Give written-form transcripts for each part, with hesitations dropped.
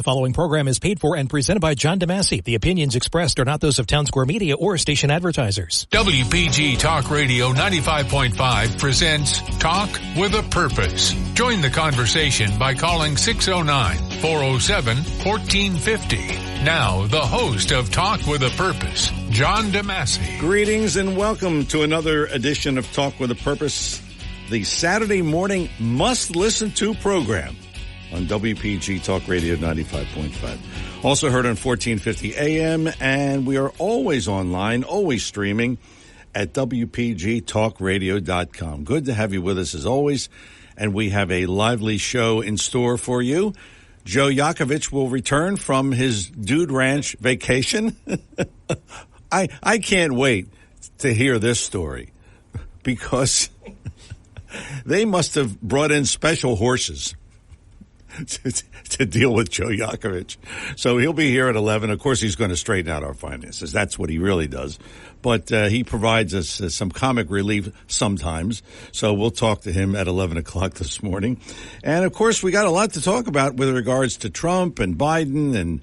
following program is paid for and presented by John DeMasi. The opinions expressed are not those of Town Square Media or station advertisers. WPG Talk Radio 95.5 presents Talk with a Purpose. Join the conversation by calling 609-407-1450. Now, the host of Talk with a Purpose, John DeMasi. Greetings and welcome to another edition of Talk with a Purpose, the Saturday morning must-listen-to program on WPG Talk Radio 95.5. Also heard on 1450 AM, and we are always online, always streaming at WPGTalkRadio.com. Good to have you with us as always, and we have a lively show in store for you. Joe Yakovich will return from his Dude Ranch vacation. I can't wait to hear this story because they must have brought in special horses to deal with Joe Yakovich. So he'll be here at 11. Of course, he's going to straighten out our finances. That's what he really does. But he provides us some comic relief sometimes. So we'll talk to him at 11 o'clock this morning. And, of course, we got a lot to talk about with regards to Trump and Biden. And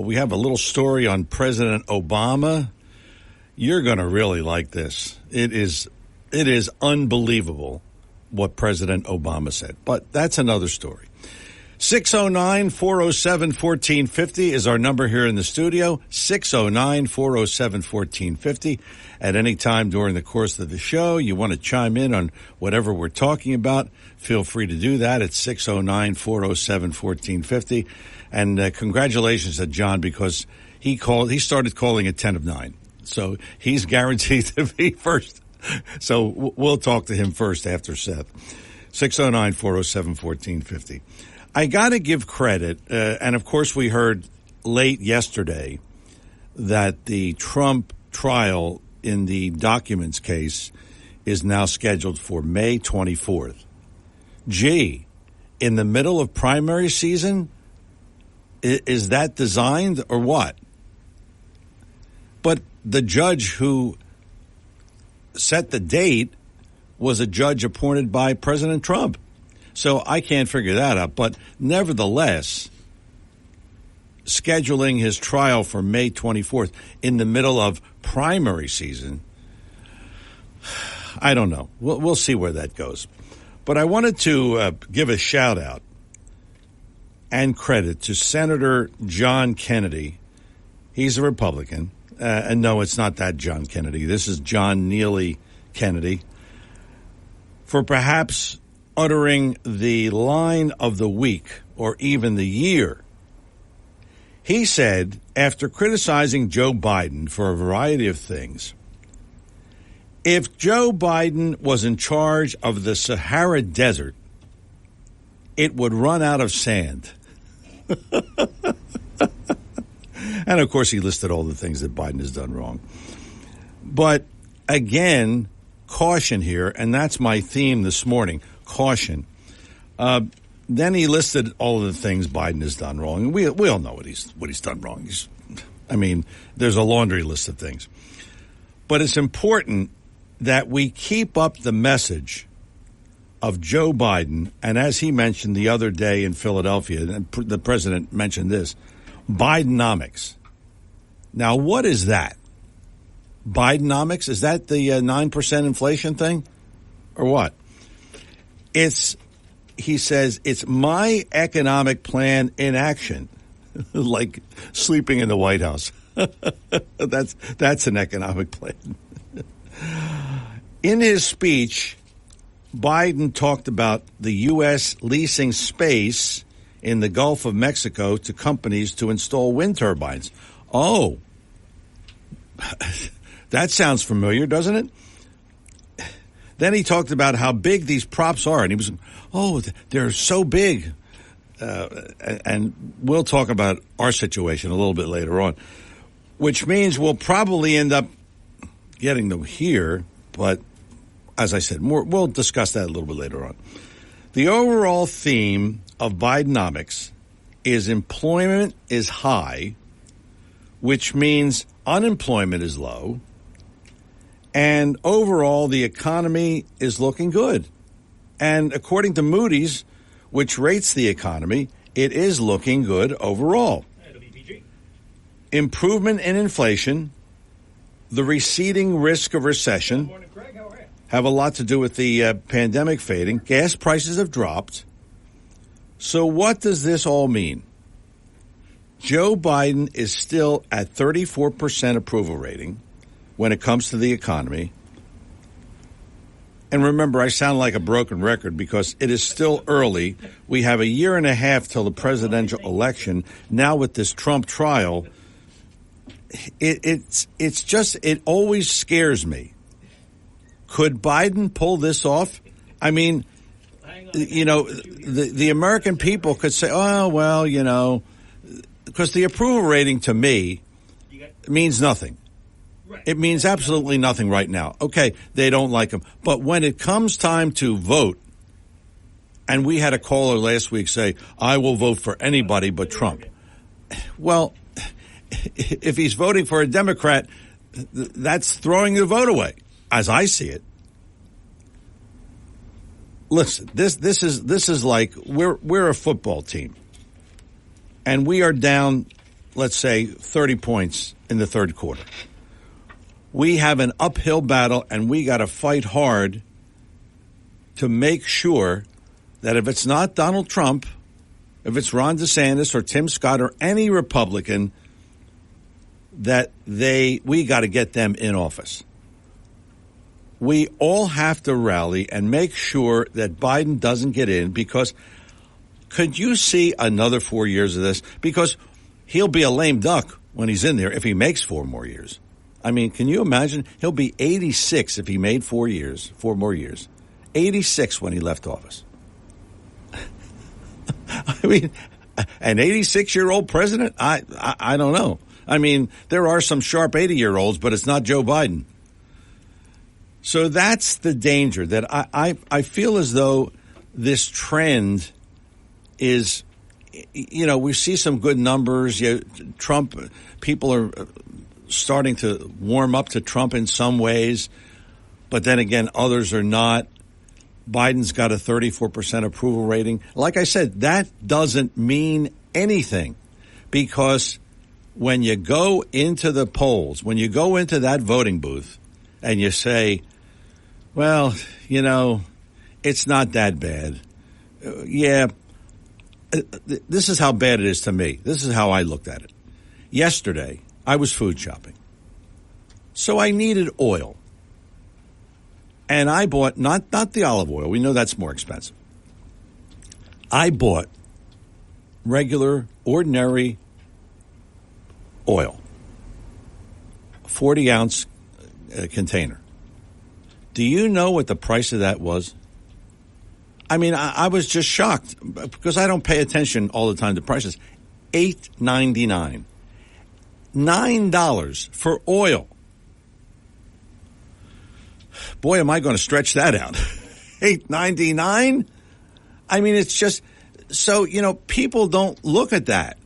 we have a little story on President Obama. You're going to really like this. It is unbelievable what President Obama said. But that's another story. 609-407-1450 is our number here in the studio, 609-407-1450. At any time during the course of the show, you want to chime in on whatever we're talking about, feel free to do that at 609-407-1450. And congratulations to John because he started calling at 10 of 9. So he's guaranteed to be first. So we'll talk to him first after Seth. 609-407-1450. I got to give credit, and of course we heard late yesterday that the Trump trial in the documents case is now scheduled for May 24th. Gee, in the middle of primary season? Is that designed or what? But the judge who set the date was a judge appointed by President Trump. So I can't figure that out. But nevertheless, scheduling his trial for May 24th in the middle of primary season, I don't know. We'll see where that goes. But I wanted to give a shout out and credit to Senator John Kennedy. He's a Republican. And no, it's not that John Kennedy. This is John Neely Kennedy. For perhaps uttering the line of the week or even the year. He said, after criticizing Joe Biden for a variety of things, if Joe Biden was in charge of the Sahara Desert, it would run out of sand. And, of course, he listed all the things that Biden has done wrong. But, again, caution here, and that's my theme this morning, caution. Then he listed all of the things Biden has done wrong. And we all know what he's done wrong. There's a laundry list of things. But it's important that we keep up the message of Joe Biden, and as he mentioned the other day in Philadelphia, and the president mentioned this, Bidenomics. Now, what is that? Bidenomics? Is that the 9% inflation thing? Or what? He says, it's my economic plan in action. Like sleeping in the White House. That's an economic plan. In his speech, Biden talked about the U.S. leasing space in the Gulf of Mexico to companies to install wind turbines. Oh, that sounds familiar, doesn't it? Then he talked about how big these props are, and he was, they're so big. And we'll talk about our situation a little bit later on, which means we'll probably end up getting them here, but as I said, we'll discuss that a little bit later on. The overall theme of Bidenomics is employment is high, which means unemployment is low, and overall the economy is looking good. And according to Moody's, which rates the economy, it is looking good overall. Improvement in inflation, the receding risk of recession have a lot to do with the pandemic fading. Gas prices have dropped. So what does this all mean? Joe Biden is still at 34% approval rating when it comes to the economy. And remember, I sound like a broken record because it is still early. We have a year and a half till the presidential election. Now with this Trump trial, it always scares me. Could Biden pull this off? I mean, you know, the American people could say, oh, well, you know, because the approval rating to me means nothing. It means absolutely nothing right now. Okay, they don't like him. But when it comes time to vote, and we had a caller last week say, I will vote for anybody but Trump. Well, if he's voting for a Democrat, that's throwing the vote away, as I see it. Listen, this is like we're a football team, and we are down, let's say, 30 points in the third quarter. We have an uphill battle, and we got to fight hard to make sure that if it's not Donald Trump, if it's Ron DeSantis or Tim Scott or any Republican, that we got to get them in office. We all have to rally and make sure that Biden doesn't get in, because could you see another 4 years of this? Because he'll be a lame duck when he's in there if he makes 4 more years. I mean, can you imagine? He'll be 86 if he made 4 more years. 86 when he left office. I mean, an 86-year-old president? I don't know. I mean, there are some sharp 80-year-olds, but it's not Joe Biden. So that's the danger, that I feel as though this trend is, you know, we see some good numbers. Trump, people are starting to warm up to Trump in some ways, but then again, others are not. Biden's got a 34% approval rating. Like I said, that doesn't mean anything, because when you go into the polls, when you go into that voting booth and you say, well, you know, it's not that bad. This is how bad it is to me. This is how I looked at it. Yesterday, I was food shopping. So I needed oil. And I bought, not the olive oil. We know that's more expensive. I bought regular, ordinary oil. 40-ounce container. Do you know what the price of that was? I mean, I was just shocked because I don't pay attention all the time to prices. $8.99. $9 for oil. Boy, am I going to stretch that out. $8.99? I mean, it's just so, you know, people don't look at that.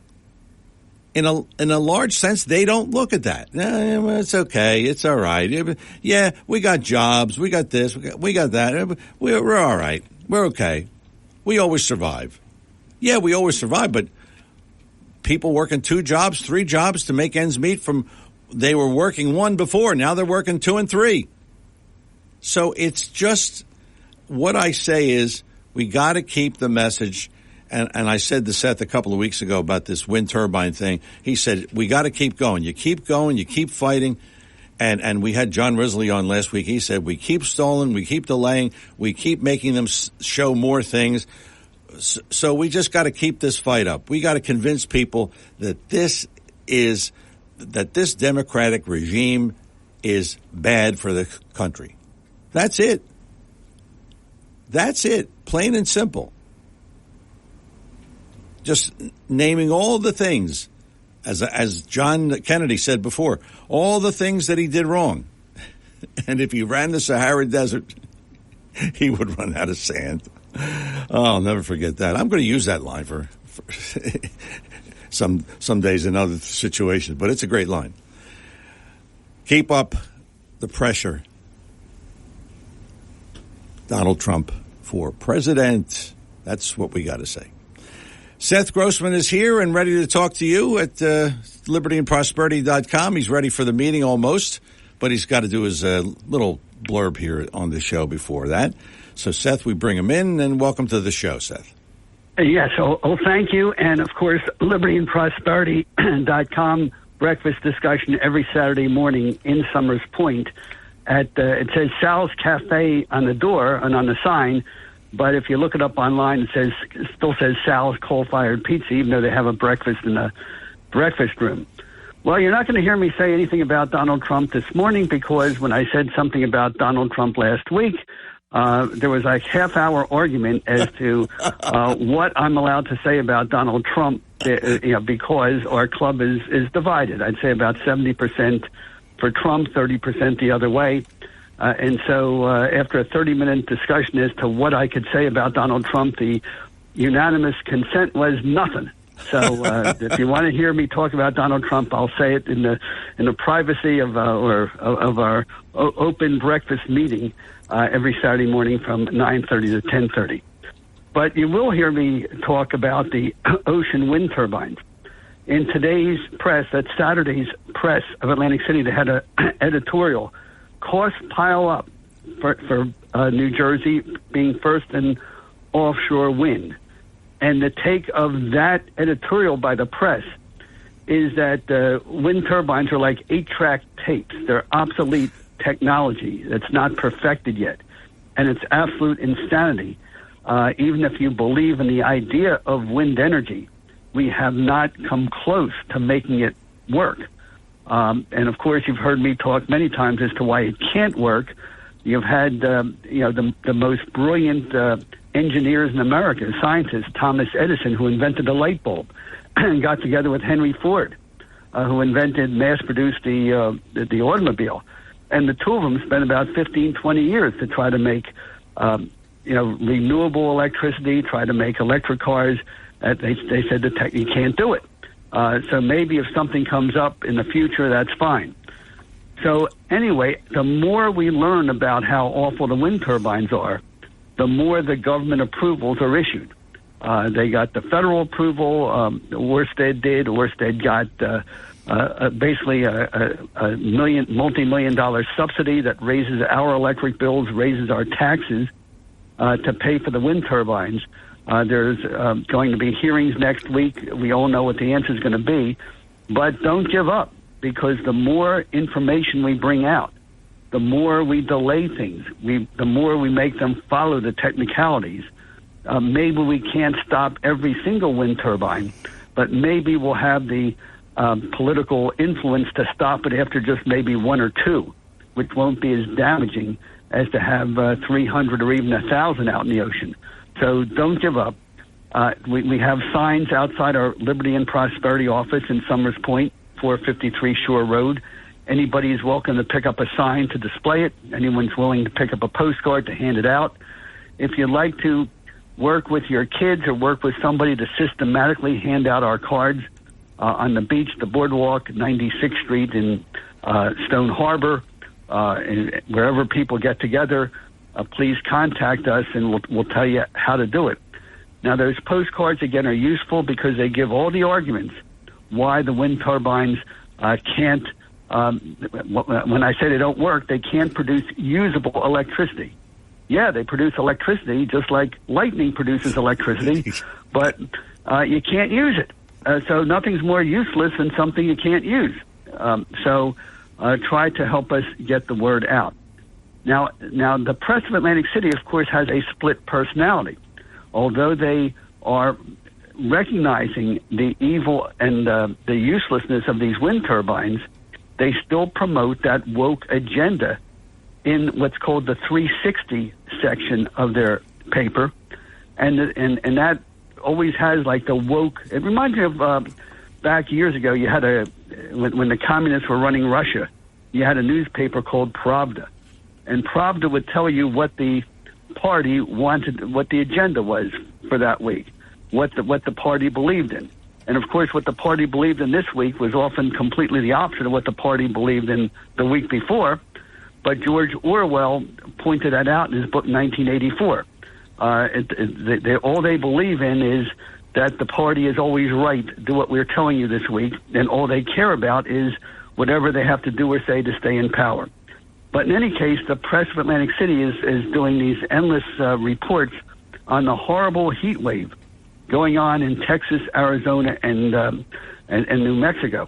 In a large sense, they don't look at that. It's okay. It's all right. Yeah, we got jobs. We got this. We got that. We're all right. We're okay. We always survive. Yeah, we always survive, but people working 2 jobs, 3 jobs to make ends meet they were working 1 before. Now they're working 2 and 3. So it's just, what I say is we got to keep the message. And I said to Seth a couple of weeks ago about this wind turbine thing. He said, we got to keep going. You keep going. You keep fighting. And we had John Risley on last week. He said, we keep stalling. We keep delaying. We keep making them show more things. So we just got to keep this fight up. We got to convince people that this Democratic regime is bad for the country. That's it. That's it. Plain and simple. Just naming all the things, as John Kennedy said before, all the things that he did wrong. And if he ran the Sahara Desert, he would run out of sand. Oh, I'll never forget that. I'm going to use that line for some days in other situations, but it's a great line. Keep up the pressure. Donald Trump for president. That's what we got to say. Seth Grossman is here and ready to talk to you at libertyandprosperity.com. He's ready for the meeting almost, but he's got to do his little blurb here on the show before that. So, Seth, we bring him in, and welcome to the show, Seth. Yes, thank you. And, of course, libertyandprosperity.com, breakfast discussion every Saturday morning in Summers Point. It says Sal's Cafe on the door and on the sign, but if you look it up online, it still says Sal's Coal-Fired Pizza, even though they have a breakfast in the breakfast room. Well, you're not going to hear me say anything about Donald Trump this morning, because when I said something about Donald Trump last week, there was a half-hour argument as to what I'm allowed to say about Donald Trump, because our club is divided. I'd say about 70% for Trump, 30% the other way. And so after a 30-minute discussion as to what I could say about Donald Trump, the unanimous consent was nothing. So if you want to hear me talk about Donald Trump, I'll say it in the privacy of our open breakfast meeting every Saturday morning from 9:30 to 10:30. But you will hear me talk about the ocean wind turbines. In today's press, that's Saturday's press of Atlantic City, they had an editorial, costs pile up for New Jersey being first in offshore wind. And the take of that editorial by the press is that wind turbines are like 8-track tapes. They're obsolete technology that's not perfected yet. And it's absolute insanity. Even if you believe in the idea of wind energy, we have not come close to making it work. And of course, you've heard me talk many times as to why it can't work. You've had, the most brilliant engineers in America, scientists, Thomas Edison, who invented the light bulb, and got together with Henry Ford, who mass-produced the automobile. And the two of them spent about 15, 20 years to try to make, renewable electricity, try to make electric cars. They said you can't do it. So maybe if something comes up in the future, that's fine. So anyway, the more we learn about how awful the wind turbines are, the more the government approvals are issued. They got the federal approval. Ørsted did. Ørsted got basically a multi-million-dollar subsidy that raises our electric bills, raises our taxes to pay for the wind turbines. There's going to be hearings next week. We all know what the answer is going to be. But don't give up, because the more information we bring out, the more we delay things, the more we make them follow the technicalities. Maybe we can't stop every single wind turbine, but maybe we'll have the political influence to stop it after just maybe one or two, which won't be as damaging as to have 300 or even 1,000 out in the ocean. So don't give up. We have signs outside our Liberty and Prosperity office in Summers Point, 453 Shore Road. Anybody is welcome to pick up a sign to display it. Anyone's willing to pick up a postcard to hand it out. If you'd like to work with your kids or work with somebody to systematically hand out our cards on the beach, the boardwalk, 96th Street in Stone Harbor, and wherever people get together, please contact us and we'll tell you how to do it. Now, those postcards, again, are useful because they give all the arguments why the wind turbines can't, when I say they don't work, they can't produce usable electricity. Yeah, they produce electricity just like lightning produces electricity, but you can't use it. So nothing's more useless than something you can't use. So try to help us get the word out. Now, the press of Atlantic City, of course, has a split personality. Although they are recognizing the evil and the uselessness of these wind turbines, they still promote that woke agenda in what's called the 360 section of their paper. And that always has like the woke. It reminds me of back years ago, you had when the communists were running Russia, you had a newspaper called Pravda. And Pravda would tell you what the party wanted, what the agenda was for that week, what the party believed in. And, of course, what the party believed in this week was often completely the opposite of what the party believed in the week before. But George Orwell pointed that out in his book, 1984. All they believe in is that the party is always right, do what we're telling you this week, and all they care about is whatever they have to do or say to stay in power. But in any case, the press of Atlantic City is doing these endless reports on the horrible heat wave going on in Texas, Arizona, and New Mexico.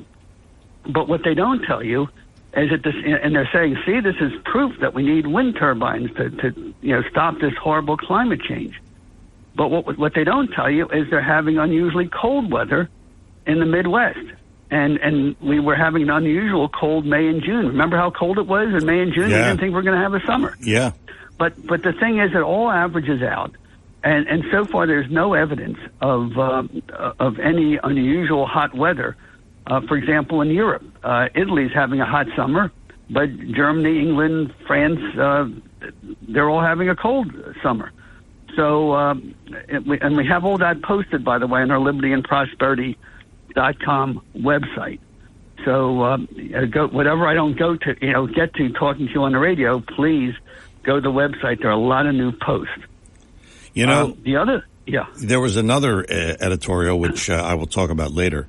But what they don't tell you is that this, and they're saying, see, this is proof that we need wind turbines to stop this horrible climate change. But what they don't tell you is they're having unusually cold weather in the Midwest. And we were having an unusual cold May and June. Remember how cold it was in May and June? Yeah. We didn't think we were going to have a summer. Yeah. But the thing is, it all averages out. And so far, there's no evidence of any unusual hot weather. For example, in Europe, Italy's having a hot summer, but Germany, England, France, they're all having a cold summer. So, and we have all that posted, by the way, on our libertyandprosperity.com website. So, whatever I don't get to talking to you on the radio, please go to the website. There are a lot of new posts. There was another editorial, which I will talk about later.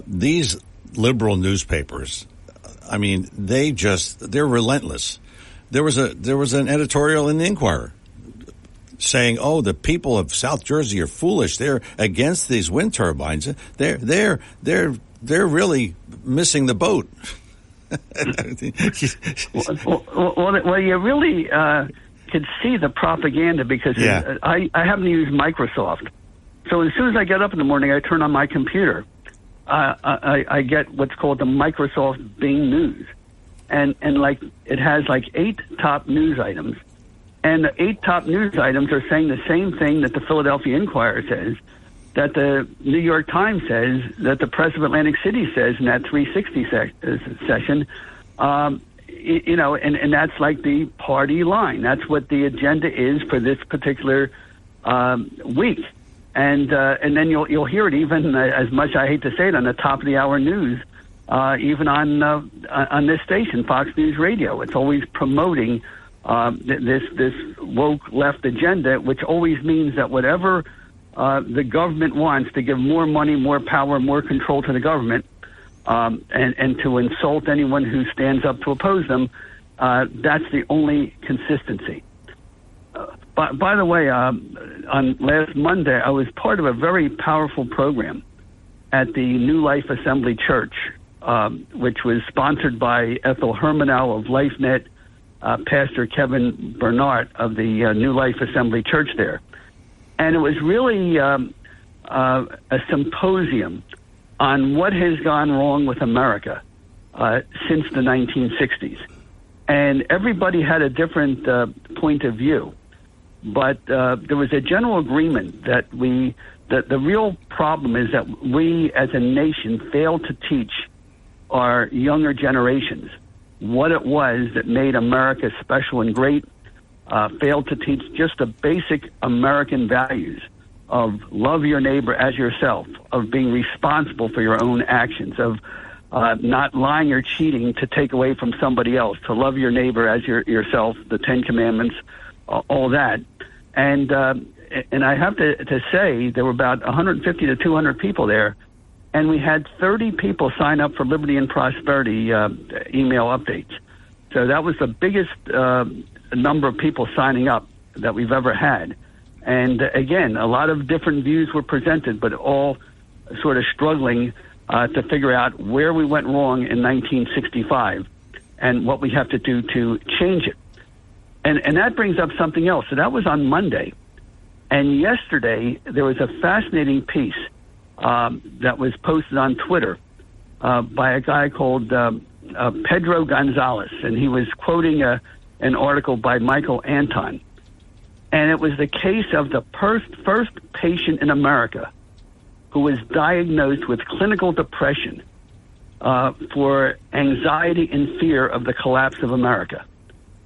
These liberal newspapers, I mean, they're relentless. There was an editorial in the Inquirer saying, "Oh, the people of South Jersey are foolish. They're against these wind turbines. They're really missing the boat." Well, you really could see the propaganda because I happen to use Microsoft. So as soon as I get up in the morning, I turn on my computer. I get what's called the Microsoft Bing News, and like it has like 8 top news items, and the 8 top news items are saying the same thing that the Philadelphia Inquirer says, that the New York Times says, that the Press of Atlantic City says in that 360 session. And that's like the party line. That's what the agenda is for this particular week. And then you'll hear it even as much, I hate to say it, on the top of the hour news, even on this station, Fox News Radio. It's always promoting this woke left agenda, which always means that whatever the government wants, to give more money, more power, more control to the government, and to insult anyone who stands up to oppose them, that's the only consistency. By the way, on last Monday, I was part of a very powerful program at the New Life Assembly Church, which was sponsored by Ethel Hermanow of LifeNet, Pastor Kevin Bernard of the New Life Assembly Church there. And it was really a symposium on what has gone wrong with America since the 1960s. And everybody had a different point of view. But there was a general agreement that the real problem is that we as a nation failed to teach our younger generations what it was that made America special and great, failed to teach just the basic American values of love your neighbor as yourself, of being responsible for your own actions, of not lying or cheating to take away from somebody else, to love your neighbor as yourself, the 10 Commandments, all that. And I have to say there were about 150 to 200 people there, and we had 30 people sign up for Liberty and Prosperity email updates. So that was the biggest number of people signing up that we've ever had. And again, a lot of different views were presented, but all sort of struggling to figure out where we went wrong in 1965 and what we have to do to change it. And that brings up something else. So that was on Monday. And yesterday, there was a fascinating piece that was posted on Twitter by a guy called Pedro Gonzalez. And he was quoting an article by Michael Anton. And it was the case of the first patient in America who was diagnosed with clinical depression for anxiety and fear of the collapse of America.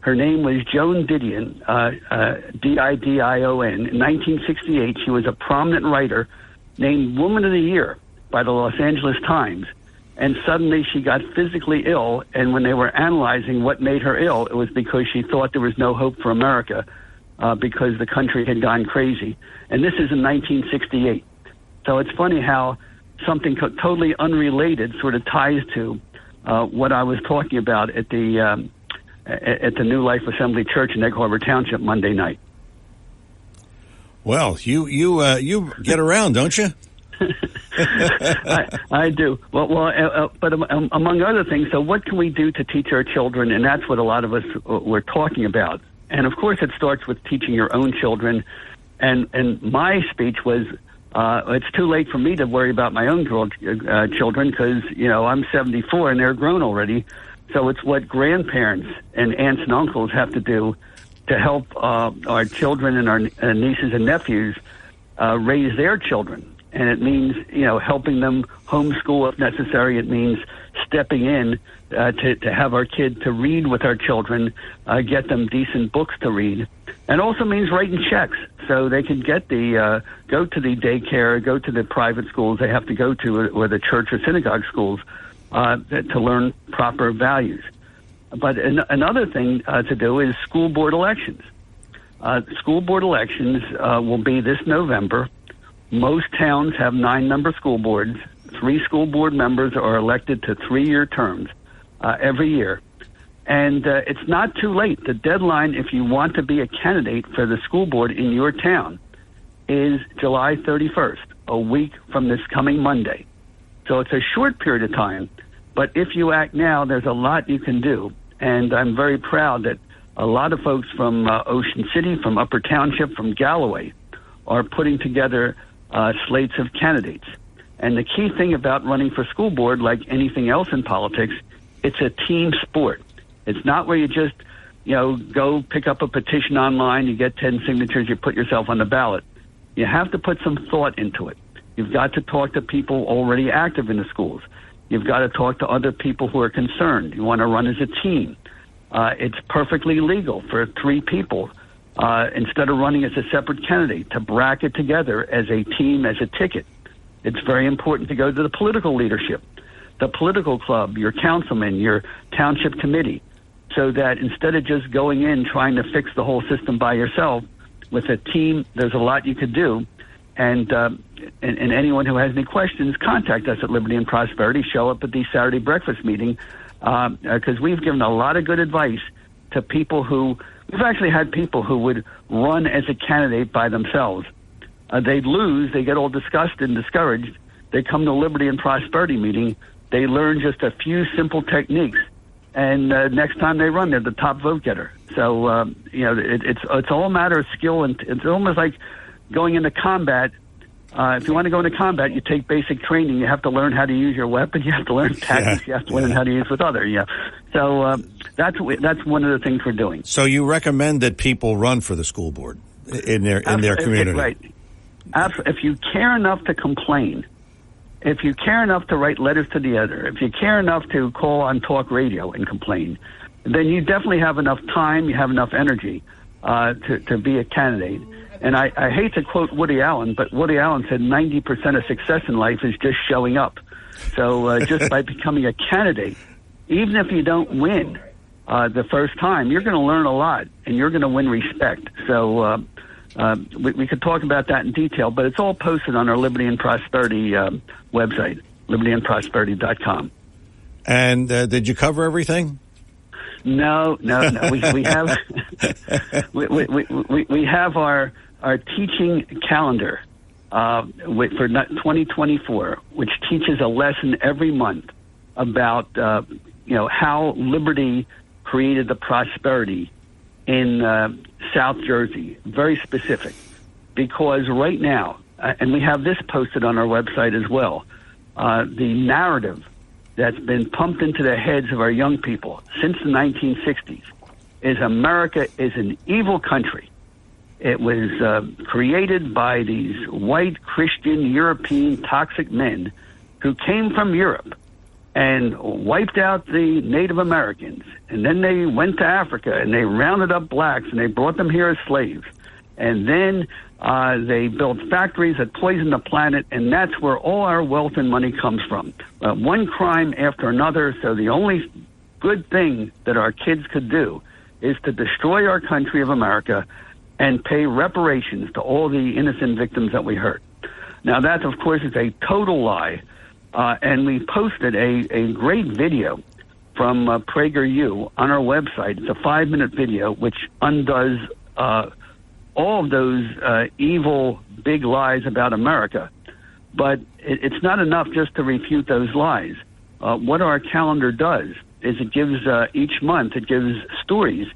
Her name was Joan Didion, Didion. In 1968, she was a prominent writer named Woman of the Year by the Los Angeles Times. And suddenly she got physically ill, and when they were analyzing what made her ill, it was because she thought there was no hope for America because the country had gone crazy. And this is in 1968. So it's funny how something totally unrelated sort of ties to what I was talking about at the New Life Assembly Church in Egg Harbor Township Monday night. Well, you get around, don't you? I do. But among other things, so what can we do to teach our children? And that's what a lot of us were talking about. And of course, it starts with teaching your own children. And my speech was, it's too late for me to worry about my own children because, I'm 74 and they're grown already. So it's what grandparents and aunts and uncles have to do to help our children and our nieces and nephews raise their children. And it means, helping them homeschool if necessary. It means stepping in to have our kids to read with our children, get them decent books to read. And also means writing checks so they can get go to the daycare, go to the private schools they have to go to, or the church or synagogue schools to learn proper values. But another thing to do is school board elections. School board elections will be this November. Most towns have 9-member school boards. 3 school board members are elected to 3-year terms every year. And it's not too late. The deadline, if you want to be a candidate for the school board in your town, is July 31st, a week from this coming Monday. So it's a short period of time. But if you act now, there's a lot you can do. And I'm very proud that a lot of folks from Ocean City, from Upper Township, from Galloway, are putting together slates of candidates. And the key thing about running for school board, like anything else in politics, it's a team sport. It's not where you just, go pick up a petition online, you get 10 signatures, you put yourself on the ballot. You have to put some thought into it. You've got to talk to people already active in the schools. You've got to talk to other people who are concerned. You want to run as a team. It's perfectly legal for 3 people, instead of running as a separate candidate, to bracket together as a team, as a ticket. It's very important to go to the political leadership, the political club, your councilman, your township committee, so that instead of just going in trying to fix the whole system by yourself, with a team, there's a lot you could do. And anyone who has any questions, contact us at Liberty and Prosperity. Show up at the Saturday breakfast meeting, because we've given a lot of good advice to people who, we've actually had people who would run as a candidate by themselves. They'd lose, they get all disgusted and discouraged. They come to Liberty and Prosperity meeting, they learn just a few simple techniques, and next time they run, they're the top vote getter. So, it's all a matter of skill, and it's almost like going into combat. If you want to go into combat, you take basic training. You have to learn how to use your weapon. You have to learn tactics. You have to learn how to use with others. Yeah. So that's one of the things we're doing. So you recommend that people run for the school board in their community, right? If you care enough to complain, if you care enough to write letters to the editor, if you care enough to call on talk radio and complain, then you definitely have enough time. You have enough energy to be a candidate. And I hate to quote Woody Allen, but Woody Allen said 90% of success in life is just showing up. So just by becoming a candidate, even if you don't win the first time, you're going to learn a lot, and you're going to win respect. So we could talk about that in detail, but it's all posted on our Liberty and Prosperity website, libertyandprosperity.com. And did you cover everything? No. We have we have our teaching calendar for 2024, which teaches a lesson every month about how liberty created the prosperity in South Jersey. Very specific, because right now, and we have this posted on our website as well, the narrative that's been pumped into the heads of our young people since the 1960s is America is an evil country. It was created by these white, Christian, European, toxic men who came from Europe and wiped out the Native Americans. And then they went to Africa and they rounded up blacks and they brought them here as slaves. And then they built factories that poisoned the planet, and that's where all our wealth and money comes from. One crime after another, so the only good thing that our kids could do is to destroy our country of America and pay reparations to all the innocent victims that we hurt. Now, that, of course, is a total lie. And we posted a great video from PragerU on our website. It's a 5-minute video which undoes all of those evil big lies about America. But it's not enough just to refute those lies. What our calendar does is it gives each month, it gives stories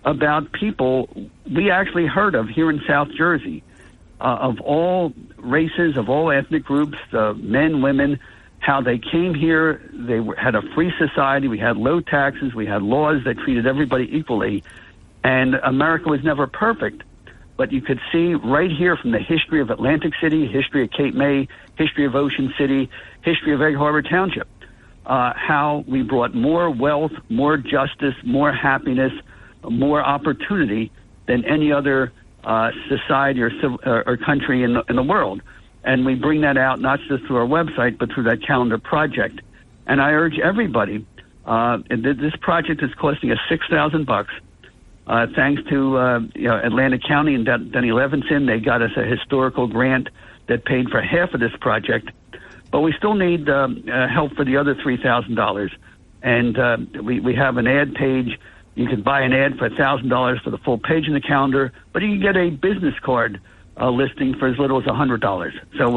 about people we actually heard of here in South Jersey, of all races, of all ethnic groups, men, women, how they came here. They had a free society. We had low taxes. We had laws that treated everybody equally. And America was never perfect. But you could see right here from the history of Atlantic City, history of Cape May, history of Ocean City, history of Egg Harbor Township, how we brought more wealth, more justice, more happiness, more opportunity than any other society or country in the world. And we bring that out not just through our website, but through that calendar project. And I urge everybody, this project is costing us $6,000. Thanks to Atlantic County and Denny Levinson, they got us a historical grant that paid for half of this project. But we still need help for the other $3,000. And we have an ad page. You can buy an ad for $1,000 for the full page in the calendar, but you can get a business card listing for as little as $100. So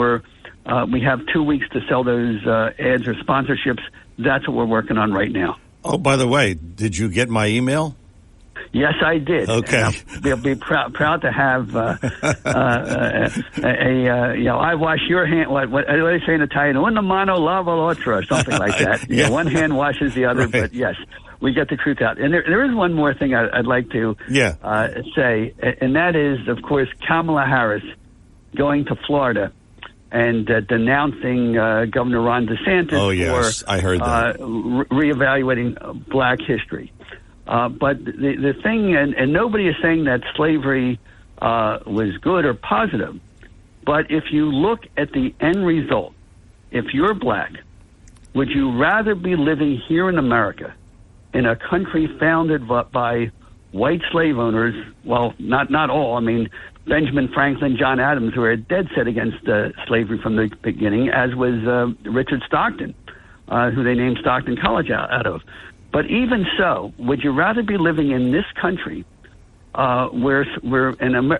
we have 2 weeks to sell those ads or sponsorships. That's what we're working on right now. Oh, by the way, did you get my email? Yes, I did. Okay. We'll be proud to have I wash your hand. What do they say in Italian? Una mano lava l'altra, or something like that. Yeah. One hand washes the other. Right. But yes, we get the truth out. And there is one more thing I'd like to say, and that is, of course, Kamala Harris going to Florida and denouncing Governor Ron DeSantis I heard that. Reevaluating black history. But the thing, and nobody is saying that slavery was good or positive, but if you look at the end result, if you're black, would you rather be living here in America in a country founded by white slave owners? Well, not all. I mean, Benjamin Franklin, John Adams were dead set against slavery from the beginning, as was Richard Stockton, who they named Stockton College out of. But even so, would you rather be living in this country where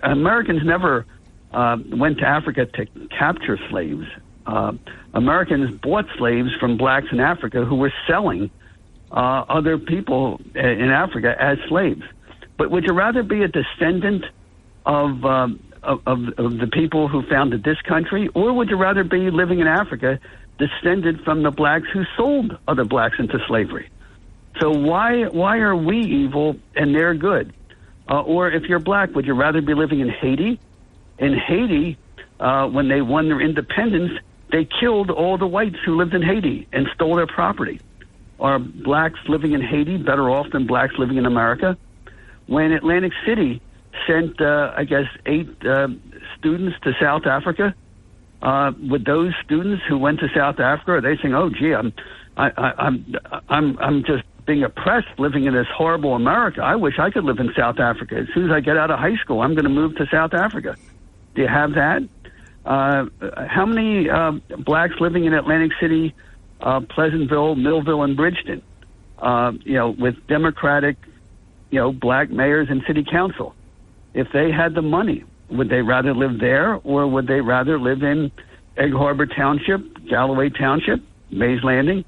Americans never went to Africa to capture slaves? Americans bought slaves from blacks in Africa who were selling other people in Africa as slaves. But would you rather be a descendant of the people who founded this country, or would you rather be living in Africa, descended from the blacks who sold other blacks into slavery? So why are we evil and they're good? Or if you're black, would you rather be living in Haiti? In Haiti, when they won their independence, they killed all the whites who lived in Haiti and stole their property. Are blacks living in Haiti better off than blacks living in America? When Atlantic City sent, 8 students to South Africa, with those students who went to South Africa, are they saying, "Oh, gee, I'm just being oppressed living in this horrible America. I wish I could live in South Africa. As soon as I get out of high school, I'm going to move to South Africa." Do you have that? How many blacks living in Atlantic City, Pleasantville, Millville, and Bridgeton, with Democratic, black mayors and city council? If they had the money, would they rather live there, or would they rather live in Egg Harbor Township, Galloway Township, Mays Landing?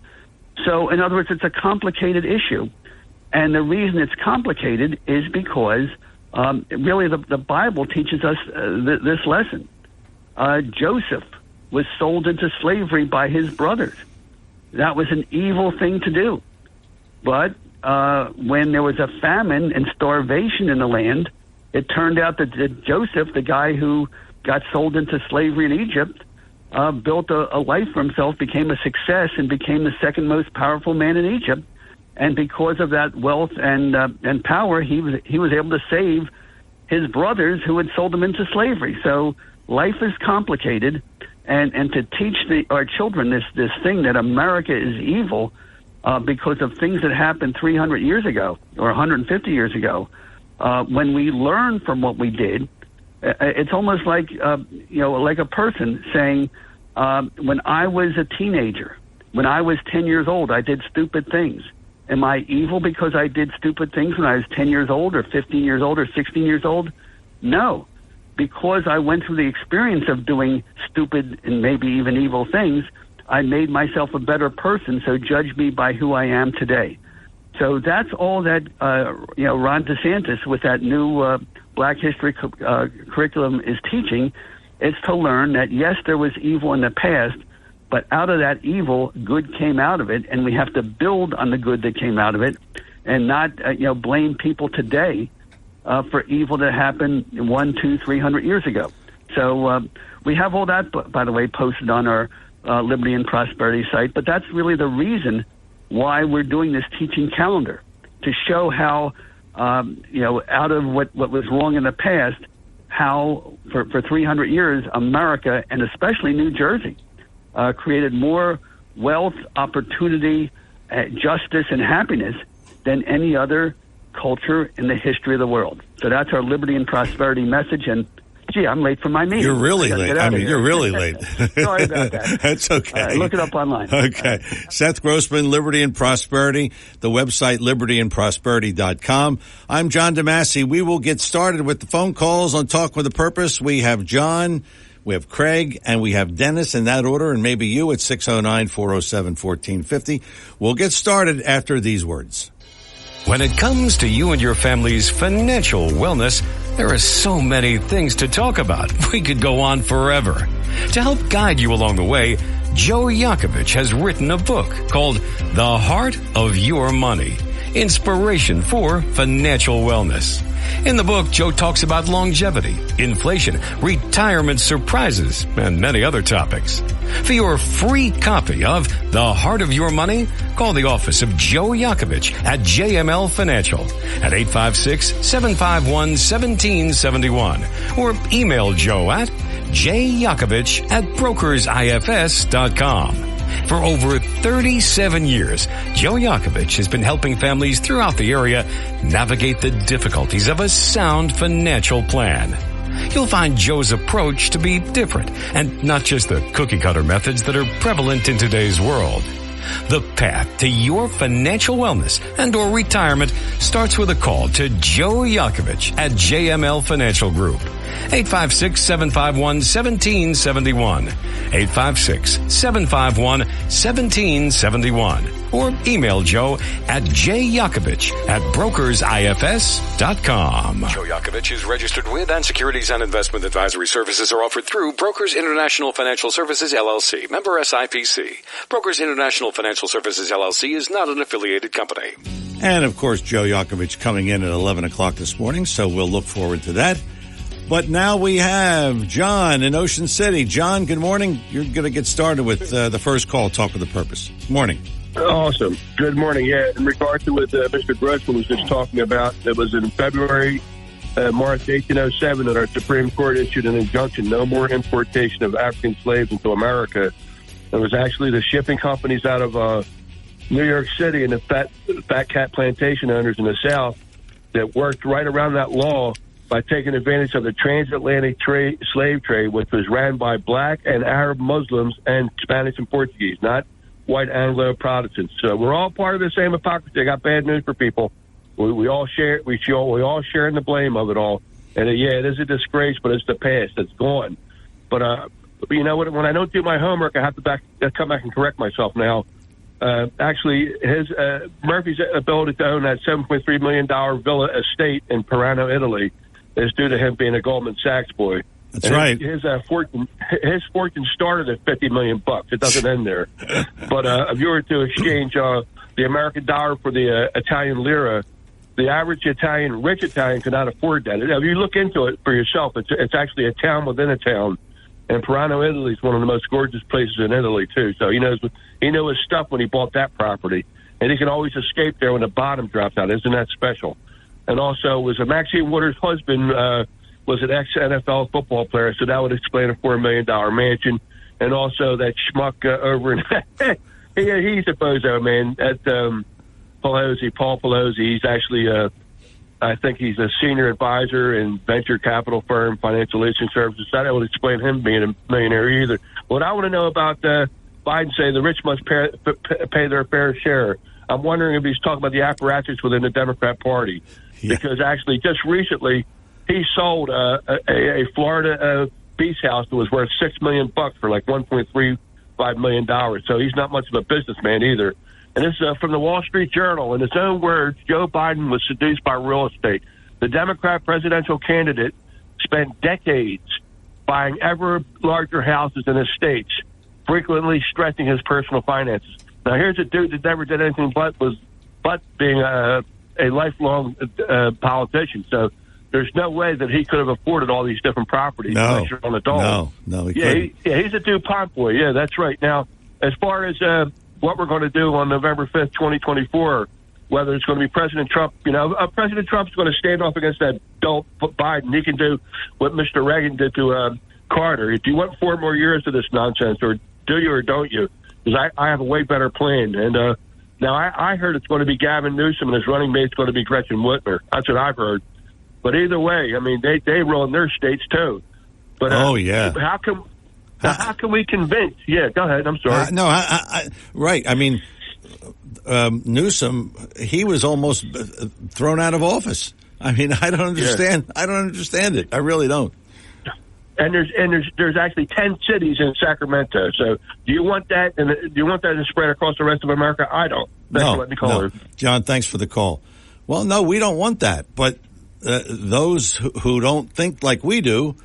So, in other words, it's a complicated issue. And the reason it's complicated is because really the Bible teaches us this lesson. Joseph was sold into slavery by his brothers. That was an evil thing to do. But when there was a famine and starvation in the land, it turned out that Joseph, the guy who got sold into slavery in Egypt, built a life for himself, became a success, and became the second most powerful man in Egypt. And because of that wealth and power, he was able to save his brothers who had sold him into slavery. So life is complicated, and to teach our children this thing that America is evil because of things that happened 300 years ago or 150 years ago, when we learn from what we did It's almost like, like a person saying, when I was a teenager, when I was 10 years old, I did stupid things. Am I evil because I did stupid things when I was 10 years old or 15 years old or 16 years old? No, because I went through the experience of doing stupid and maybe even evil things, I made myself a better person, so judge me by who I am today. So that's all that, Ron DeSantis with that new Black History curriculum is teaching. It's to learn that, yes, there was evil in the past, but out of that evil, good came out of it, and we have to build on the good that came out of it and not, blame people today for evil that happened 100, 200, 300 years ago. So we have all that, by the way, posted on our Liberty and Prosperity site, but that's really the reason why we're doing this teaching calendar, to show how, out of what was wrong in the past, how for 300 years, America, and especially New Jersey, created more wealth, opportunity, justice, and happiness than any other culture in the history of the world. So that's our Liberty and Prosperity message. And gee, I'm late for my meeting. You're really late. You're really late. Sorry about that. That's okay. Look it up online. Okay. Seth Grossman, Liberty and Prosperity, the website libertyandprosperity.com. I'm John DeMasi. We will get started with the phone calls on Talk with a Purpose. We have John, we have Craig, and we have Dennis in that order, and maybe you at 609-407-1450. We'll get started after these words. When it comes to you and your family's financial wellness, there are so many things to talk about. We could go on forever. To help guide you along the way, Joe Yakovich has written a book called The Heart of Your Money, Inspiration for Financial Wellness. In the book, Joe talks about longevity, inflation, retirement surprises, and many other topics. For your free copy of The Heart of Your Money, call the office of Joe Yakovich at JML Financial at 856-751-1771 or email Joe at jyakovich@brokersifs.com. For over 37 years, Joe Yakovich has been helping families throughout the area navigate the difficulties of a sound financial plan. You'll find Joe's approach to be different and not just the cookie-cutter methods that are prevalent in today's world. The path to your financial wellness and or retirement starts with a call to Joe Yakovich at JML Financial Group. 856-751-1771. 856-751-1771. Or email Joe at jyakovich@brokersifs.com. Joe Yakovich is registered with, and securities and investment advisory services are offered through Brokers International Financial Services, LLC. Member SIPC. Brokers International Financial Services, LLC is not an affiliated company. And, of course, Joe Yakovich coming in at 11 o'clock this morning, so we'll look forward to that. But now we have John in Ocean City. John, good morning. You're going to get started with the first call, Talk with a Purpose. Morning. Awesome. Good morning. Yeah, in regard to what Mr. Grossman was just talking about, it was in February, March 1807 that our Supreme Court issued an injunction, no more importation of African slaves into America. It was actually the shipping companies out of New York City and the fat cat plantation owners in the South that worked right around that law by taking advantage of the transatlantic slave trade, which was ran by black and Arab Muslims and Spanish and Portuguese, not white Anglo Protestants. So we're all part of the same hypocrisy. I got bad news for people. We all share. We all share in the blame of it all. And yeah, it is a disgrace, but it's the past. It's gone. But you know what? When I don't do my homework, I have to come back and correct myself now. Actually, Murphy's ability to own that $7.3 million villa estate in Pirano, Italy, is due to him being a Goldman Sachs boy. That's right. His fortune started at $50 million. It doesn't end there. But if you were to exchange the American dollar for the Italian lira, the average rich Italian cannot afford that. If you look into it for yourself, it's actually a town within a town. And Pirano, Italy is one of the most gorgeous places in Italy too. So he knew his stuff when he bought that property, and he can always escape there when the bottom drops out. Isn't that special? And also, was Maxine Waters' husband was an ex-NFL football player, so that would explain a $4 million mansion. And also that schmuck over in he's a bozo, man. At Paul Pelosi, he's actually I think he's a senior advisor in venture capital firm, financial leasing services. That would explain him being a millionaire either. What I want to know about Biden saying the rich must pay their fair share. I'm wondering if he's talking about the apparatus within the Democrat Party. Yeah. Because actually just recently he sold a Florida beach house that was worth $6 million for like $1.35 million. So he's not much of a businessman either. And this is from the Wall Street Journal. In his own words, Joe Biden was seduced by real estate. The Democrat presidential candidate spent decades buying ever larger houses and estates, frequently stretching his personal finances. Now, here's a dude that never did anything but being a lifelong politician. So there's no way that he could have afforded all these different properties. No, you're on a dole. No, he couldn't. He's a DuPont boy. Yeah, that's right. Now, as far as what we're going to do on November 5th, 2024, whether it's going to be President Trump, President Trump's going to stand off against that dope Biden. He can do what Mr. Reagan did to Carter. Do you want 4 more years of this nonsense, or do you or don't you? Because I have a way better plan. And now I heard it's going to be Gavin Newsom and his running mate's going to be Gretchen Whitmer. That's what I've heard. But either way, I mean, they roll in their states too. But how can we convince? Yeah, go ahead. I'm sorry. Right. I mean, Newsom, he was almost thrown out of office. I mean, I don't understand. Yeah. I don't understand it. I really don't. And there's actually 10 cities in Sacramento. So do you want that? And do you want that to spread across the rest of America? I don't. No. John, thanks for the call. Well, no, we don't want that. But those who don't think like we do,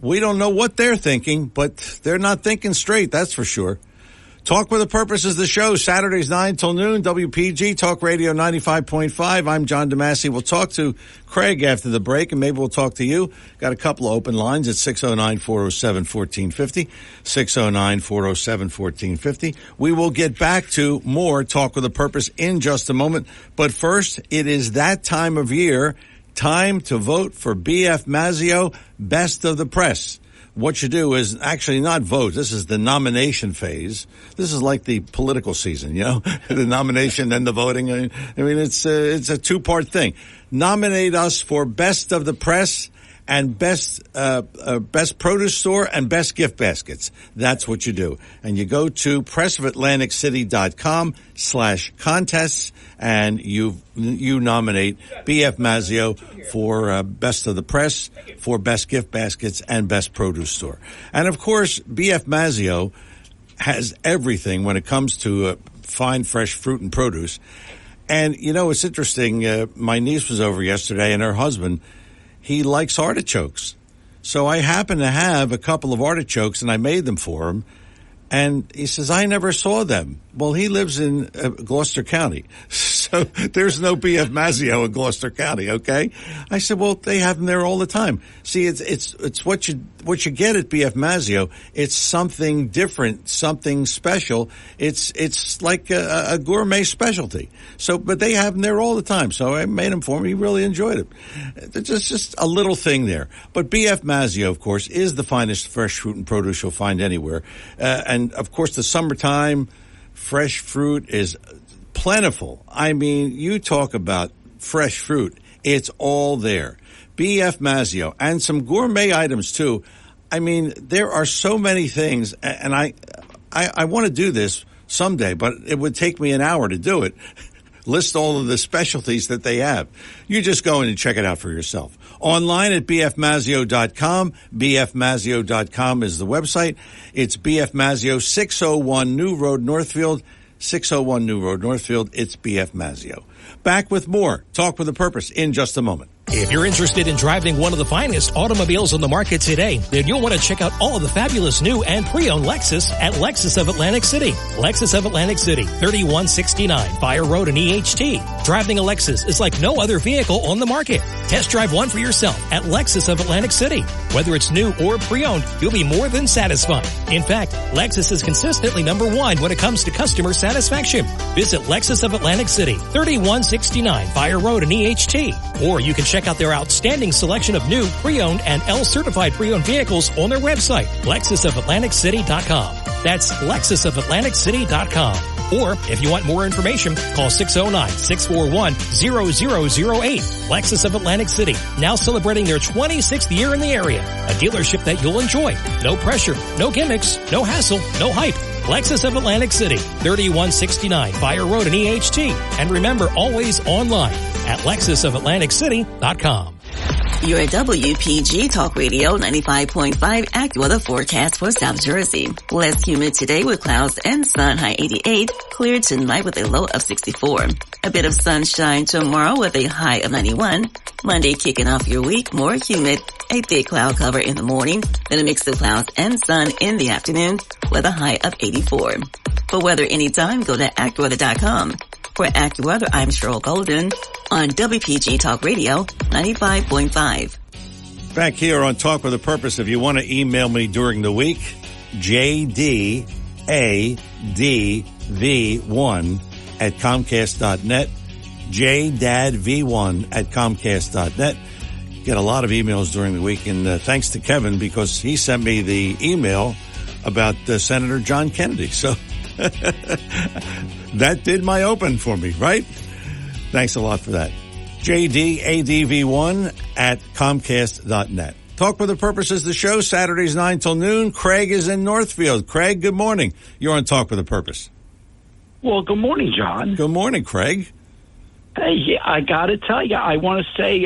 we don't know what they're thinking, but they're not thinking straight. That's for sure. Talk with a Purpose is the show, Saturdays 9 till noon, WPG, Talk Radio 95.5. I'm John DeMasi. We'll talk to Craig after the break, and maybe we'll talk to you. Got a couple of open lines at 609-407-1450, 609-407-1450. We will get back to more Talk with a Purpose in just a moment. But first, it is that time of year, time to vote for B.F. Mazzeo, Best of the Press. What you do is actually not vote. This is the nomination phase. This is like the political season, the nomination and the voting. I mean, it's a 2-part thing. Nominate us for Best of the Press and Best Produce Store and Best Gift Baskets. That's what you do. And you go to pressofatlanticcity.com/contests and you nominate B.F. Mazzeo for Best of the Press, for Best Gift Baskets and Best Produce Store. And of course, B.F. Mazzeo has everything when it comes to fine, fresh fruit and produce. And, it's interesting. My niece was over yesterday and her husband, he likes artichokes. So I happen to have a couple of artichokes and I made them for him. And he says, I never saw them. Well, he lives in Gloucester County. So there's no B.F. Mazzeo in Gloucester County, okay? I said, well, they have them there all the time. See, it's what you get at B.F. Mazzeo. It's something different, something special. It's like a gourmet specialty. So, but they have them there all the time. So I made them for him. He really enjoyed it. It's just a little thing there. But B.F. Mazzeo, of course, is the finest fresh fruit and produce you'll find anywhere. And of course, the summertime, fresh fruit is plentiful. I mean, you talk about fresh fruit. It's all there. B.F. Mazzeo and some gourmet items too. I mean, there are so many things, and I want to do this someday, but it would take me an hour to do it. List all of the specialties that they have. You just go in and check it out for yourself. Online at bfmazzeo.com. bfmazzeo.com is the website. It's BF Mazzeo, 601 New Road, Northfield. 601 New Road, Northfield. It's BF Mazzeo. Back with more Talk with a Purpose in just a moment. If you're interested in driving one of the finest automobiles on the market today, then you'll want to check out all of the fabulous new and pre-owned Lexus at Lexus of Atlantic City. Lexus of Atlantic City, 3169 Fire Road in EHT. Driving a Lexus is like no other vehicle on the market. Test drive one for yourself at Lexus of Atlantic City. Whether it's new or pre-owned, you'll be more than satisfied. In fact, Lexus is consistently #1 when it comes to customer satisfaction. Visit Lexus of Atlantic City, 3169 Fire Road in EHT. Or you can check out their outstanding selection of new, pre-owned, and L-certified pre-owned vehicles on their website, LexusofAtlanticCity.com. That's LexusofAtlanticCity.com. Or if you want more information, call 609-641-0008. Lexus of Atlantic City, now celebrating their 26th year in the area. A dealership that you'll enjoy. No pressure, no gimmicks, no hassle, no hype. Lexus of Atlantic City, 3169 Fire Road in EHT. And remember, always online at LexusofAtlanticCity.com. Your WPG Talk Radio 95.5 AccuWeather forecast for South Jersey. Less humid today with clouds and sun, high 88. Clear tonight with a low of 64. A bit of sunshine tomorrow with a high of 91. Monday kicking off your week, more humid. A thick cloud cover in the morning, then a mix of clouds and sun in the afternoon with a high of 84. For weather anytime, go to AccuWeather.com. For AccuWeather, I'm Cheryl Golden on WPG Talk Radio 95.5. Back here on Talk with a Purpose, if you want to email me during the week, jdadv1 at Comcast.net, jdadv1 at Comcast.net. Get a lot of emails during the week, and thanks to Kevin because he sent me the email about Senator John Kennedy. So that did my open for me, right? Thanks a lot for that. jdadv1 at Comcast.net. Talk with a Purpose is the show, Saturdays 9 till noon. Craig is in Northfield. Craig, good morning. You're on Talk with a Purpose. Well, good morning, John. Good morning, Craig. Hey, I got to tell you, I want to say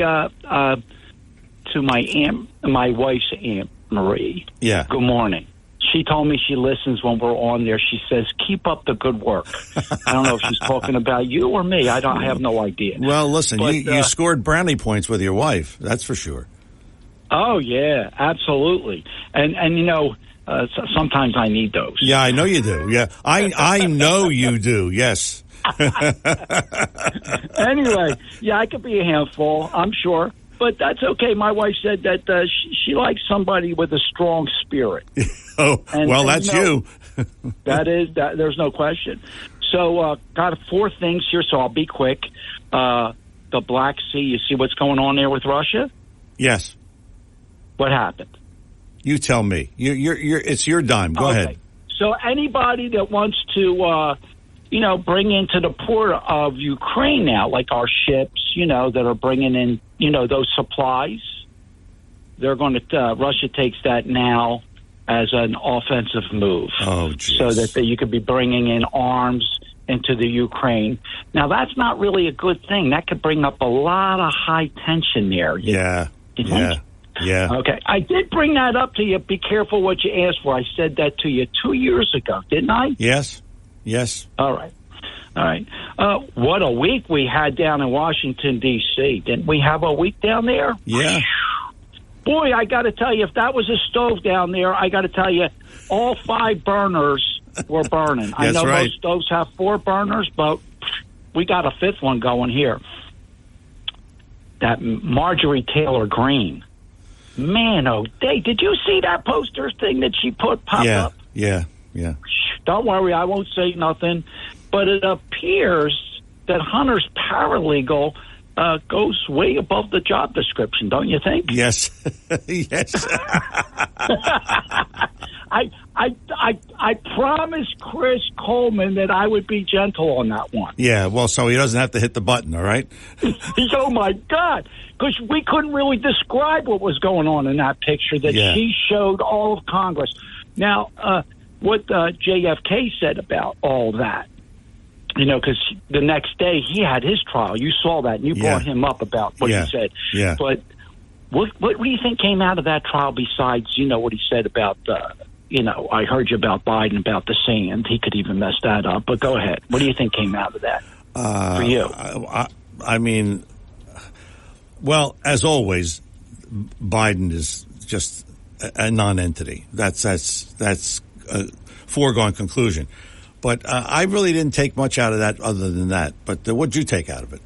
to my wife's Aunt Marie. Yeah. Good morning. She told me she listens when we're on there. She says, keep up the good work. I don't know if she's talking about you or me. I have no idea. Well, listen, but, you scored brownie points with your wife. That's for sure. Oh, yeah, absolutely. And you know, sometimes I need those. Yeah, I know you do. Yeah, I know you do. Yes. Anyway, yeah, I could be a handful, I'm sure. But that's okay. My wife said that she likes somebody with a strong spirit. Oh, well, that's you. There's no question. So, got 4 things here, so I'll be quick. The Black Sea, you see what's going on there with Russia? Yes. What happened? You tell me. It's your dime. Go ahead. So anybody that wants to, bring into the port of Ukraine now, like our ships, that are bringing in, those supplies, they're going to, Russia takes that now as an offensive move. Oh, geez. So that you could be bringing in arms into the Ukraine. Now, that's not really a good thing. That could bring up a lot of high tension there. Yeah. You think? Yeah. Okay. I did bring that up to you. Be careful what you ask for. I said that to you 2 years ago, didn't I? Yes. All right. What a week we had down in Washington, D.C. Didn't we have a week down there? Yeah. Boy, I got to tell you, if that was a stove down there, I got to tell you, all 5 burners were burning. I know right. most stoves have 4 burners, but we got a 5th one going here. That Marjorie Taylor Greene. Man, oh, did you see that poster thing that she pop up? Yeah. Don't worry, I won't say nothing. But it appears that Hunter's paralegal goes way above the job description, don't you think? Yes. Yes. I promised Chris Coleman that I would be gentle on that one. Yeah, well, so he doesn't have to hit the button, all right? Oh, my God. Because we couldn't really describe what was going on in that picture that she showed all of Congress. Now, what JFK said about all that, because the next day he had his trial. You saw that, and you brought him up about what he said. Yeah. But what do you think came out of that trial besides, what he said about, I heard you about Biden, about the sand. He could even mess that up. But go ahead. What do you think came out of that for you? I mean, well, as always, Biden is just a non-entity. That's a foregone conclusion. But I really didn't take much out of that other than that. But what did you take out of it?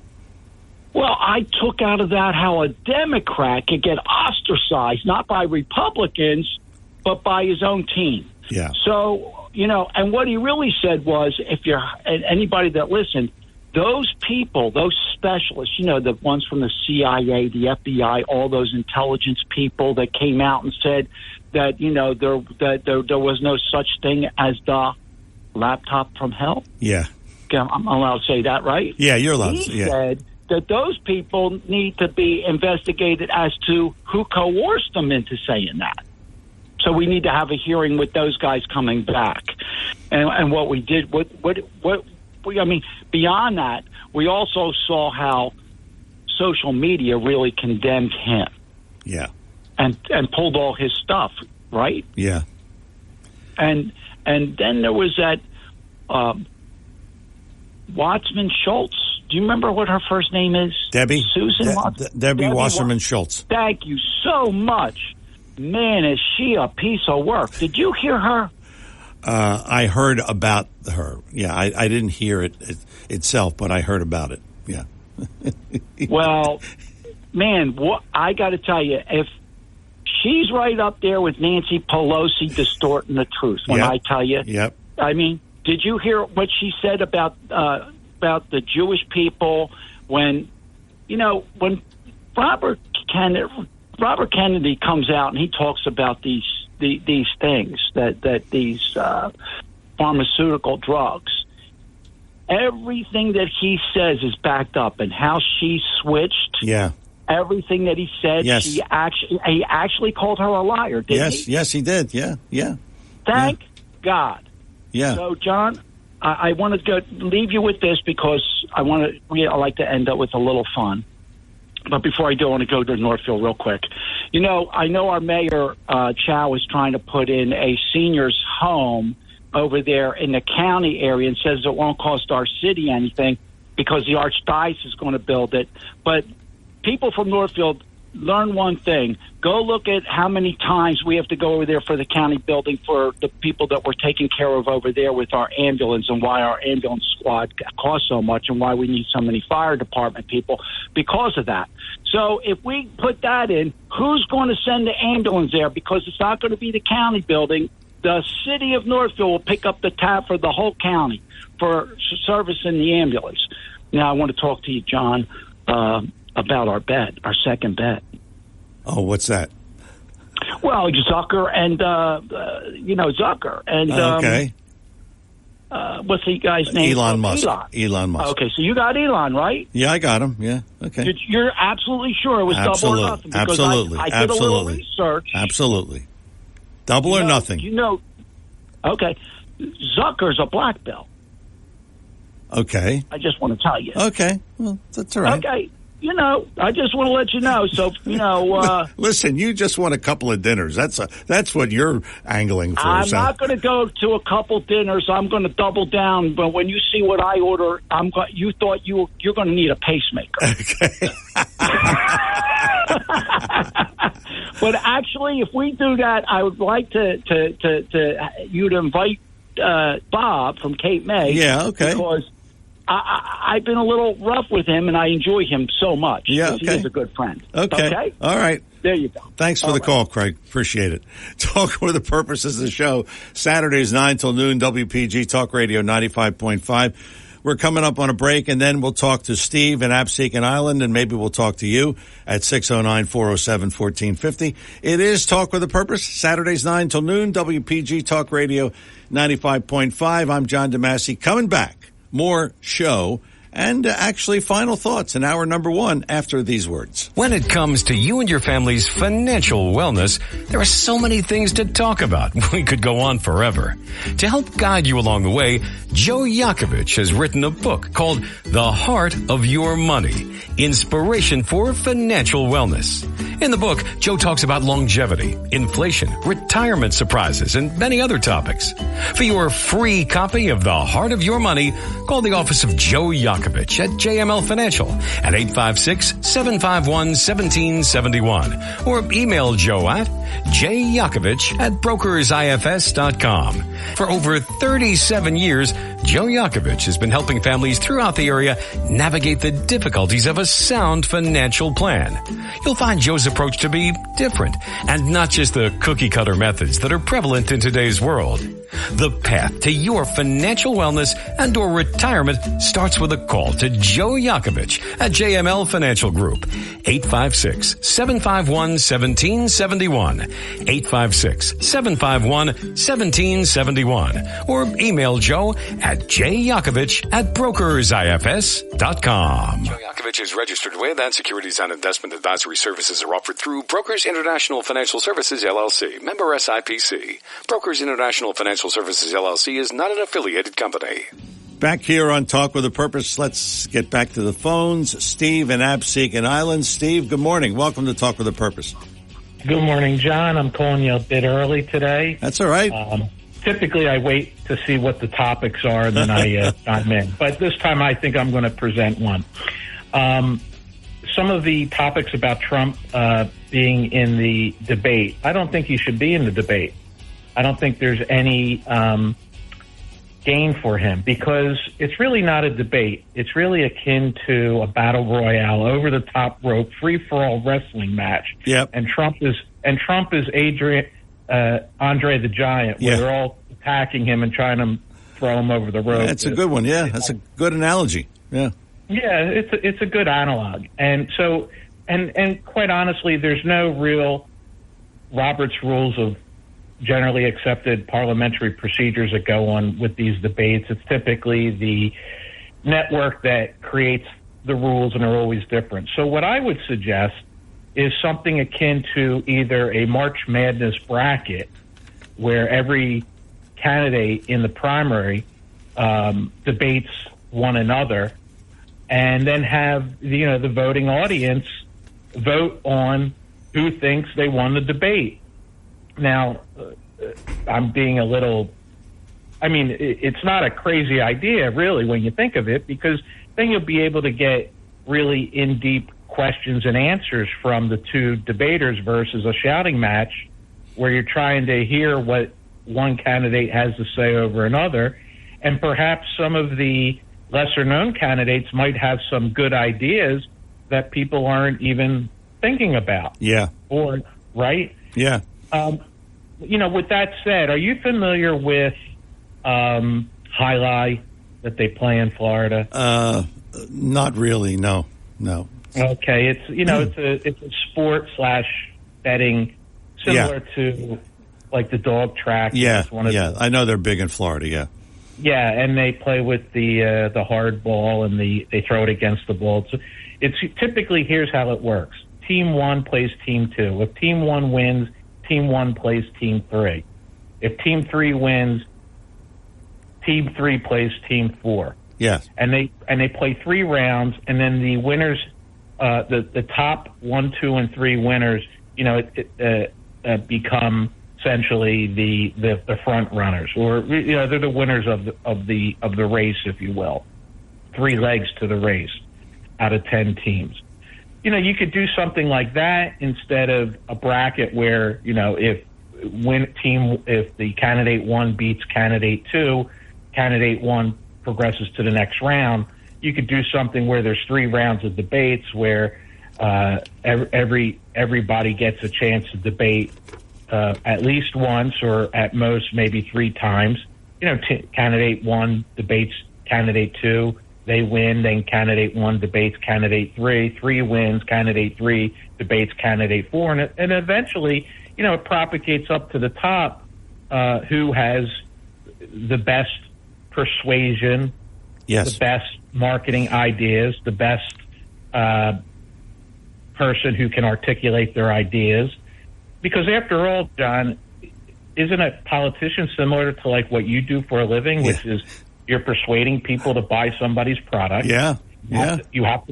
Well, I took out of that how a Democrat could get ostracized, not by Republicans, but by his own team. Yeah. So, and what he really said was, if you're anybody that listened, those people, those specialists, the ones from the CIA, the FBI, all those intelligence people that came out and said that, there was no such thing as the Laptop from Hell. Yeah. I'm allowed to say that, right? Yeah, you're allowed He to. Yeah. said that those people need to be investigated as to who coerced them into saying that. So we need to have a hearing with those guys coming back. And what we did, beyond that, we also saw how social media really condemned him. Yeah. And pulled all his stuff, right? Yeah. And then there was that Watsman Schultz. Do you remember what her first name is? Debbie. Susan Debbie Wasserman Schultz. Thank you so much. Man, is she a piece of work. Did you hear her? I heard about her. Yeah, I didn't hear it itself, but I heard about it. Yeah. Well, man, I got to tell you, if she's right up there with Nancy Pelosi distorting the truth, when I tell you. Yep. I mean, did you hear what she said about the Jewish people when Robert Kennedy comes out and he talks about these things that these pharmaceutical drugs. Everything that he says is backed up, and how she switched. Yeah. Everything that he said, yes. he actually called her a liar, didn't he? Yes, he did. Yeah. Thank God. Yeah. So, John, I want to leave you with this because I like to end up with a little fun. But before I do, I want to go to Northfield real quick. I know our mayor, Chow, is trying to put in a seniors home over there in the county area and says it won't cost our city anything because the Archdiocese is going to build it. But people from Northfield, learn one thing. Go look at how many times we have to go over there for the county building for the people that we're taking care of over there with our ambulance, and why our ambulance squad costs so much and why we need so many fire department people because of that. So if we put that in, who's going to send the ambulance there? Because it's not going to be the county building. The city of Northfield will pick up the tab for the whole county for service in the ambulance. Now, I want to talk to you, John, about our bet, our second bet. Oh, what's that? Well, Zucker and, Zucker. And, okay. What's the guy's name? Elon Musk. Elon Musk. Okay, so you got Elon, right? Yeah, I got him. Yeah, okay. You're absolutely sure it was double or nothing? Because I did a little research. Absolutely. Double or nothing. Okay. Zucker's a black belt. Okay. I just want to tell you. Okay. Well, that's all right. Okay. I just want to let you know. So, listen, you just want a couple of dinners. That's what you're angling for. I'm not going to go to a couple dinners. I'm going to double down. But when you see what I order, you thought you're going to need a pacemaker. Okay. But actually, if we do that, I would like you to invite Bob from Cape May. Yeah. Okay. Because I've been a little rough with him, and I enjoy him so much. Yeah, okay. He's a good friend. Okay. All right. There you go. Thanks for the call, Craig. Appreciate it. Talk with the purposes of the show. Saturdays, 9 till noon, WPG Talk Radio 95.5. We're coming up on a break, and then we'll talk to Steve in Absecon Island, and maybe we'll talk to you at 609-407-1450. It is Talk with a Purpose, Saturdays, 9 till noon, WPG Talk Radio 95.5. I'm John DeMasi. Coming back. More show and actually final thoughts in hour number 1 after these words. When it comes to you and your family's financial wellness, there are so many things to talk about. We could go on forever. To help guide you along the way, Joe Yakovich has written a book called The Heart of Your Money, Inspiration for Financial Wellness. In the book, Joe talks about longevity, inflation, retirement surprises, and many other topics. For your free copy of The Heart of Your Money, call the office of Joe Yakovich at JML Financial at 856-751-1771 or email Joe at jyakovich@brokersifs.com. For over 37 years, Joe Yakovich has been helping families throughout the area navigate the difficulties of a sound financial plan. You'll find Joe's approach to be different and not just the cookie-cutter methods that are prevalent in today's world. The path to your financial wellness and or retirement starts with a call to Joe Yakovich at JML Financial Group. 856-751-1771. 856-751-1771. Or email Joe at jyakovich@brokersifs.com. Joe Yakovich is registered with and securities and investment advisory services are offered through Brokers International Financial Services, LLC. Member SIPC. Brokers International Financial Services, LLC is not an affiliated company. Back here on Talk with a Purpose, let's get back to the phones. Steve in Absecon Island. Steve, good morning. Welcome to Talk with a Purpose. Good morning, John. I'm calling you a bit early today. That's all right. Typically, I wait to see what the topics are, and then I chime in. But this time, I think I'm going to present one. Some of the topics about Trump being in the debate, I don't think he should be in the debate. I don't think there's any gain for him because it's really not a debate. It's really akin to a battle royale, over the top rope, free for all wrestling match. Yep. And Trump is Andre the Giant, where they're all attacking him and trying to throw him over the rope. That's a good one. Yeah, that's a good analogy. Yeah. Yeah, it's a good analog. And so, and quite honestly, there's no real Robert's rules of generally accepted parliamentary procedures that go on with these debates. It's typically the network that creates the rules, and are always different. So what I would suggest is something akin to either a March Madness bracket, where every candidate in the primary debates one another, and then have the voting audience vote on who thinks they won the debate. Now, I'm being a little, it's not a crazy idea, really, when you think of it, because then you'll be able to get really in-deep questions and answers from the two debaters versus a shouting match where you're trying to hear what one candidate has to say over another. And perhaps some of the lesser-known candidates might have some good ideas that people aren't even thinking about. Yeah. Or, right? Yeah. With that said, are you familiar with Highlight that they play in Florida? Not really. No. Okay, it's a sport / betting similar to like the dog track. Yeah, I know they're big in Florida. Yeah. Yeah, and they play with the hard ball, and they throw it against the ball. So it's typically, here's how it works: Team 1 plays Team 2. If Team 1 wins, Team 1 plays Team 3. If Team 3 wins, Team 3 plays Team 4. Yes. And they play 3 rounds, and then the winners, the top 1, 2, and 3 winners, become essentially the front runners, or they're the winners of the race, if you will. 3 legs to the race out of 10 teams. You could do something like that instead of a bracket where, if the candidate 1 beats candidate 2, candidate 1 progresses to the next round. You could do something where there's 3 rounds of debates where everybody gets a chance to debate at least once, or at most maybe 3 times. Candidate 1 debates candidate 2. They win, then candidate 1 debates candidate 3. 3 wins, candidate 3 debates candidate 4. And eventually, it propagates up to the top, who has the best persuasion, yes, the best marketing ideas, the best person who can articulate their ideas. Because after all, John, isn't a politician similar to like what you do for a living, which is you're persuading people to buy somebody's product? Yeah. You have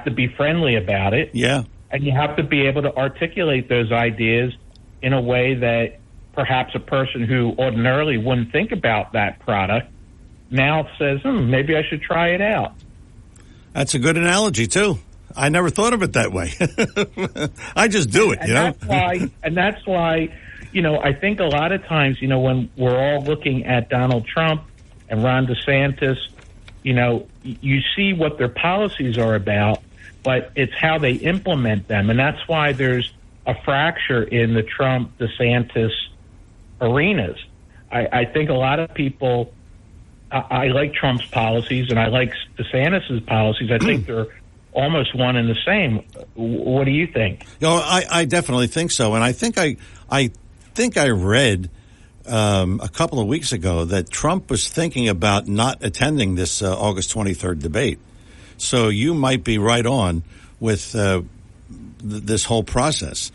to be friendly about it. Yeah. And you have to be able to articulate those ideas in a way that perhaps a person who ordinarily wouldn't think about that product now says, maybe I should try it out. That's a good analogy, too. I never thought of it that way. I just do it, That's why, I think a lot of times, when we're all looking at Donald Trump and Ron DeSantis, you see what their policies are about, but it's how they implement them. And that's why there's a fracture in the Trump-DeSantis arenas. I think a lot of people, I like Trump's policies and I like DeSantis' policies. I think they're almost one and the same. What do you think? I definitely think so. And I think I read a couple of weeks ago that Trump was thinking about not attending this August 23rd debate. So you might be right on with this whole process.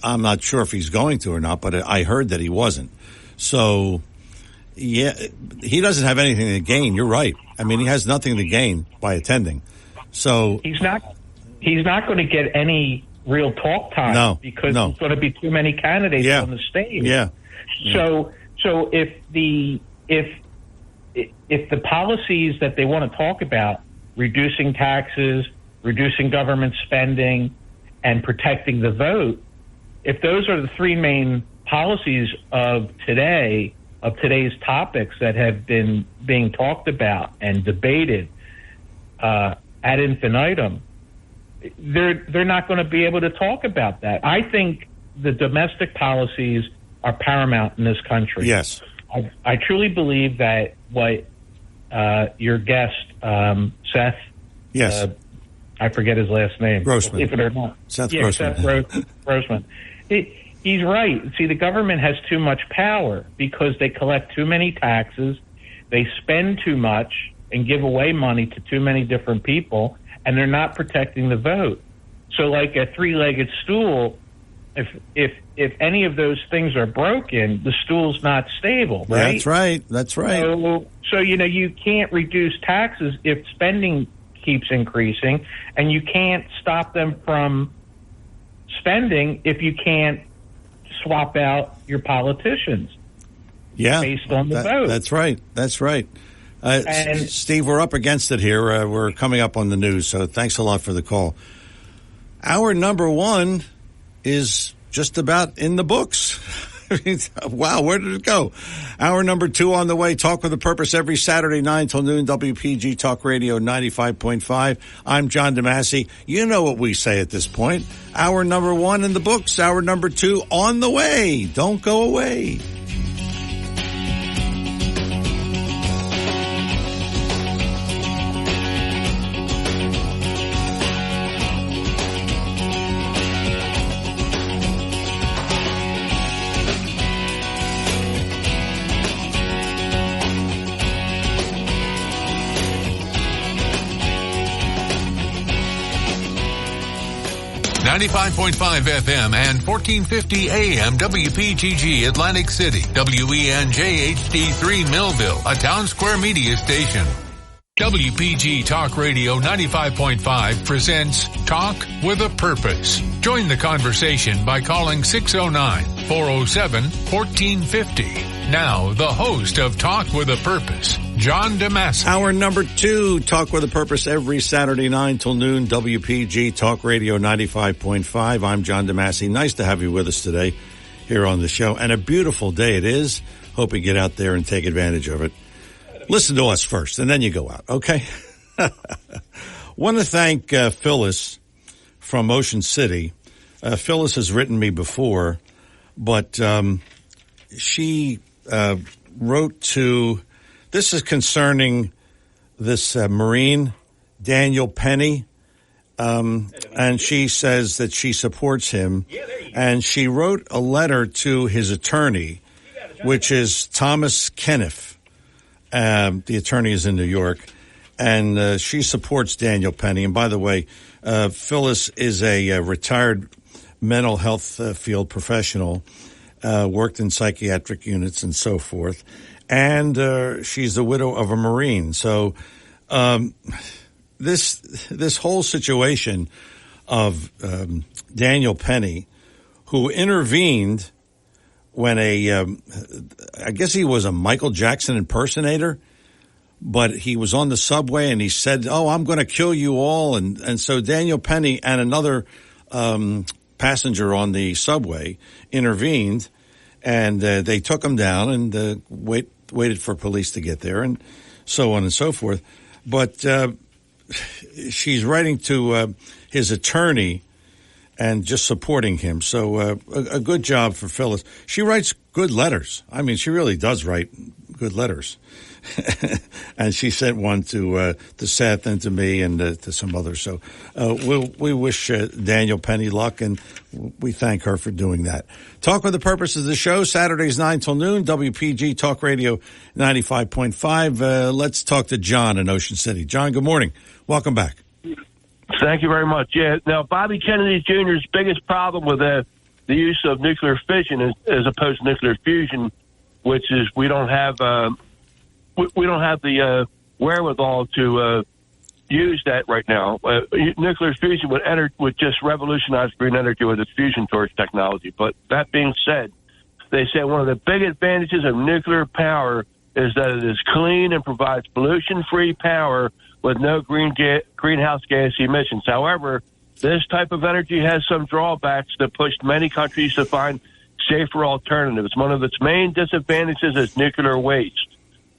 I'm not sure if he's going to or not, but I heard that he wasn't. So, yeah, he doesn't have anything to gain. You're right. I mean, he has nothing to gain by attending. So he's not going to get any real talk time because there's going to be too many candidates on the stage. Yeah. So if the policies that they want to talk about, reducing taxes, reducing government spending, and protecting the vote, if those are the three main policies of today's topics that have been being talked about and debated ad infinitum, they're not going to be able to talk about that. I think the domestic policies are paramount in this country. Yes. I truly believe that what your guest, Seth, yes, I forget his last name. Grossman. Believe it or not. Seth Grossman. Seth Grossman. He's right. See, the government has too much power because they collect too many taxes, they spend too much and give away money to too many different people, and they're not protecting the vote. So like a three-legged stool, if any of those things are broken, the stool's not stable, right? That's right. So you can't reduce taxes if spending keeps increasing, and you can't stop them from spending if you can't swap out your politicians. Yeah, based on the vote. That's right. Steve, we're up against it here. We're coming up on the news, so thanks a lot for the call. Our number one is just about in the books. Wow, where did it go? Hour number two on the way. Talk with a Purpose every Saturday, 9 till noon, WPG Talk Radio 95.5. I'm John DeMasi. You know what we say at this point. Hour number one in the books. Hour number two on the way. Don't go away. .5 FM and 1450 AM WPGG Atlantic City, WENJ HD3 Millville, a Town Square media station. WPG Talk Radio 95.5 presents Talk with a Purpose. Join the conversation by calling 609-407-1450. Now, the host of Talk with a Purpose, John DeMasi. Hour number two, Talk with a Purpose every Saturday, 9 till noon, WPG Talk Radio 95.5. I'm John DeMasi. Nice to have you with us today here on the show. And a beautiful day it is. Hope you get out there and take advantage of it. Listen to us first, and then you go out, okay? Want to thank Phyllis from Ocean City. Phyllis has written me before, but she wrote to, this is concerning this Marine, Daniel Penny, and she says that she supports him, and she wrote a letter to his attorney, which is Thomas Kenneth. The attorney is in New York, and she supports Daniel Penny. And by the way, Phyllis is a retired mental health field professional, worked in psychiatric units and so forth. And she's the widow of a Marine. So this whole situation of Daniel Penny, who intervened when I guess he was a Michael Jackson impersonator, but he was on the subway and he said, "Oh, I'm going to kill you all." And so Daniel Penny and another passenger on the subway intervened, and they took him down and waited for police to get there and so on and so forth. But she's writing to his attorney, and just supporting him. So a good job for Phyllis. She writes good letters. I mean, she really does write good letters. And she sent one to Seth and to me and to some others. So we wish Daniel Penny luck, and we thank her for doing that. Talk with the purpose of the show, Saturdays 9 till noon, WPG Talk Radio 95.5. Let's talk to John in Ocean City. John, good morning. Welcome back. Thank you very much. Yeah. Now, Bobby Kennedy Jr.'s biggest problem with the use of nuclear fission as opposed to nuclear fusion, which is we don't have the wherewithal to use that right now. Nuclear fusion would just revolutionize green energy with its fusion torch technology. But that being said, they say one of the big advantages of nuclear power is that it is clean and provides pollution-free power with no greenhouse gas emissions. However, this type of energy has some drawbacks that pushed many countries to find safer alternatives. One of its main disadvantages is nuclear waste.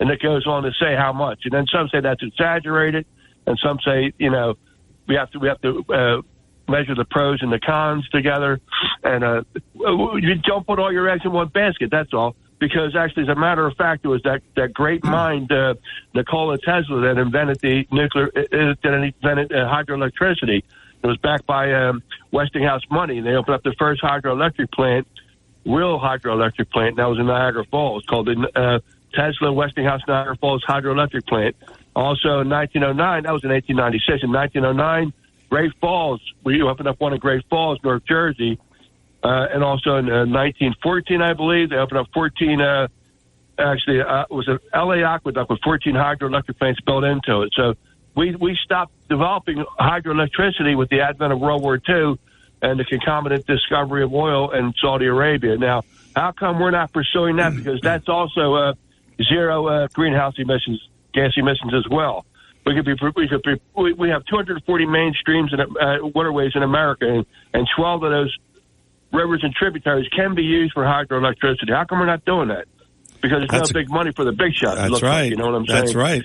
And it goes on to say how much. And then some say that's exaggerated, and some say, we have to measure the pros and the cons together. And you don't put all your eggs in one basket, that's all. Because actually, as a matter of fact, it was that great mind, Nikola Tesla, that invented hydroelectricity. It was backed by Westinghouse money. They opened up the first hydroelectric plant, real hydroelectric plant, and that was in Niagara Falls, called the Tesla Westinghouse Niagara Falls hydroelectric plant. Also in 1909, that was in 1896. In 1909, Great Falls, we opened up one in Great Falls, North Jersey. And also in 1914, I believe, they opened up 14, it was an LA aqueduct with 14 hydroelectric plants built into it. So we stopped developing hydroelectricity with the advent of World War II and the concomitant discovery of oil in Saudi Arabia. Now, how come we're not pursuing that? Because that's also zero greenhouse gas emissions as well. We have 240 main streams and waterways in America, and 12 of those rivers and tributaries can be used for hydroelectricity. How come we're not doing that? Because there's no big money for the big shots. That's right. Like, you know what I'm saying? That's right.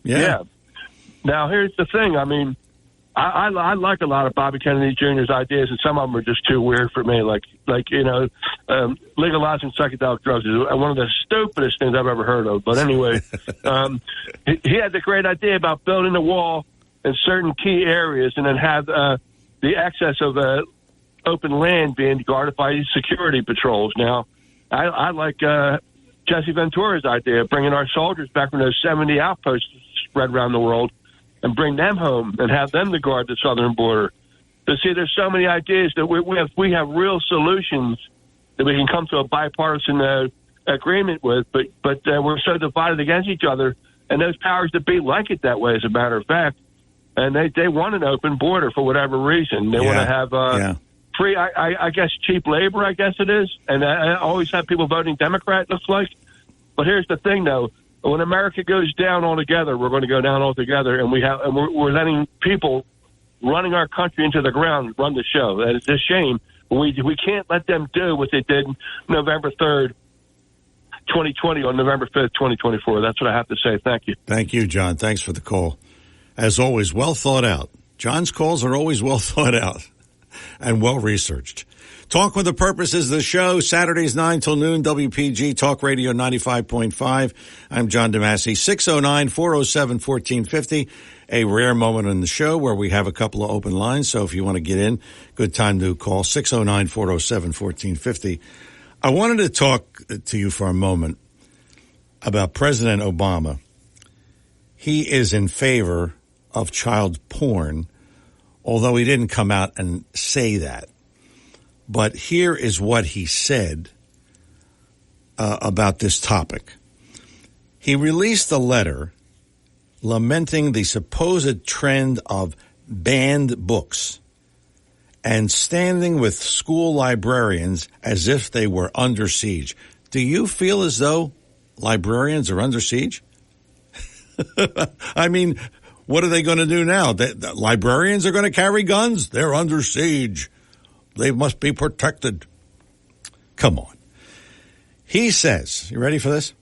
Yeah. Now, here's the thing. I mean, I like a lot of Bobby Kennedy Jr.'s ideas, and some of them are just too weird for me. Like legalizing psychedelic drugs is one of the stupidest things I've ever heard of. But anyway, he had the great idea about building a wall in certain key areas and then have the excess of open land being guarded by security patrols. Now, I like Jesse Ventura's idea of bringing our soldiers back from those 70 outposts spread around the world and bring them home and have them to guard the southern border. But see, there's so many ideas that we have real solutions that we can come to a bipartisan agreement with, but we're so divided against each other, and those powers that be like it that way, as a matter of fact, and they want an open border for whatever reason. They want to have free, I guess, cheap labor, I guess it is. And I always have people voting Democrat, looks like. But here's the thing, though. When America goes down altogether, we're going to go down altogether, and we're letting people running our country into the ground run the show. That is a shame. We can't let them do what they did November 3rd, 2020 on November 5th, 2024. That's what I have to say. Thank you. Thank you, John. Thanks for the call. As always, well thought out. John's calls are always well thought out and well researched. Talk with a Purpose is the show, Saturdays 9 till noon, WPG Talk Radio 95.5. I'm John DeMasi, 609-407-1450. A rare moment in the show where we have a couple of open lines. So if you want to get in, good time to call 609-407-1450. I wanted to talk to you for a moment about President Obama. He is in favor of child porn, although he didn't come out and say that. But here is what he said about this topic. He released a letter lamenting the supposed trend of banned books and standing with school librarians as if they were under siege. Do you feel as though librarians are under siege? I mean, what are they going to do now? The librarians are going to carry guns? They're under siege. They must be protected. Come on. He says, you ready for this?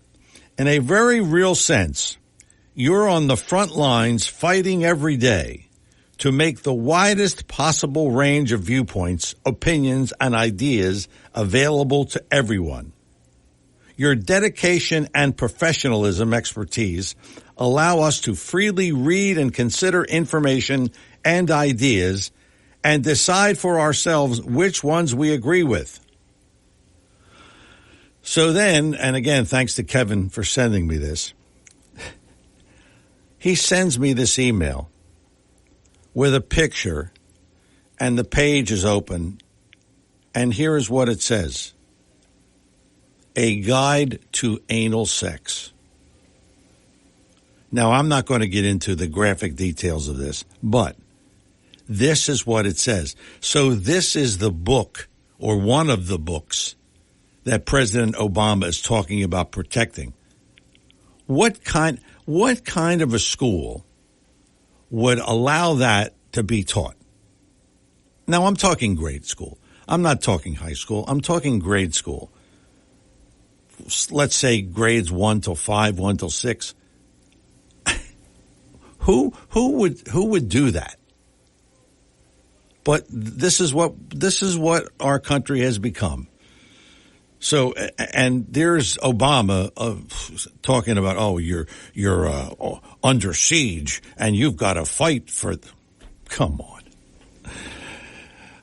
In a very real sense, you're on the front lines fighting every day to make the widest possible range of viewpoints, opinions, and ideas available to everyone. Your dedication and professionalism expertise allow us to freely read and consider information and ideas and decide for ourselves which ones we agree with. So then, and again, thanks to Kevin for sending me this, he sends me this email with a picture, and the page is open, and here is what it says. A guide to anal sex. Now, I'm not going to get into the graphic details of this, but this is what it says. So this is the book, or one of the books, that President Obama is talking about protecting. What kind of a school would allow that to be taught? Now, I'm talking grade school. I'm not talking high school. I'm talking grade school. Let's say grades 1 till 5, 1 till 6. Who would do that? But this is what our country has become. So, and there's Obama talking about, oh, you're under siege and you've got to fight for. Come on.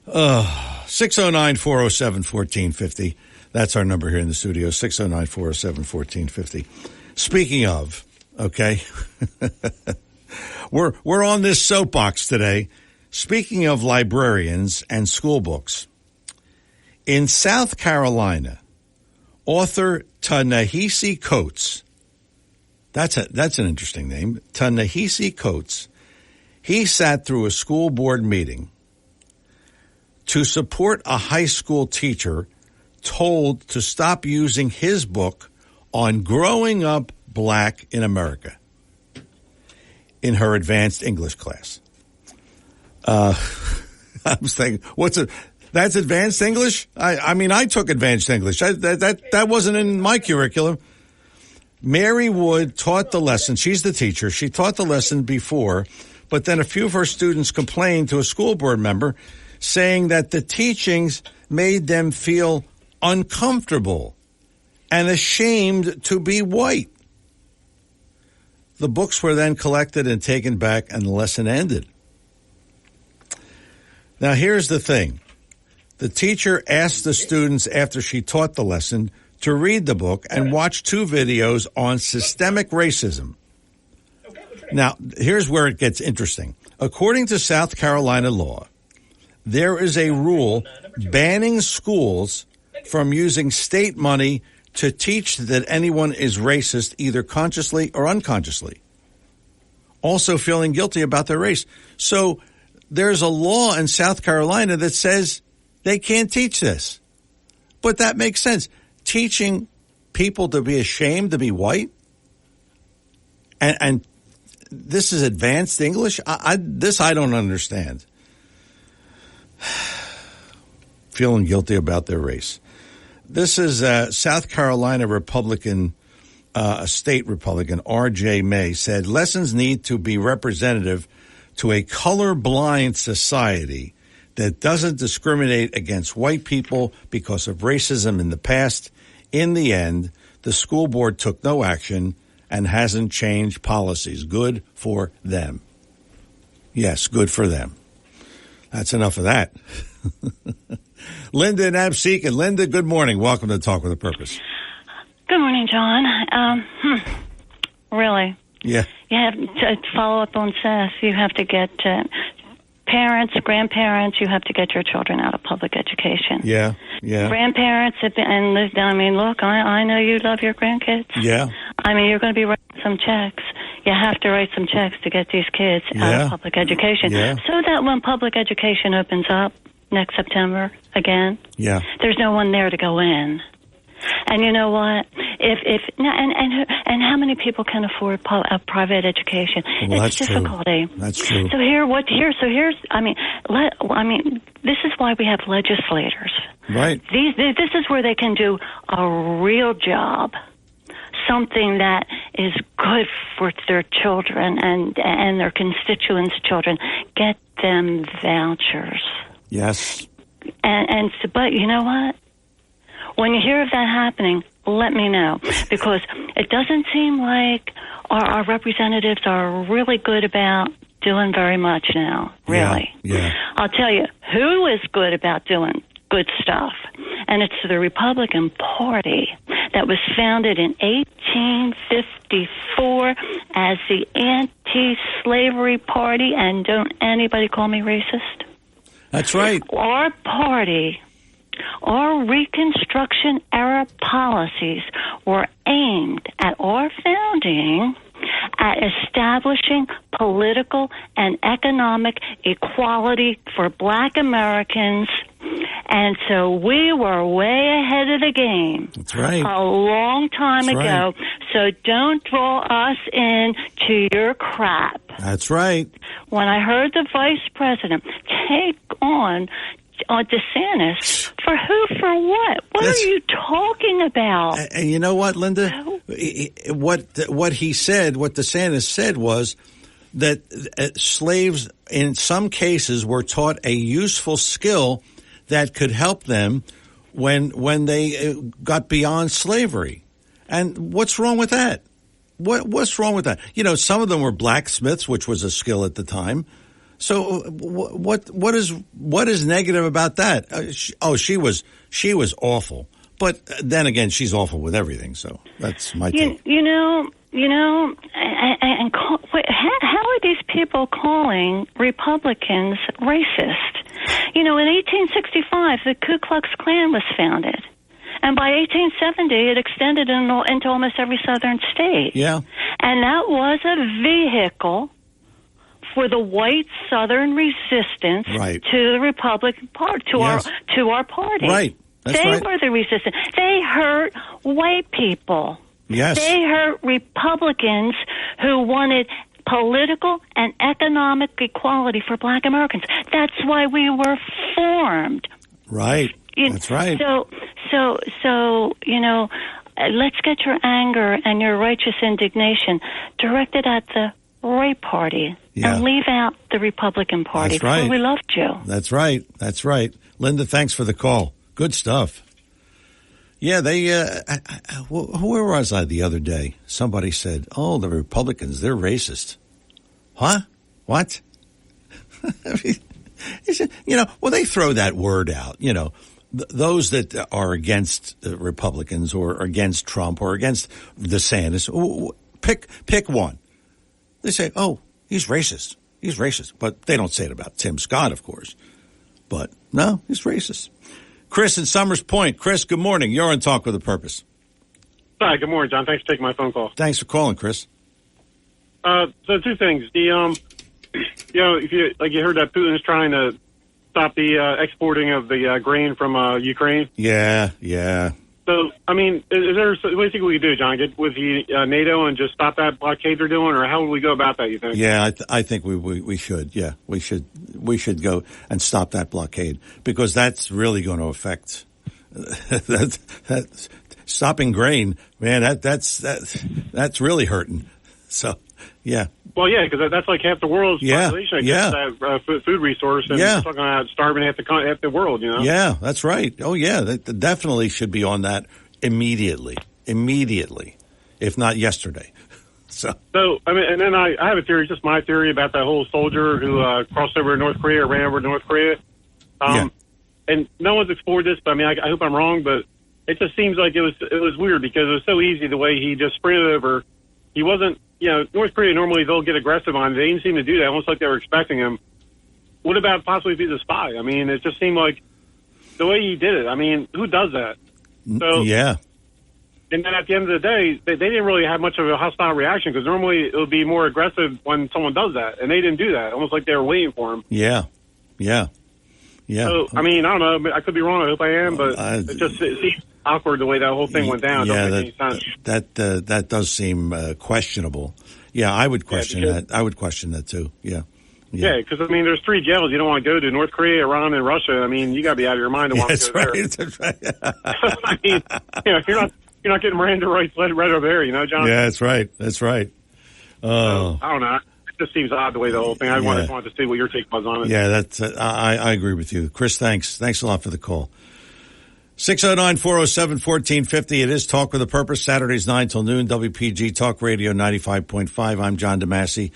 609-407-1450. That's our number here in the studio. 609-407-1450. Speaking of, okay, we're on this soapbox today. Speaking of librarians and school books, in South Carolina, author Ta-Nehisi Coates, that's an interesting name, Ta-Nehisi Coates, he sat through a school board meeting to support a high school teacher told to stop using his book on growing up black in America in her advanced English class. I was thinking, that's advanced English? I mean, I took advanced English. That wasn't in my curriculum. Mary Wood taught the lesson. She's the teacher. She taught the lesson before, but then a few of her students complained to a school board member saying that the teachings made them feel uncomfortable and ashamed to be white. The books were then collected and taken back, and the lesson ended. Now, here's the thing. The teacher asked the students after she taught the lesson to read the book and watch 2 videos on systemic racism. Now, here's where it gets interesting. According to South Carolina law, there is a rule banning schools from using state money to teach that anyone is racist, either consciously or unconsciously, also feeling guilty about their race. So there's a law in South Carolina that says they can't teach this. But that makes sense. Teaching people to be ashamed to be white? And this is advanced English? This I don't understand. Feeling guilty about their race. This is South Carolina Republican, state Republican, R.J. May, said lessons need to be representative to a colorblind society that doesn't discriminate against white people because of racism in the past. In the end, the school board took no action and hasn't changed policies. Good for them. Yes, good for them. That's enough of that. Linda in Absecon. Linda, good morning. Welcome to Talk with a Purpose. Good morning, John. Really? Yeah. You have to follow up on Seth. You have to get parents, grandparents, you have to get your children out of public education. Yeah, yeah. Grandparents, and I mean, look, I know you love your grandkids. Yeah. I mean, you're going to be writing some checks. You have to write some checks to get these kids out of public education. Yeah. So that when public education opens up next September again, there's no one there to go in. And you know what? And how many people can afford a private education? Well, it's difficulty. True. That's true. So this is why we have legislators. Right. This is where they can do a real job, something that is good for their children and their constituents' children. Get them vouchers. Yes. But you know what? When you hear of that happening, let me know, because it doesn't seem like our representatives are really good about doing very much now, really. Yeah. I'll tell you who is good about doing good stuff, and it's the Republican Party that was founded in 1854 as the anti-slavery party, and don't anybody call me racist. That's right. Our party, our Reconstruction-era policies were aimed at our founding at establishing political and economic equality for Black Americans. And so we were way ahead of the game. That's right. A long time ago. Right. So don't draw us into your crap. That's right. When I heard the vice president take on DeSantis, for who, for what? What are you talking about? And you know what, Linda? What he said, what DeSantis said was that slaves in some cases were taught a useful skill that could help them when they got beyond slavery. And what's wrong with that? What's wrong with that? You know, some of them were blacksmiths, which was a skill at the time. So what is negative about that? She was awful, but then again, she's awful with everything. So that's my take. How are these people calling Republicans racist? You know, in 1865, the Ku Klux Klan was founded. And by 1870, it extended into almost every southern state. Yeah. And that was a vehicle for the white Southern resistance to the Republican Party, to our party. Right. That's they right. were the resistance. They hurt white people. Yes. They hurt Republicans who wanted political and economic equality for Black Americans. That's why we were formed. Right. That's right. So, you know, let's get your anger and your righteous indignation directed at the right party and leave out the Republican Party. That's right. We loved you. That's right. That's right. Linda, thanks for the call. Good stuff. Yeah, they, where was I the other day? Somebody said, oh, the Republicans, they're racist. Huh? What? You know, well, they throw that word out, you know. Those that are against Republicans or against Trump or against DeSantis, pick one. They say, oh, he's racist. He's racist. But they don't say it about Tim Scott, of course. But no, he's racist. Chris in Summers Point. Chris, good morning. You're on Talk with a Purpose. Hi, good morning, John. Thanks for taking my phone call. Thanks for calling, Chris. So two things. You know, if you heard that Putin is trying to stop the exporting of the grain from Ukraine. Yeah. So, I mean, what do you think we could do, John? Get with the NATO and just stop that blockade they're doing, or how would we go about that, you think? Yeah, I think we should. Yeah, we should go and stop that blockade, because that's really going to affect that stopping grain. Man, that's really hurting. So, yeah. Well, yeah, because that's like half the world's population. That food resource, and we're talking about starving half the world. You know. Yeah, that's right. Oh, yeah, that definitely should be on that immediately, if not yesterday. So I mean, and then I have a theory, just my theory about that whole soldier who crossed over to North Korea, ran over to North Korea. And no one's explored this, but I mean, I hope I'm wrong, but it just seems like it was weird because it was so easy the way he just sprinted over. He wasn't. You know, North Korea, normally they'll get aggressive on him. They didn't seem to do that, almost like they were expecting him. What about possibly if he's a spy? I mean, it just seemed like the way he did it. I mean, who does that? So, yeah. And then at the end of the day, they didn't really have much of a hostile reaction, because normally it would be more aggressive when someone does that. And they didn't do that, almost like they were waiting for him. Yeah. So, I mean, I don't know. I could be wrong. I hope I am, but it seems awkward the way that whole thing went down. Yeah, Don't make any sense. that does seem questionable. Yeah, I would question that. I would question that too. Yeah, because I mean, there's 3 jails you don't want to go to: North Korea, Iran, and Russia. I mean, you got to be out of your mind to want to go there. That's right. I mean, you're not getting Miranda rights read over there, you know, John. Yeah, that's right. I don't know. just seems odd the way the whole thing. I just wanted to see what your take was on it. Yeah, that's I agree with you. Chris, thanks a lot for the call. 609-407-1450. It is Talk with a Purpose, Saturdays 9 till noon, WPG Talk Radio 95.5. I'm John DeMasi.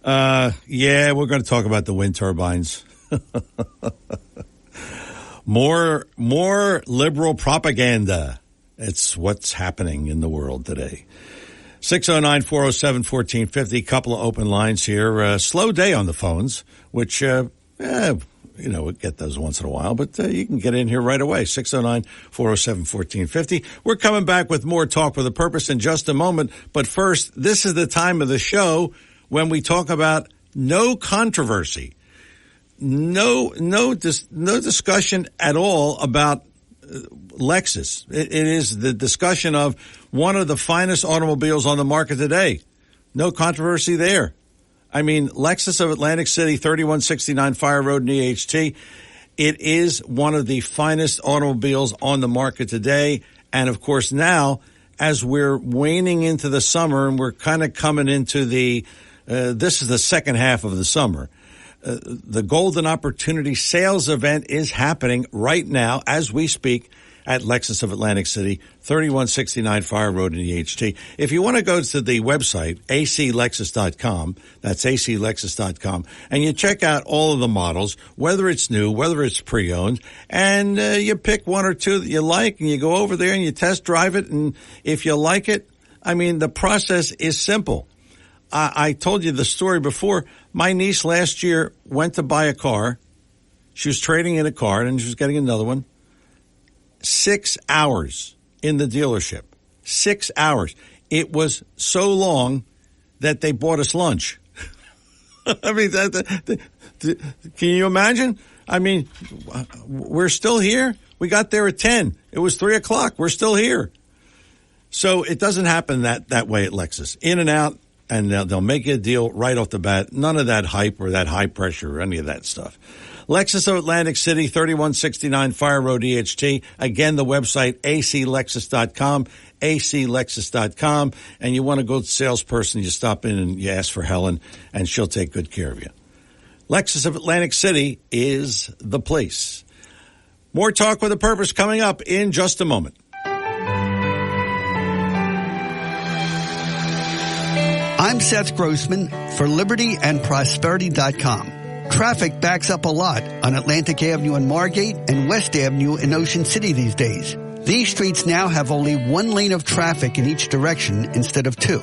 We're going to talk about the wind turbines. More liberal propaganda. It's what's happening in the world today. 609-407-1450. Couple of open lines here. Slow day on the phones, which, we get those once in a while, but you can get in here right away. 609-407-1450. We're coming back with more Talk with a Purpose in just a moment. But first, this is the time of the show when we talk about no controversy. No discussion at all about Lexus. It is the discussion of one of the finest automobiles on the market today. No controversy there. I mean, Lexus of Atlantic City, 3169 Fire Road in EHT. It is one of the finest automobiles on the market today. And of course, now, as we're waning into the summer and we're kind of coming into this is the second half of the summer. The Golden Opportunity Sales Event is happening right now as we speak at Lexus of Atlantic City, 3169 Fire Road in EHT. If you want to go to the website, aclexus.com, that's aclexus.com, and you check out all of the models, whether it's new, whether it's pre-owned, and you pick one or two that you like, and you go over there and you test drive it, and if you like it, I mean, the process is simple. I told you the story before. My niece last year went to buy a car. She was trading in a car, and she was getting another one. 6 hours in the dealership. 6 hours. It was so long that they bought us lunch. I mean, can you imagine? I mean, we're still here. We got there at 10. It was 3 o'clock. We're still here. So it doesn't happen that way at Lexus. In and out, and they'll make you a deal right off the bat. None of that hype or that high pressure or any of that stuff. Lexus of Atlantic City, 3169 Fire Road, EHT. Again, the website, aclexus.com, aclexus.com. And you want to go to the salesperson, you stop in and you ask for Helen, and she'll take good care of you. Lexus of Atlantic City is the place. More Talk with a Purpose coming up in just a moment. I'm Seth Grossman for LibertyAndProsperity.com. Traffic backs up a lot on Atlantic Avenue in Margate and West Avenue in Ocean City these days. These streets now have only one lane of traffic in each direction instead of two.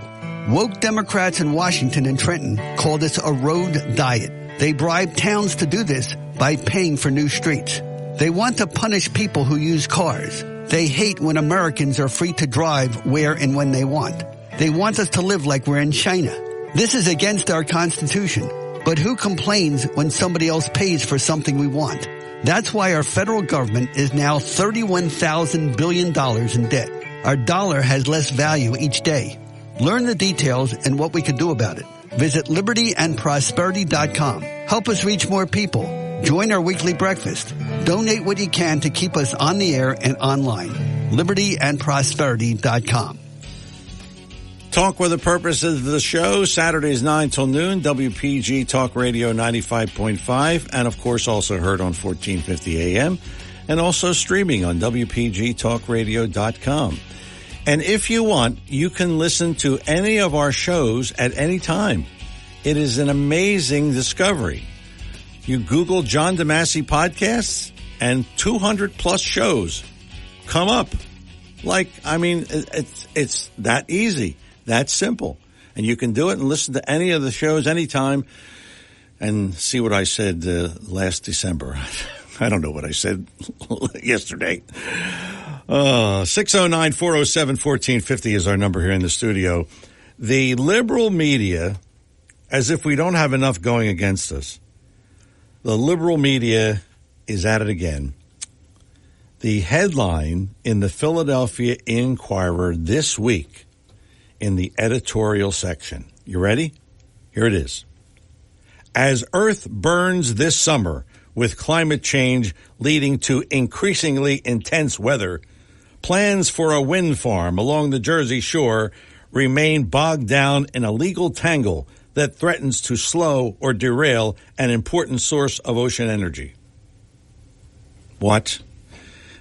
Woke Democrats in Washington and Trenton call this a road diet. They bribe towns to do this by paying for new streets. They want to punish people who use cars. They hate when Americans are free to drive where and when they want. They want us to live like we're in China. This is against our Constitution. But who complains when somebody else pays for something we want? That's why our federal government is now $31,000 billion in debt. Our dollar has less value each day. Learn the details and what we can do about it. Visit LibertyAndProsperity.com. Help us reach more people. Join our weekly breakfast. Donate what you can to keep us on the air and online. LibertyAndProsperity.com. Talk with a Purpose is the show, Saturdays 9 till noon, WPG Talk Radio 95.5, and of course also heard on 1450 AM, and also streaming on WPGTalkRadio.com. And if you want, you can listen to any of our shows at any time. It is an amazing discovery. You Google John DeMasi Podcasts, and 200 plus shows come up. It's that easy. That's simple. And you can do it and listen to any of the shows anytime and see what I said last December. I don't know what I said yesterday. 609-407-1450 is our number here in the studio. The liberal media, as if we don't have enough going against us, the liberal media is at it again. The headline in the Philadelphia Inquirer this week, in the editorial section. You ready? Here it is. As Earth burns this summer with climate change leading to increasingly intense weather, plans for a wind farm along the Jersey Shore remain bogged down in a legal tangle that threatens to slow or derail an important source of ocean energy. What?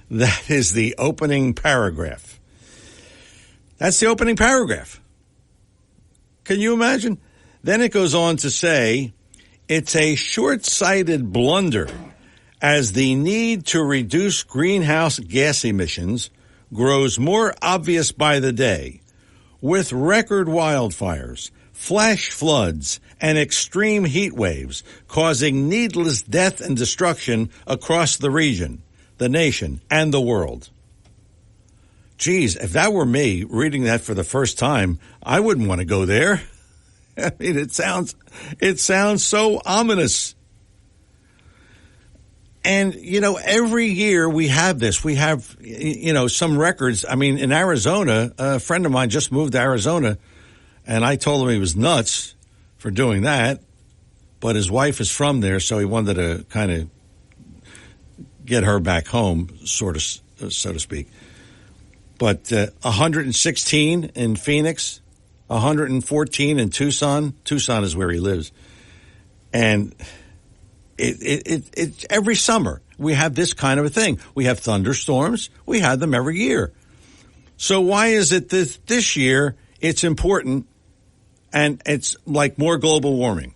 That is the opening paragraph. That's the opening paragraph. Can you imagine? Then it goes on to say, it's a short-sighted blunder as the need to reduce greenhouse gas emissions grows more obvious by the day, with record wildfires, flash floods, and extreme heat waves causing needless death and destruction across the region, the nation, and the world. Geez, if that were me reading that for the first time, I wouldn't want to go there. I mean, it sounds so ominous. And, every year we have this. We have, some records. I mean, in Arizona, a friend of mine just moved to Arizona, and I told him he was nuts for doing that. But his wife is from there, so he wanted to kind of get her back home, so to speak. But 116 in Phoenix, 114 in Tucson. Tucson is where he lives. And it every summer we have this kind of a thing. We have thunderstorms. We have them every year. So why is it that this year it's important and it's like more global warming?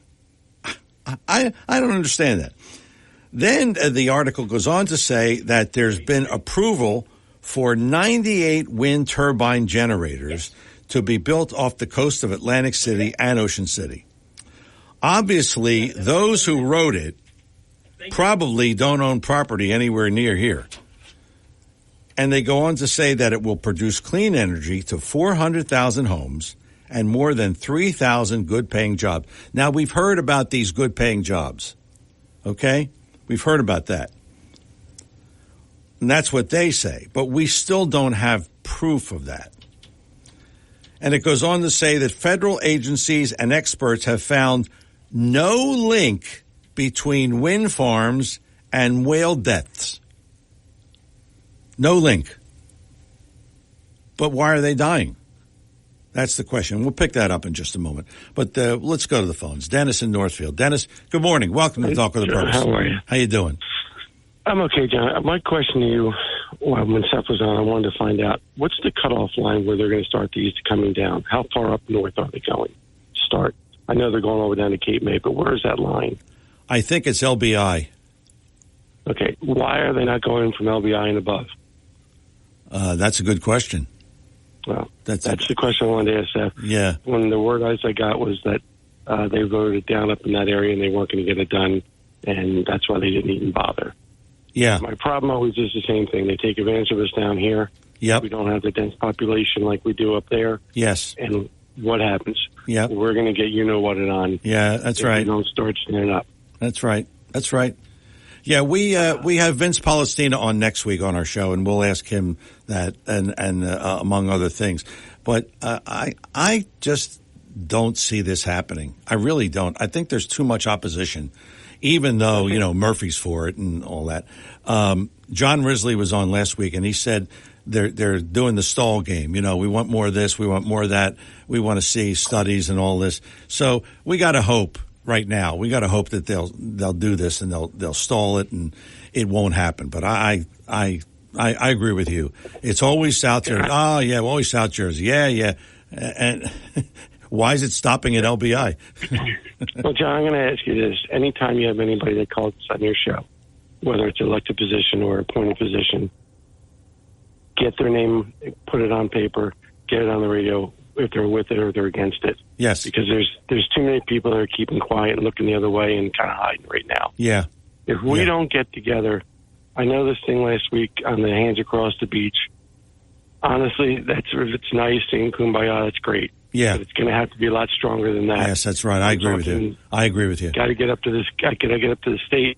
I don't understand that. Then the article goes on to say that there's been approval for 98 wind turbine generators to be built off the coast of Atlantic City and Ocean City. Obviously, those who wrote it probably don't own property anywhere near here. And they go on to say that it will produce clean energy to 400,000 homes and more than 3,000 good-paying jobs. Now, we've heard about these good-paying jobs, okay? We've heard about that. And that's what they say. But we still don't have proof of that. And it goes on to say that federal agencies and experts have found no link between wind farms and whale deaths. No link. But why are they dying? That's the question. We'll pick that up in just a moment. But let's go to the phones. Dennis in Northfield. Dennis, good morning. Welcome to Talk with a Purpose. How are you? How you doing? I'm okay, John. My question to you, when Seth was on, I wanted to find out, what's the cutoff line where they're going to start these coming down? How far up north are they going to start? I know they're going all the way down to Cape May, but where is that line? I think it's LBI. Okay. Why are they not going from LBI and above? That's a good question. Well, that's the question I wanted to ask Seth. Yeah. When the word I got was that they voted it down up in that area and they weren't going to get it done, and that's why they didn't even bother. Yeah. My problem always is the same thing. They take advantage of us down here. Yep. We don't have the dense population like we do up there. Yes. And what happens? Yep. We're going to get you-know-what-it on. Yeah, that's right. We don't start standing up. That's right. That's right. Yeah, we have Vince Palestina on next week on our show, and we'll ask him that and among other things. But I just don't see this happening. I really don't. I think there's too much opposition, even though, Murphy's for it and all that. John Risley was on last week, and he said they're doing the stall game. We want more of this. We want more of that. We want to see studies and all this. So we got to hope. Right now, we got to hope that they'll do this and they'll stall it and it won't happen. But I agree with you. It's always South Jersey. Oh yeah, always South Jersey. Yeah. And why is it stopping at LBI? Well, John, I'm going to ask you this: anytime you have anybody that calls on your show, whether it's an elected position or appointed position, get their name, put it on paper, get it on the radio. If they're with it or they're against it. Yes. Because there's too many people that are keeping quiet and looking the other way and kind of hiding right now. Yeah. If we don't get together, I know this thing last week on the Hands Across the Beach. Honestly, if it's nice and kumbaya, that's great. Yeah. But it's going to have to be a lot stronger than that. Yes, that's right. I agree with you. Got to get up to this. Got to get up to the state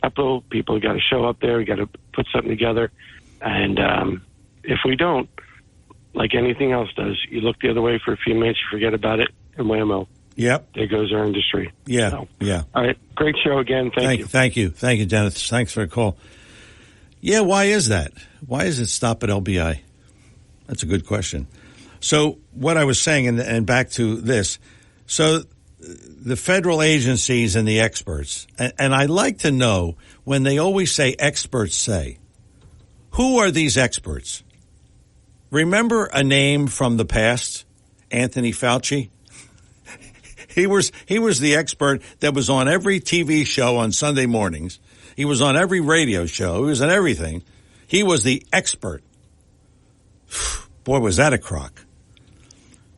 capital. People got to show up there. We got to put something together. And if we don't, like anything else does, you look the other way for a few minutes, you forget about it, and whammo. Yep. There goes our industry. Yeah, so, yeah. All right, great show again. Thank you. Thank you, Dennis. Thanks for the call. Yeah, why is that? Why does it stop at LBI? That's a good question. So what I was saying, and back to this, so the federal agencies and the experts, and I like to know when they always say experts say, who are these experts? Remember a name from the past, Anthony Fauci? He was the expert that was on every TV show on Sunday mornings. He was on every radio show. He was on everything. He was the expert. Boy, was that a crock.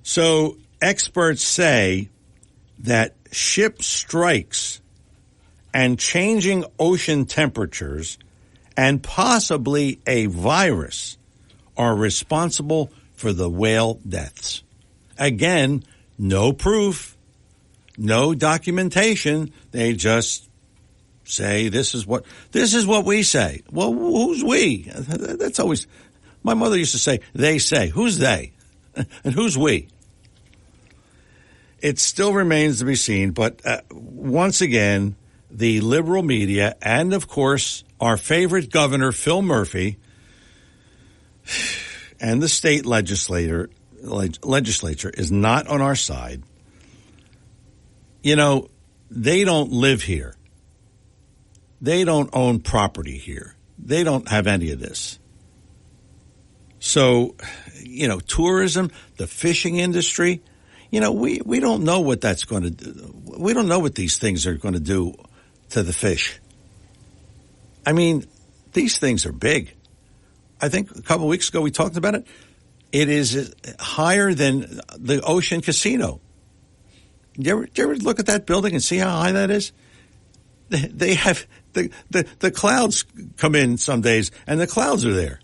So experts say that ship strikes and changing ocean temperatures and possibly a virus are responsible for the whale deaths. Again, no proof, no documentation. They just say this is what we say. Well, who's we? That's always, my mother used to say, they say. Who's they? And who's we? It still remains to be seen, but once again, the liberal media and, of course, our favorite governor, Phil Murphy, and the state legislature is not on our side. You know, they don't live here. They don't own property here. They don't have any of this. So, you know, tourism, the fishing industry, you know, we don't know what that's going to do. We don't know what these things are going to do to the fish. I mean, these things are big. I think a couple of weeks ago we talked about it. It is higher than the Ocean Casino. You ever look at that building and see how high that is? They have the clouds come in some days, and the clouds are there.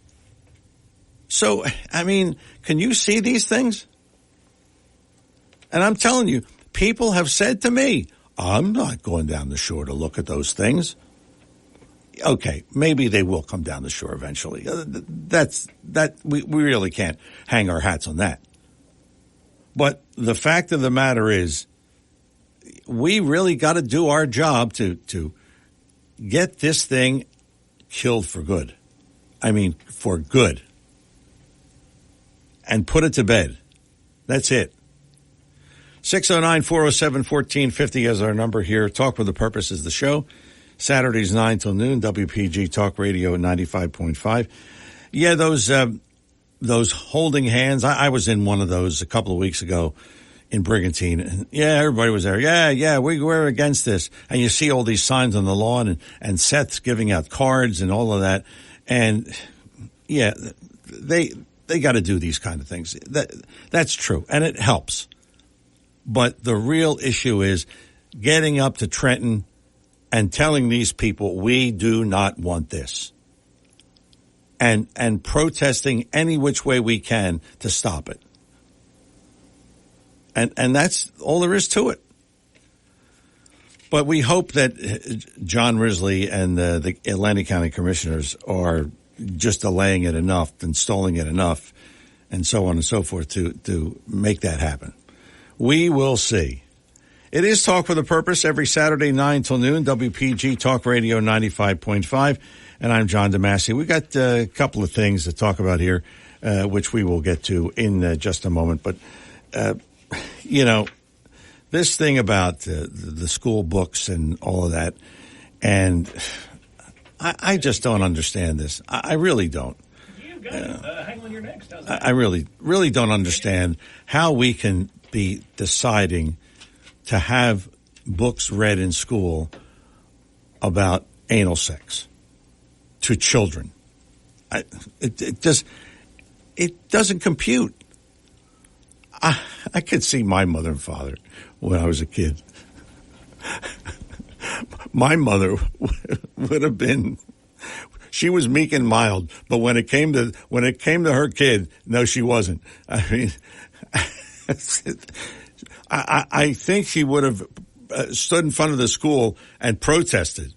So, I mean, can you see these things? And I'm telling you, people have said to me, I'm not going down the shore to look at those things. Okay, maybe they will come down the shore eventually. We really can't hang our hats on that. But the fact of the matter is, we really got to do our job to get this thing killed for good. I mean, for good. And put it to bed. That's it. 609-407-1450 is our number here. Talk with a Purpose is the show. Saturdays 9 till noon, WPG Talk Radio 95.5. Yeah, those holding hands. I was in one of those a couple of weeks ago in Brigantine. Yeah, everybody was there. Yeah, we're against this. And you see all these signs on the lawn and Seth's giving out cards and all of that. And yeah, they got to do these kind of things. That's true. And it helps. But the real issue is getting up to Trenton and telling these people we do not want this. And protesting any which way we can to stop it. And that's all there is to it. But we hope that John Risley and the Atlantic County Commissioners are just delaying it enough and stalling it enough and so on and so forth to make that happen. We will see. It is Talk with a Purpose every Saturday, 9 till noon, WPG Talk Radio 95.5. And I'm John DeMasi. We got a couple of things to talk about here, which we will get to in just a moment. But, you know, this thing about the school books and all of that, and I just don't understand this. I really don't. Hang on your next. I really don't understand how we can be deciding to have books read in school about anal sex to children. It doesn't compute. I could see my mother and father when I was a kid. My mother would have been, she was meek and mild, but when it came to her kid, no, she wasn't. I mean, I think she would have stood in front of the school and protested.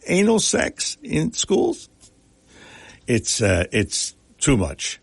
Anal sex in schools? It's too much.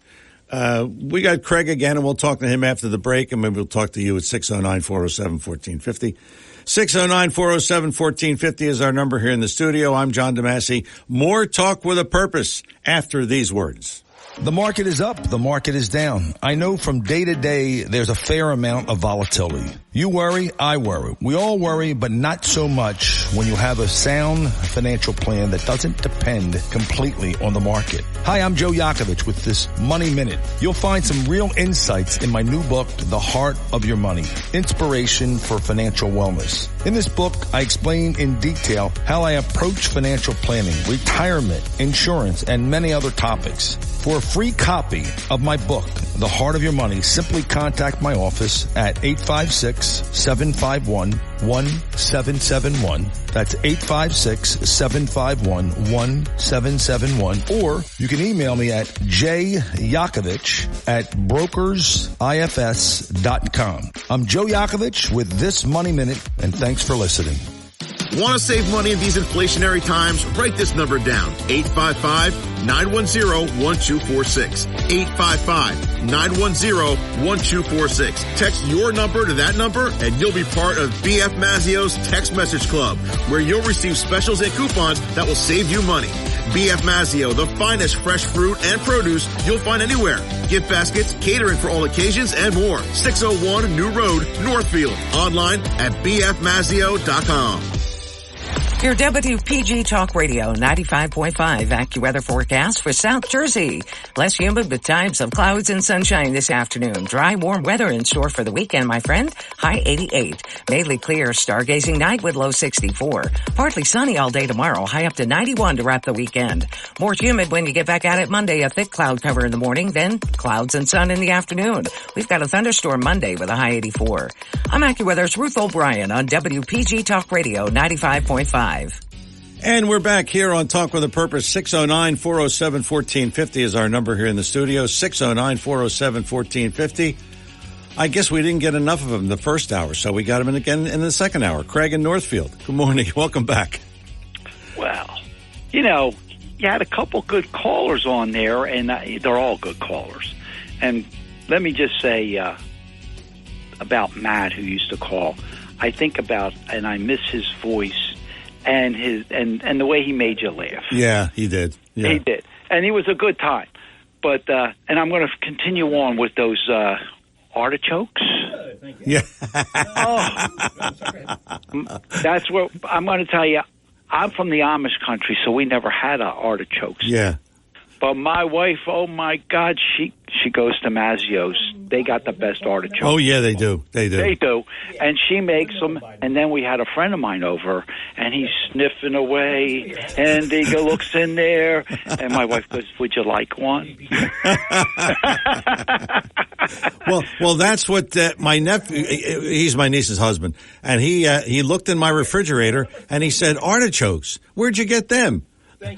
We got Craig again, and we'll talk to him after the break, and maybe we'll talk to you at 609-407-1450. 609-407-1450 is our number here in the studio. I'm John DeMasi. More Talk with a Purpose after these words. The market is up. The market is down. I know from day to day, there's a fair amount of volatility. You worry, I worry. We all worry, but not so much when you have a sound financial plan that doesn't depend completely on the market. Hi, I'm Joe Yakovich with this Money Minute. You'll find some real insights in my new book, The Heart of Your Money, Inspiration for Financial Wellness. In this book, I explain in detail how I approach financial planning, retirement, insurance, and many other topics. For a free copy of my book, The Heart of Your Money, simply contact my office at 856-751-1771. That's 856-751-1771. Or you can email me at jyakovich@brokersifs.com. I'm Joe Yakovich with this Money Minute, and thanks for listening. Want to save money in these inflationary times? Write this number down. 855-910-1246. 855-910-1246. Text your number to that number and you'll be part of BF Mazzio's Text Message Club, where you'll receive specials and coupons that will save you money. BF Mazzio, the finest fresh fruit and produce you'll find anywhere. Gift baskets, catering for all occasions, and more. 601 New Road, Northfield. Online at bfmazzio.com. Your WPG Talk Radio 95.5 AccuWeather forecast for South Jersey. Less humid with times of clouds and sunshine this afternoon. Dry, warm weather in store for the weekend, my friend. High 88. Mainly clear, stargazing night with low 64. Partly sunny all day tomorrow. High up to 91 to wrap the weekend. More humid when you get back at it Monday. A thick cloud cover in the morning, then clouds and sun in the afternoon. We've got a thunderstorm Monday with a high 84. I'm AccuWeather's Ruth O'Brien on WPG Talk Radio 95.5. And we're back here on Talk with a Purpose. 609-407-1450 is our number here in the studio. 609-407-1450. I guess we didn't get enough of them the first hour, so we got them in again in the second hour. Craig in Northfield. Good morning. Welcome back. Well, you had a couple good callers on there, and they're all good callers. And let me just say about Matt, who used to call. I think about, and I miss his voice and his and the way he made you laugh. Yeah, he did. Yeah. He did, and he was a good time. But and I'm going to continue on with those artichokes. Yeah. That's what I'm going to tell you. I'm from the Amish country, so we never had artichokes. Yeah. But my wife, oh my God, she goes to Mazzio's. They got the best artichokes. Oh yeah, they do. They do. They do. And she makes them. And then we had a friend of mine over, and he's sniffing away, and he looks in there, and my wife goes, "Would you like one?" Well, that's what my nephew. He's my niece's husband, and he looked in my refrigerator and he said, "Artichokes. Where'd you get them?"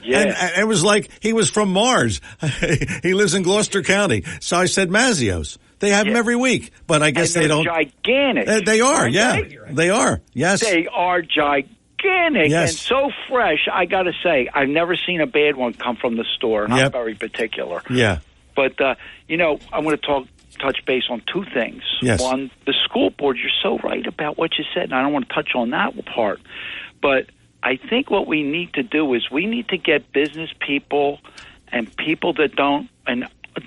Yeah. And it was like he was from Mars. He lives in Gloucester County. So I said, Mazzio's. They have them every week, but I guess they don't. Gigantic. They are, yeah. They are, yes. They are gigantic and so fresh. I got to say, I've never seen a bad one come from the store, and I'm very particular. Yeah. But, I'm going to touch base on two things. Yes. One, the school board, you're so right about what you said, and I don't want to touch on that part. But I think what we need to do is we need to get business people and people that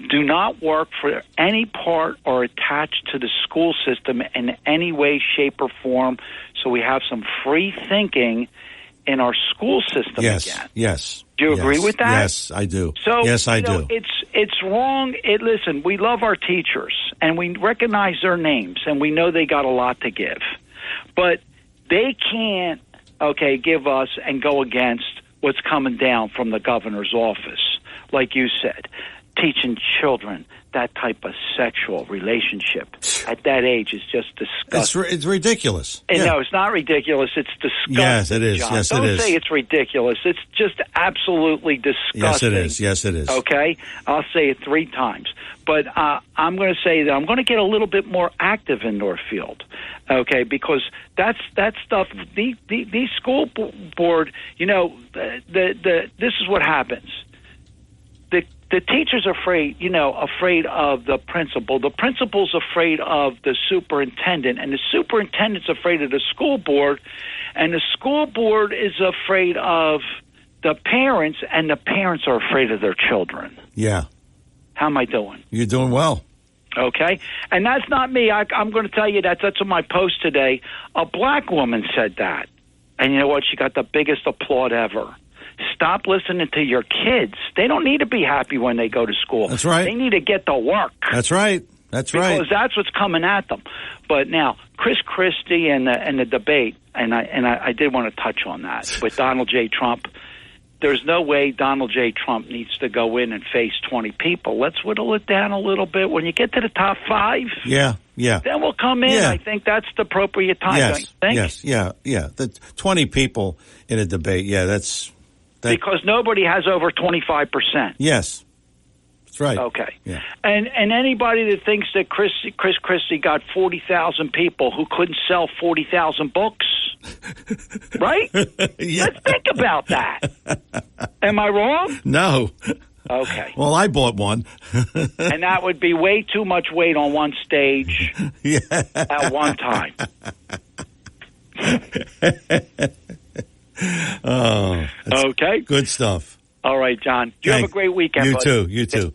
do not work for any part or attached to the school system in any way, shape, or form, so we have some free thinking in our school system again. Yes. Do you agree with that? Yes, I do. So, yes, I do. It's wrong. Listen, we love our teachers, and we recognize their names, and we know they got a lot to give. But they can't, give us and go against what's coming down from the governor's office. Like you said, teaching children that type of sexual relationship at that age is just disgusting. It's ridiculous. No, it's not ridiculous. It's disgusting. Yes, it is. John. Yes, Don't it is. say it's ridiculous. It's just absolutely disgusting. Yes, it is. Yes, it is. Okay? I'll say it 3 times. But I'm going to say that I'm going to get a little bit more active in Northfield, okay? Because that stuff, the school board, this is what happens. The teacher's afraid of the principal. The principal's afraid of the superintendent, and the superintendent's afraid of the school board, and the school board is afraid of the parents, and the parents are afraid of their children. Yeah. How am I doing? You're doing well. Okay. And that's not me. I'm going to tell you that's on my post today. A black woman said that. And you know what? She got the biggest applaud ever. Stop listening to your kids. They don't need to be happy when they go to school. That's right. They need to get to work. That's right. That's right. Because that's what's coming at them. But now, Chris Christie and the debate, and I did want to touch on that with Donald J. Trump. There's no way Donald J. Trump needs to go in and face 20 people. Let's whittle it down a little bit. When you get to the top 5, yeah, then we'll come in. Yeah. I think that's the appropriate time. Yes, don't you think? yes, yeah. The 20 people in a debate, that's because nobody has over 25%. Yes. That's right. Okay. Yeah. And anybody that thinks that Chris Christie got 40,000 people who couldn't sell 40,000 books, right? Yeah. Let's think about that. Am I wrong? No. Okay. Well, I bought one. And that would be way too much weight on one stage at one time. Oh. Okay. Good stuff. All right, John. You have a great weekend, You buddy. You too.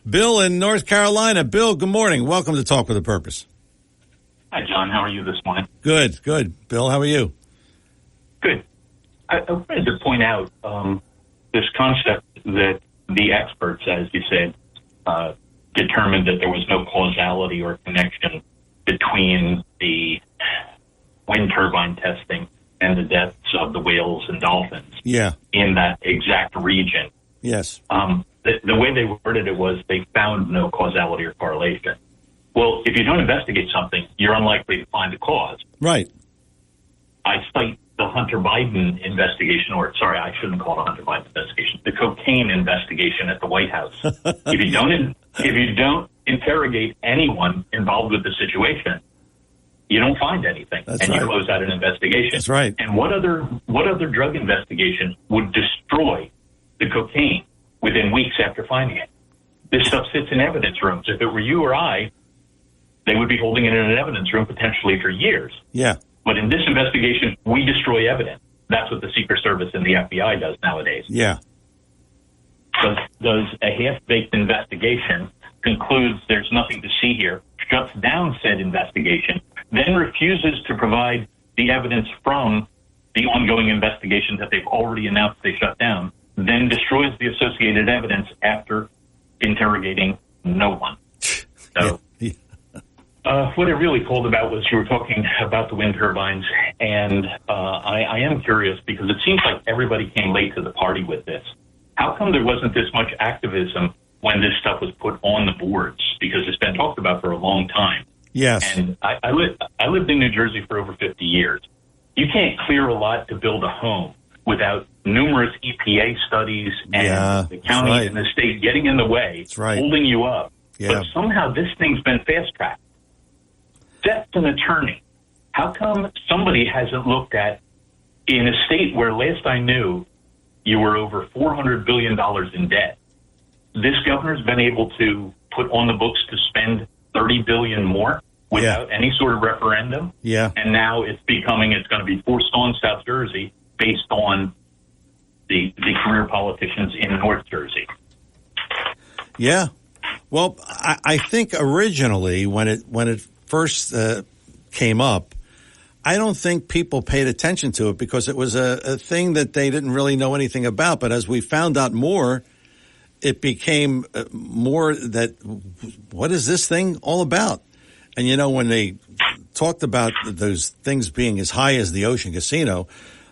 Bill in North Carolina. Bill, good morning. Welcome to Talk with a Purpose. Hi, John. How are you this morning? Good. Bill, how are you? Good. I wanted to point out this concept that the experts, as you said, determined that there was no causality or connection between the wind turbine testing and the deaths of the whales and dolphins in that exact region. Yes. The way they worded it was they found no causality or correlation. Well, if you don't investigate something, you're unlikely to find the cause. Right. I cite the Hunter Biden investigation, or sorry, I shouldn't call it a Hunter Biden investigation, the cocaine investigation at the White House. If you don't interrogate anyone involved with the situation, you don't find anything, you close out an investigation. That's right. And what other drug investigation would destroy the cocaine within weeks after finding it? This stuff sits in evidence rooms. If it were you or I, they would be holding it in an evidence room potentially for years. Yeah. But in this investigation, we destroy evidence. That's what the Secret Service and the FBI does nowadays. Yeah. Does a half-baked investigation concludes there's nothing to see here, shuts down said investigation, then refuses to provide the evidence from the ongoing investigation that they've already announced they shut down, then destroys the associated evidence after interrogating no one. So what it really called about was you were talking about the wind turbines, and I am curious because it seems like everybody came late to the party with this. How come there wasn't this much activism when this stuff was put on the boards? Because it's been talked about for a long time. Yes. And I lived in New Jersey for over 50 years. You can't clear a lot to build a home without numerous EPA studies and the county and the state getting in the way, holding you up. Yeah. But somehow this thing's been fast-tracked. That's an attorney. How come somebody hasn't looked at, in a state where last I knew you were over $400 billion in debt, this governor's been able to put on the books to spend $30 billion more without any sort of referendum. Yeah. And now it's going to be forced on South Jersey based on the career politicians in North Jersey. Yeah. Well, I think originally when it first came up, I don't think people paid attention to it because it was a thing that they didn't really know anything about. But as we found out more, it became more that what is this thing all about? And, you know, when they talked about those things being as high as the Ocean Casino,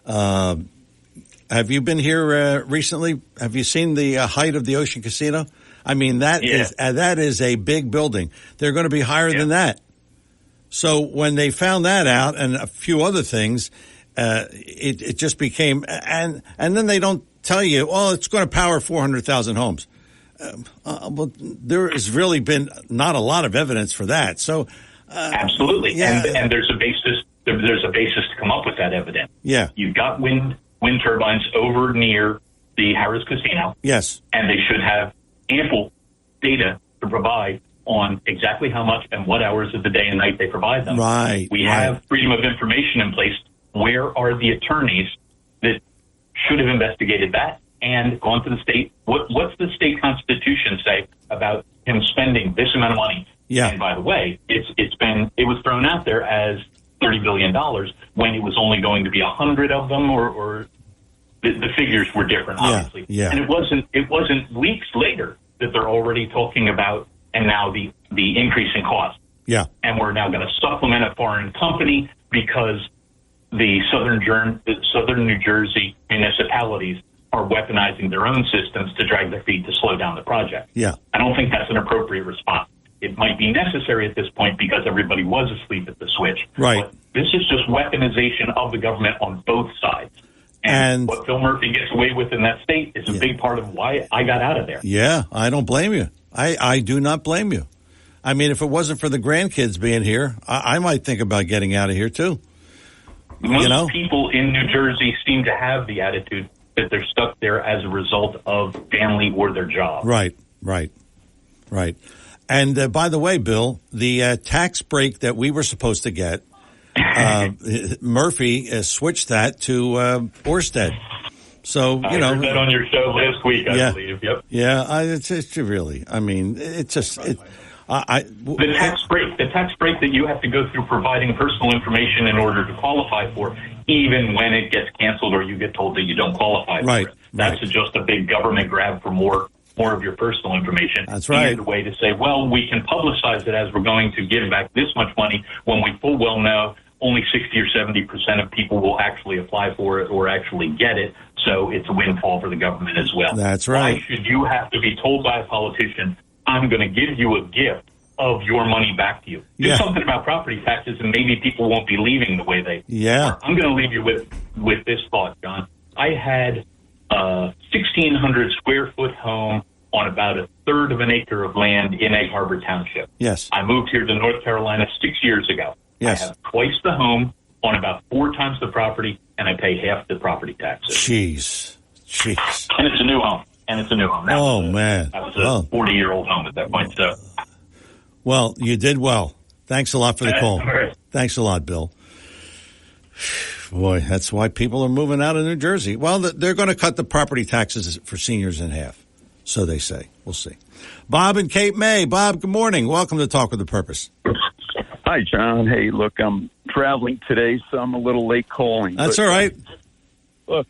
have you been here recently? Have you seen the height of the Ocean Casino? I mean, that is a big building. They're going to be higher than that. So when they found that out and a few other things, it just became, and then they don't tell you, oh, it's going to power 400,000 homes. Well, there has really been not a lot of evidence for that. So, absolutely. Yeah. And there's a basis to come up with that evidence. Yeah. You've got wind turbines over near the Harrah's Casino. Yes. And they should have ample data to provide on exactly how much and what hours of the day and night they provide them. Right. We have freedom of information in place. Where are the attorneys that should have investigated that and gone to the state? What's the state constitution say about him spending this amount of money. Yeah. And by the way, it was thrown out there as $30 billion when it was only going to be 100 of them, or the figures were different, obviously. Yeah. And it wasn't weeks later that they're already talking about, and now the increase in cost. Yeah. And we're now going to supplement a foreign company because the southern New Jersey municipalities are weaponizing their own systems to drag their feet to slow down the project. Yeah. I don't think that's an appropriate response. It might be necessary at this point because everybody was asleep at the switch. Right. But this is just weaponization of the government on both sides. And what Phil Murphy gets away with in that state is a big part of why I got out of there. Yeah, I don't blame you. I do not blame you. I mean, if it wasn't for the grandkids being here, I might think about getting out of here, too. Most people in New Jersey seem to have the attitude that they're stuck there as a result of family or their job. Right. And by the way, Bill, the tax break that we were supposed to get, Murphy switched that to Orsted. So, I heard that on your show last week, I believe. Yep. Yeah, it's really, I mean, it's just... the tax break that you have to go through providing personal information in order to qualify for, even when it gets canceled or you get told that you don't qualify for it. That's just a big government grab for more of your personal information. That's right. And a way to say, well, we can publicize it as we're going to give back this much money when we full well know only 60 or 70% of people will actually apply for it or actually get it. So it's a windfall for the government as well. That's right. Why should you have to be told by a politician, I'm going to give you a gift of your money back to you? Do something about property taxes and maybe people won't be leaving the way they are. I'm going to leave you with this thought, John. I had a 1,600 square foot home on about a third of an acre of land in Egg Harbor Township. Yes. I moved here to North Carolina 6 years ago. Yes. I have twice the home on about 4 times the property, and I pay half the property taxes. Jeez. And it's a new home. Now, man. That was a 40-year-old home at that point. So. Well, you did well. Thanks a lot for the call. Right. Thanks a lot, Bill. Boy, that's why people are moving out of New Jersey. Well, they're going to cut the property taxes for seniors in half. So they say. We'll see. Bob in Cape May. Bob, good morning. Welcome to Talk with a Purpose. Hi, John. Hey, look, I'm traveling today, so I'm a little late calling. That's all right. Look,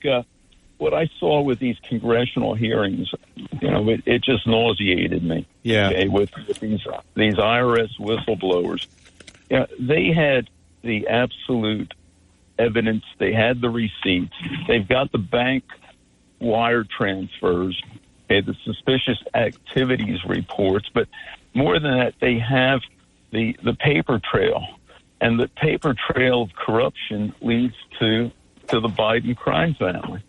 what I saw with these congressional hearings, it just nauseated me. Yeah. Okay, with these IRS whistleblowers. Yeah, they had the absolute evidence. They had the receipts. They've got the bank wire transfers, the suspicious activities reports. But more than that, they have the paper trail. And the paper trail of corruption leads to the Biden crime family.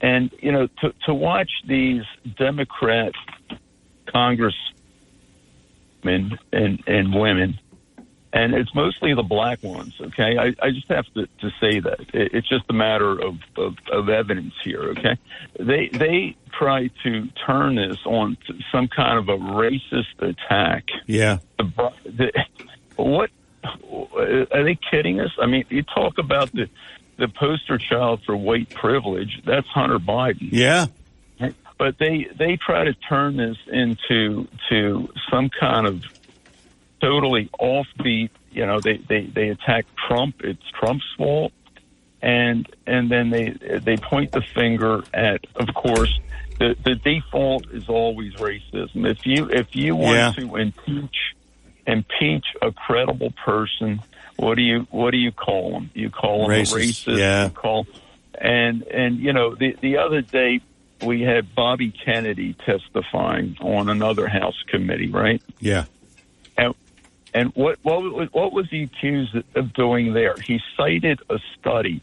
And, to watch these Democrat congressmen and women, and it's mostly the black ones, okay? I just have to say that. It's just a matter of evidence here, okay? They try to turn this on to some kind of a racist attack. Yeah. What? Are they kidding us? I mean, you talk about the poster child for white privilege. That's Hunter Biden. Yeah. But they try to turn this into some kind of totally offbeat. They attack Trump. It's Trump's fault, and then they point the finger at, of course, the default is always racism. If you want to impeach a credible person, what do you call them? You call them racist. Yeah. And the other day we had Bobby Kennedy testifying on another House committee, right? Yeah. And what was he accused of doing there? He cited a study.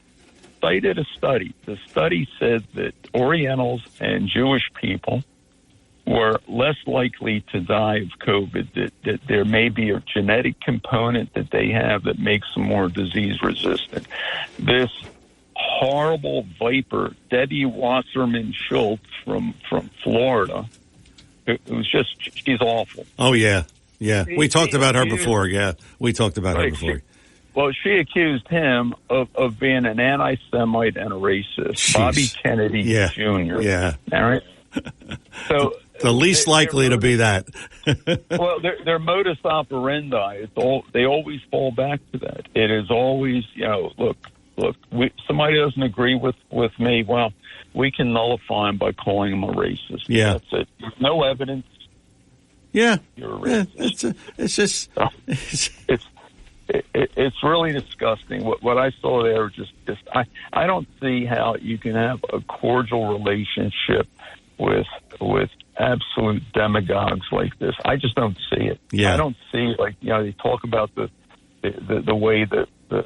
The study said that Orientals and Jewish people were less likely to die of COVID, that there may be a genetic component that they have that makes them more disease resistant. This horrible viper, Debbie Wasserman Schultz from Florida, she's awful. Oh, yeah. Yeah. We talked about her before. Yeah. We talked about her before. Well, she accused him of being an anti-Semite and a racist. Jeez. Bobby Kennedy Jr. Yeah. All right. So the least likely to be that. Well, their modus operandi, they always fall back to that. It is always, look, somebody doesn't agree with me. Well, we can nullify him by calling him a racist. Yeah. That's it. There's no evidence. Yeah. You're a racist. It's really disgusting. What I saw there, I don't see how you can have a cordial relationship with absolute demagogues like this. I just don't see it. Yeah. I don't see, they talk about the way that the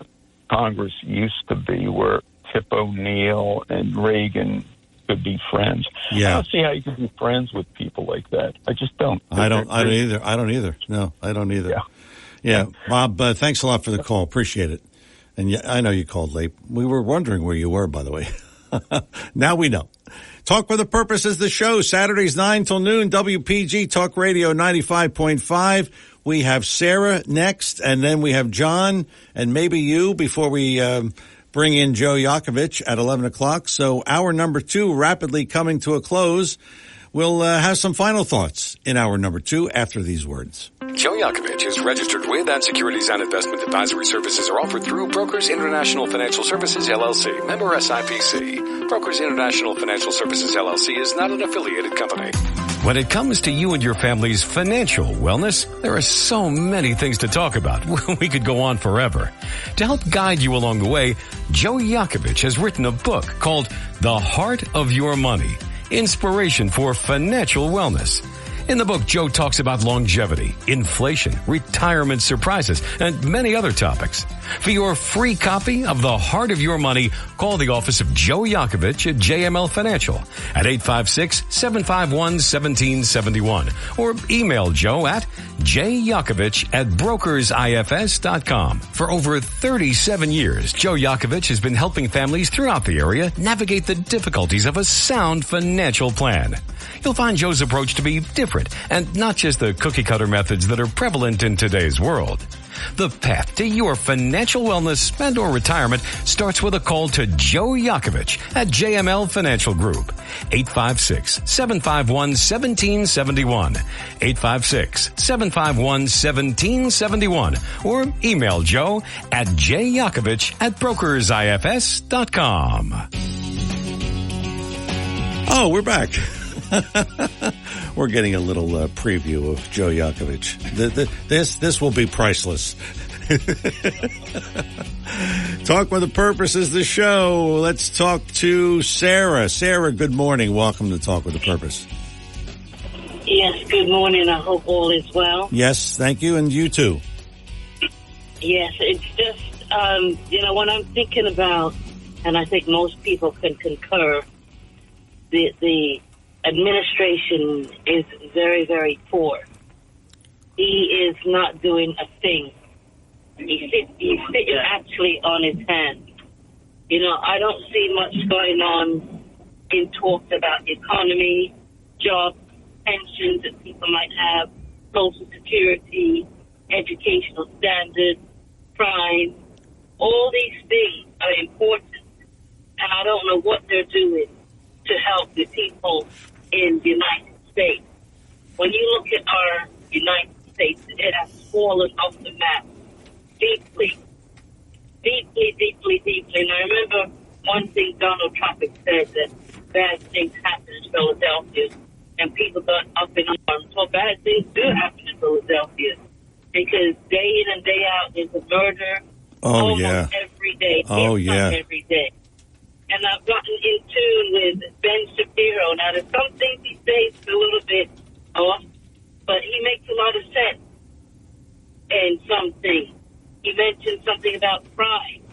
Congress used to be, where Tip O'Neill and Reagan could be friends. Yeah. I don't see how you can be friends with people like that. I just don't. I don't either. No, I don't either. Yeah. Bob, thanks a lot for the call. Appreciate it. And I know you called late. We were wondering where you were, by the way. Now we know. Talk with a Purpose is the show. Saturdays 9 till noon. WPG Talk Radio 95.5. We have Sarah next, and then we have John and maybe you before we bring in Joe Yakovich at 11 o'clock. So hour number 2 rapidly coming to a close. We'll have some final thoughts in hour number 2 after these words. Joe Yakovich is registered with and securities and investment advisory services are offered through Brokers International Financial Services, LLC, member SIPC. Brokers International Financial Services, LLC is not an affiliated company. When it comes to you and your family's financial wellness, there are so many things to talk about. We could go on forever. To help guide you along the way, Joe Yakovich has written a book called The Heart of Your Money, Inspiration for Financial Wellness. In the book, Joe talks about longevity, inflation, retirement surprises, and many other topics. For your free copy of The Heart of Your Money, call the office of Joe Yakovich at JML Financial at 856-751-1771 or email Joe at jyakovich@brokersifs.com. For over 37 years, Joe Yakovich has been helping families throughout the area navigate the difficulties of a sound financial plan. You'll find Joe's approach to be different and not just the cookie-cutter methods that are prevalent in today's world. The path to your financial wellness and or retirement starts with a call to Joe Yakovich at JML Financial Group. 856-751-1771. 856-751-1771. Or email Joe at jyakovich@brokersifs.com. Oh, we're back. We're getting a little preview of Joe Yakovich. This will be priceless. Talk with a Purpose is the show. Let's talk to Sarah. Sarah, good morning. Welcome to Talk with a Purpose. Yes, good morning. I hope all is well. Yes, thank you, and you too. Yes, it's just, when I'm thinking about, and I think most people can concur, the administration is very, very poor. He is not doing a thing. He's sitting actually on his hands. I don't see much going on in talks about the economy, jobs, pensions that people might have, social security, educational standards, crime. All these things are important, and I don't know what they're doing to help the people in the United States. When you look at our United States, it has fallen off the map deeply. And I remember one thing Donald Trump had said, that bad things happen in Philadelphia, and people got up in arms. Well, bad things do happen in Philadelphia, because day in and day out there's a murder almost every day. Every day. And I've gotten in tune with Ben Shapiro. Now, there's some things he says a little bit off, but he makes a lot of sense in some things. He mentioned something about crime,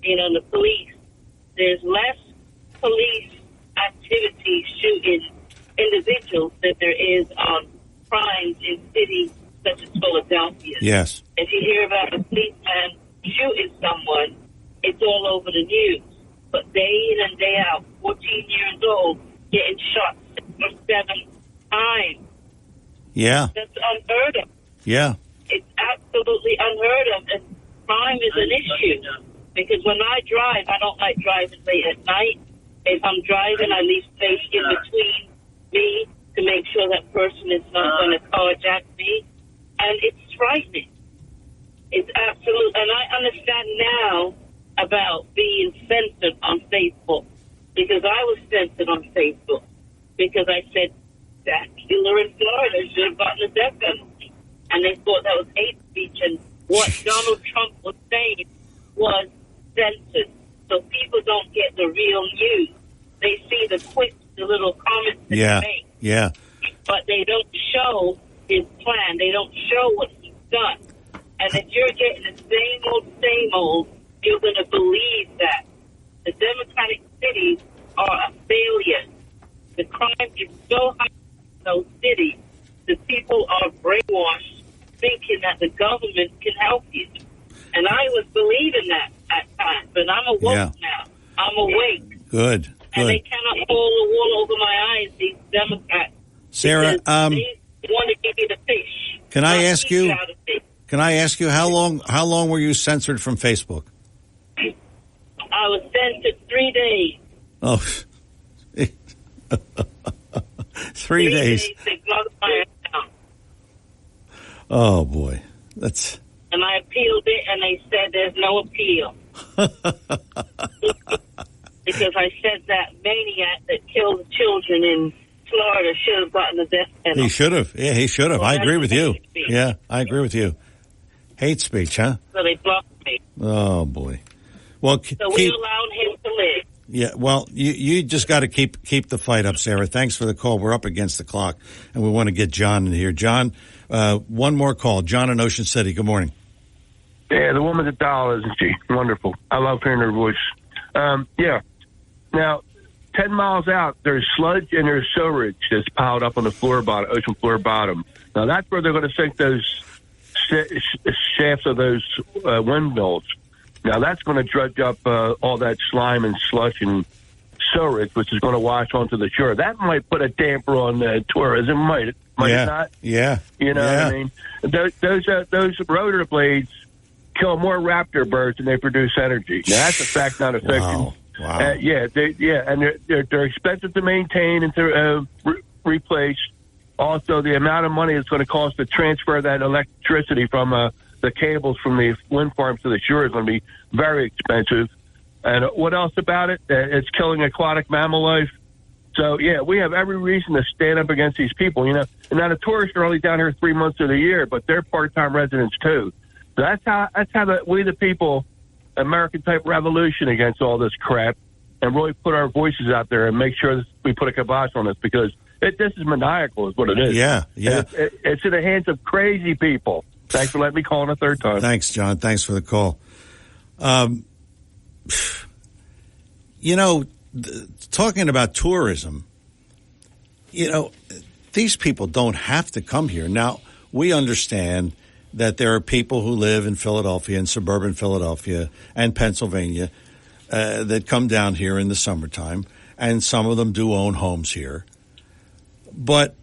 the police. There's less police activity shooting individuals than there is on crimes in cities such as Philadelphia. Yes. If you hear about a policeman shooting someone, it's all over the news. But day in and day out, 14 years old, getting shot 6 or 7 times. Yeah. That's unheard of. Yeah. It's absolutely unheard of. And crime is an issue. Because when I drive, I don't like driving late at night. If I'm driving, I leave space in between me to make sure that person is not going to carjack me. And it's frightening. It's absolute. And I understand now about being censored on Facebook, because I was censored on Facebook because I said that killer in Florida should have gotten a death penalty. And they thought that was hate speech, and what Donald Trump was saying was censored. So people don't get the real news. They see the quips, the little comments that he makes. Yeah. But they don't show his plan. They don't show what he's done. And if you're getting the same old, you're going to believe that. The Democratic cities are a failure. The crime is so high in those cities. The people are brainwashed, thinking that the government can help you. And I was believing that at times, but I'm awoke now. I'm awake. Good. And they cannot pull the wool over my eyes, these Democrats. Sarah, they want to give you the fish. Can I ask you? Can I ask you how long were you censored from Facebook? I was censored 3 days. Oh, 3 days. They blocked my account. Oh boy, that's. And I appealed it, and they said there's no appeal. Because I said that maniac that killed the children in Florida should have gotten the death penalty. He should have. Yeah, he should have. Well, I agree with you. Speech. Yeah, I agree with you. Hate speech, huh? So they blocked me. Oh boy. Well, so we allowed him to live. Yeah, well, you just got to keep the fight up, Sarah. Thanks for the call. We're up against the clock, and we want to get John in here. John, one more call. John in Ocean City. Good morning. Yeah, the woman's a doll, isn't she? Wonderful. I love hearing her voice. Yeah. Now, 10 miles out, there's sludge and there's sewage that's piled up on the ocean floor bottom. Now, that's where they're going to sink those shafts of those windmills. Now, that's going to drudge up all that slime and slush and sewage, which is going to wash onto the shore. That might put a damper on tourism, might it not? Yeah. You know what I mean? Those rotor blades kill more raptor birds than they produce energy. Now, that's a fact, not a fiction. Wow. And they're expensive to maintain and to replace. Also, the amount of money it's going to cost to transfer that electricity from the cables from the wind farms to the shore is going to be very expensive. And what else about it? It's killing aquatic mammal life. So, yeah, we have every reason to stand up against these people. You know, and now the tourists are only down here 3 months of the year, but they're part-time residents too. So that's how we the people, American type revolution against all this crap, and really put our voices out there and make sure we put a kibosh on this, because this is maniacal, is what it is. Yeah. It's in the hands of crazy people. Thanks for letting me call in a third time. Thanks, John. Thanks for the call. Talking about tourism, these people don't have to come here. Now, we understand that there are people who live in Philadelphia and suburban Philadelphia and Pennsylvania that come down here in the summertime, and some of them do own homes here. But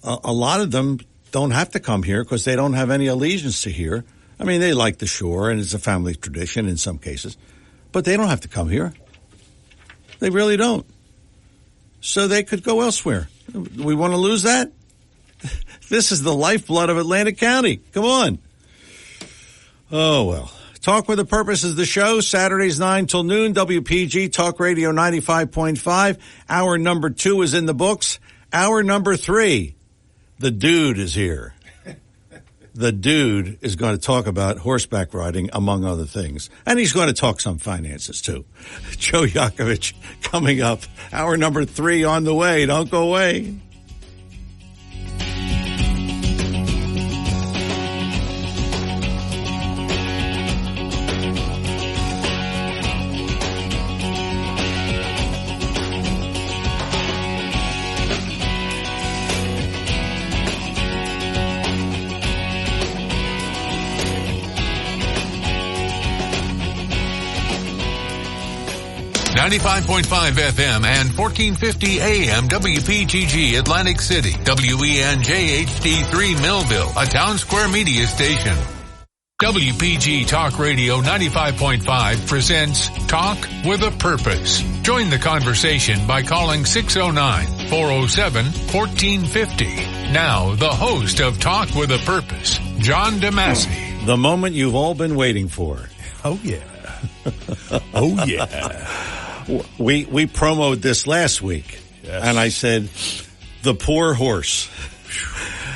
a lot of them don't have to come here because they don't have any allegiance to here. I mean, they like the shore, and it's a family tradition in some cases, but they don't have to come here. They really don't. So they could go elsewhere. We want to lose that? This is the lifeblood of Atlantic County. Come on. Oh, well. Talk with a Purpose is the show. Saturdays 9 till noon. WPG Talk Radio 95.5. Hour number 2 is in the books. Hour number 3. The dude is here. The dude is going to talk about horseback riding, among other things. And he's going to talk some finances, too. Joe Yakovich coming up. Hour number 3 on the way. Don't go away. .5 FM and 1450 AM WPGG Atlantic City, WENJ HD3 Millville, a Town Square media station. WPG Talk Radio 95.5 presents Talk with a Purpose. Join the conversation by calling 609 888-407-1450. Now, the host of Talk with a Purpose, John DeMasi. The moment you've all been waiting for. Oh, yeah. Oh, yeah. We promoted this last week, yes. And I said, the poor horse.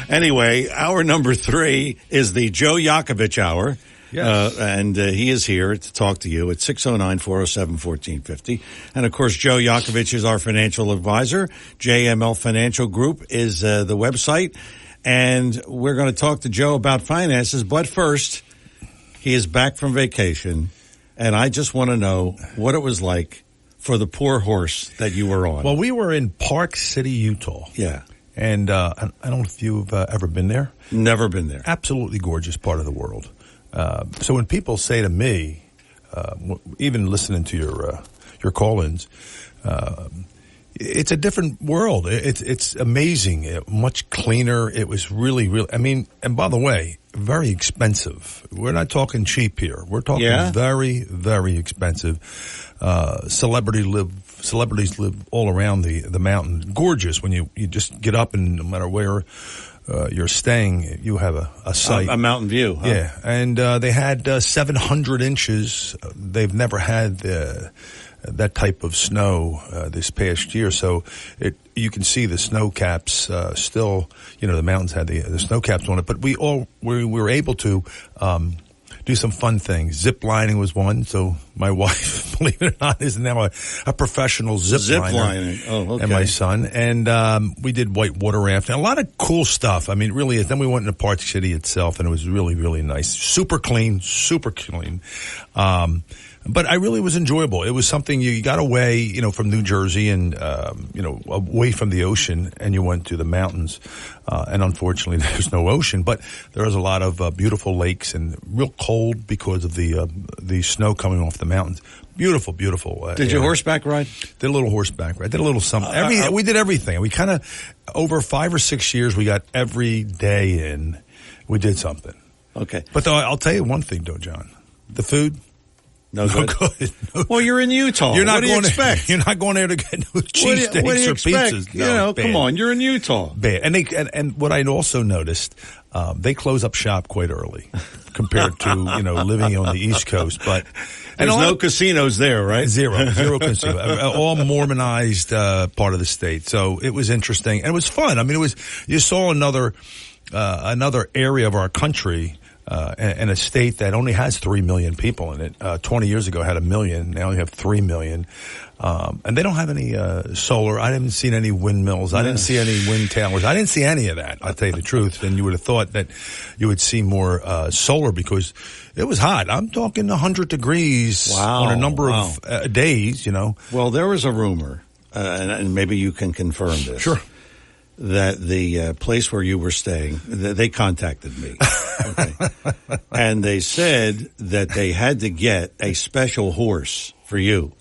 Anyway, hour number 3 is the Joe Yakovich Hour. Yes. And he is here to talk to you at 609-407-1450. And, of course, Joe Yakovich is our financial advisor. JML Financial Group is the website. And we're going to talk to Joe about finances. But first, he is back from vacation. And I just want to know what it was like for the poor horse that you were on. Well, we were in Park City, Utah. Yeah. And I don't know if you've ever been there. Never been there. Absolutely gorgeous part of the world. So when people say to me, even listening to your call-ins, it's a different world. It's amazing. Much cleaner. It was really, really. I mean, and by the way, very expensive. We're not talking cheap here. We're talking very, very expensive. Celebrities live all around the mountain. Gorgeous when you just get up, and no matter where you're staying, you have a sight. A mountain view. Huh? Yeah. And they had 700 inches. They've never had that type of snow this past year. So you can see the snow caps still, the mountains had the snow caps on it. But we were able to do some fun things. Zip lining was one. So my wife, believe it or not, is now a professional zip lining. Oh, okay. And my son. And we did white water rafting. A lot of cool stuff. I mean, it really is. Then we went into Park City itself, and it was really, really nice. Super clean. But I really was enjoyable. It was something you got away, from New Jersey and, away from the ocean, and you went to the mountains. And unfortunately, there's no ocean, but there is a lot of beautiful lakes and real cold because of the snow coming off the mountains. Beautiful, beautiful. Did you horseback ride? Did a little horseback ride. Did a little something. We did everything. We kind of, over 5 or 6 years, we got every day in. We did something. Okay. But I'll tell you one thing, though, John. The food. No good. Well, you're in Utah. What do you expect? You're not going there to get no cheesesteaks or pizzas. No, come on. You're in Utah. Bad. And what I also noticed, they close up shop quite early compared to, living on the East Coast. But there's no casinos there, right? Zero casino. All Mormonized part of the state. So it was interesting and it was fun. I mean, you saw another area of our country. And a state that only has 3 million people in it. 20 years ago had 1 million. Now you have 3 million. And they don't have any, solar. I haven't seen any windmills. I didn't see any wind towers. I didn't see any of that. I'll tell you the truth. And you would have thought that you would see more, solar because it was hot. I'm talking 100 degrees on a number of days, Well, there was a rumor, and maybe you can confirm this. Sure. That the place where you were staying, they contacted me. Okay. And they said that they had to get a special horse for you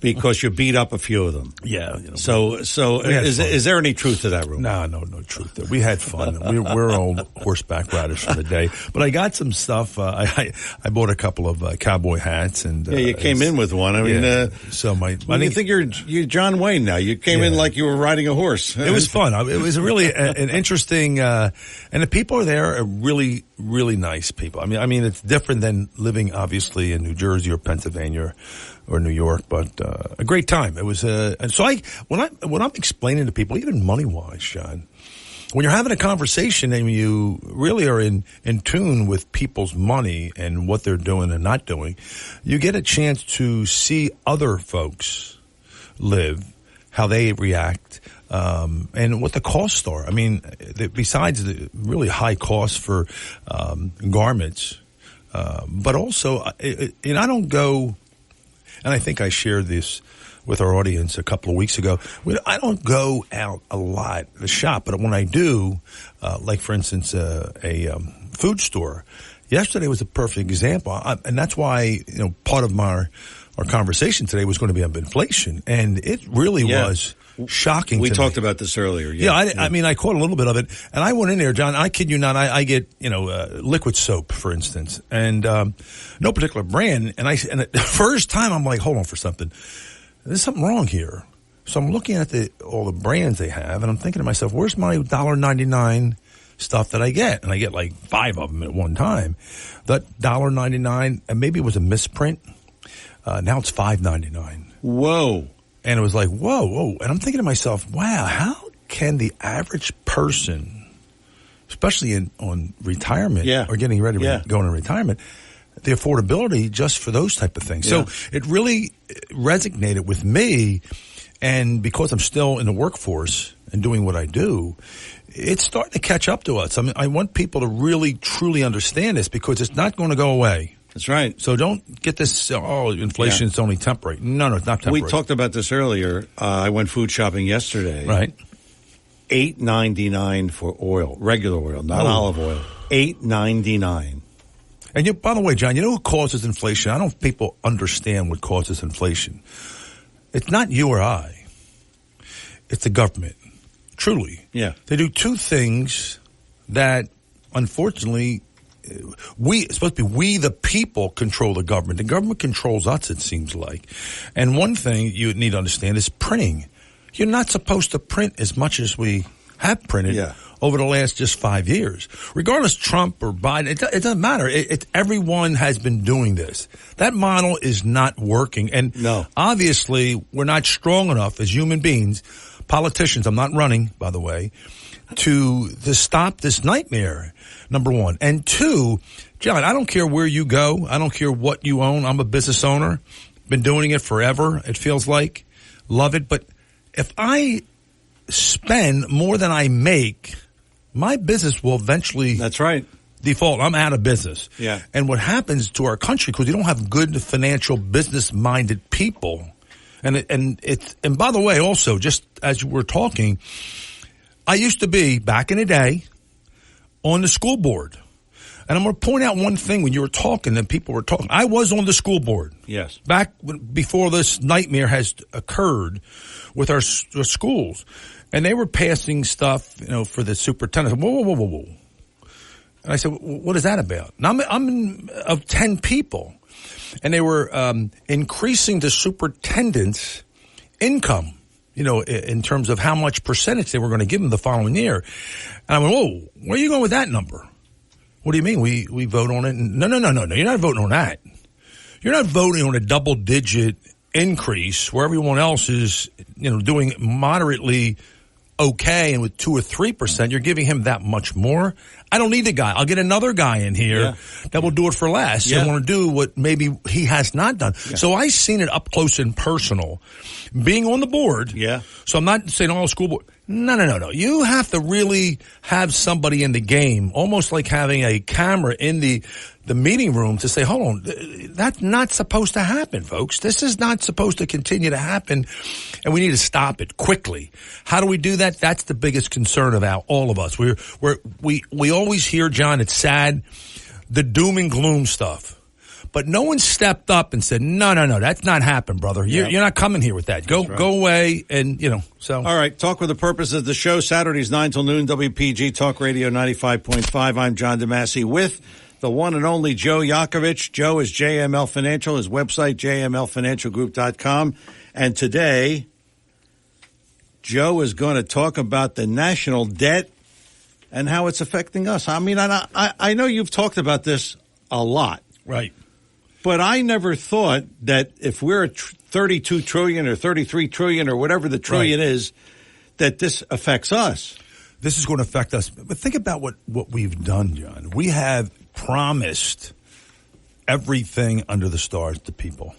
because you beat up a few of them. Yeah. So is there any truth to that rumor? No truth. We had fun. We're old horseback riders for the day. But I got some stuff. I bought a couple of cowboy hats and you came in with one. I mean, so I think you're John Wayne now. You came in like you were riding a horse. It was fun. It was really an interesting. And the people there are really, really nice people. I mean, it's different than living obviously in New Jersey or Pennsylvania or New York, but a great time. It was, and so when I'm explaining to people, even money wise, John, when you're having a conversation and you really are in tune with people's money and what they're doing and not doing, you get a chance to see other folks live, how they react, and what the costs are. I mean, besides the really high costs for garments, but also, I don't go. And I think I shared this with our audience a couple of weeks ago. I don't go out a lot to shop, but when I do, like for instance, a food store, yesterday was a perfect example. And that's why, part of our conversation today was going to be on inflation. And it really was shocking. We to talked me. about this earlier. I mean, I caught a little bit of it, and I went in there, John. I kid you not. I get liquid soap, for instance, and no particular brand. And the first time I'm like, hold on for something. There's something wrong here. So I'm looking at all the brands they have, and I'm thinking to myself, where's my $1.99 stuff that I get? And I get like 5 of them at one time. That $1.99, and maybe it was a misprint. Now it's $5.99. Whoa. And it was like, whoa. And I'm thinking to myself, wow, how can the average person, especially on retirement or getting ready to go into retirement, the affordability just for those type of things. So it really resonated with me. And because I'm still in the workforce and doing what I do, it's starting to catch up to us. I mean, I want people to really, truly understand this because it's not going to go away. That's right. So don't get this, inflation is only temporary. No, it's not temporary. We talked about this earlier. I went food shopping yesterday. Right. $8.99 for oil, regular oil, not olive oil. $8.99. And by the way, John, you know who causes inflation? I don't know if people understand what causes inflation. It's not you or I. It's the government. Truly. Yeah. They do two things that, unfortunately, it's supposed to be we, the people, control the government. The government controls us, it seems like. And one thing you need to understand is printing. You're not supposed to print as much as we have printed over the last just 5 years. Regardless Trump or Biden, it doesn't matter. Everyone has been doing this. That model is not working. And obviously, we're not strong enough as human beings, politicians, I'm not running, by the way, to stop this nightmare, number one. And two, John, I don't care where you go. I don't care what you own. I'm a business owner. Been doing it forever, it feels like. Love it. But if I spend more than I make, my business will eventually default. I'm out of business. Yeah. And what happens to our country, because we don't have good financial business-minded people, and by the way, also, just as we're talking, I used to be, back in the day, on the school board. And I'm going to point out one thing when you were talking and people were talking. I was on the school board. Yes. Back before this nightmare has occurred with our schools. And they were passing stuff, for the superintendent. Whoa. And I said, what is that about? Now, I'm of 10 people. And they were increasing the superintendent's income, in terms of how much percentage they were going to give them the following year. And I went, whoa, where are you going with that number? What do you mean? We vote on it? No. You're not voting on that. You're not voting on a double-digit increase where everyone else is, doing moderately okay, and with 2 or 3%, you're giving him that much more. I don't need the guy. I'll get another guy in here that will do it for less and want to do what maybe he has not done. Yeah. So I've seen it up close and personal, being on the board. Yeah. So I'm not saying all school board. No. You have to really have somebody in the game, almost like having a camera in the meeting room to say, hold on, that's not supposed to happen, folks. This is not supposed to continue to happen, and we need to stop it quickly. How do we do that? That's the biggest concern of all of us. We always hear, John, it's sad, the doom and gloom stuff. But no one stepped up and said, no, that's not happening, brother. You're not coming here with that. Go away, and, so. All right, Talk with the Purpose of the show, Saturdays 9 till noon, WPG Talk Radio 95.5. I'm John DeMasi with the one and only Joe Yakovich. Joe is JML Financial, his website, jmlfinancialgroup.com. And today, Joe is going to talk about the national debt and how it's affecting us. I mean, I know you've talked about this a lot. Right. But I never thought that if we're at 32 trillion or 33 trillion or whatever the trillion is, that this affects us. This is going to affect us. But think about what we've done, John. We have promised everything under the stars to people.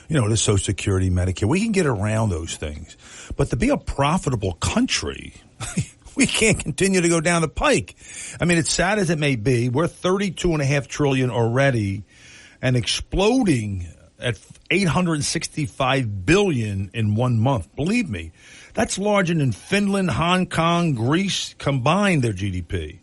The Social Security, Medicare. We can get around those things. But to be a profitable country, we can't continue to go down the pike. I mean, it's sad as it may be. We're $32.5 trillion already and exploding at $865 billion in 1 month. Believe me, that's larger than Finland, Hong Kong, Greece combined, their GDP.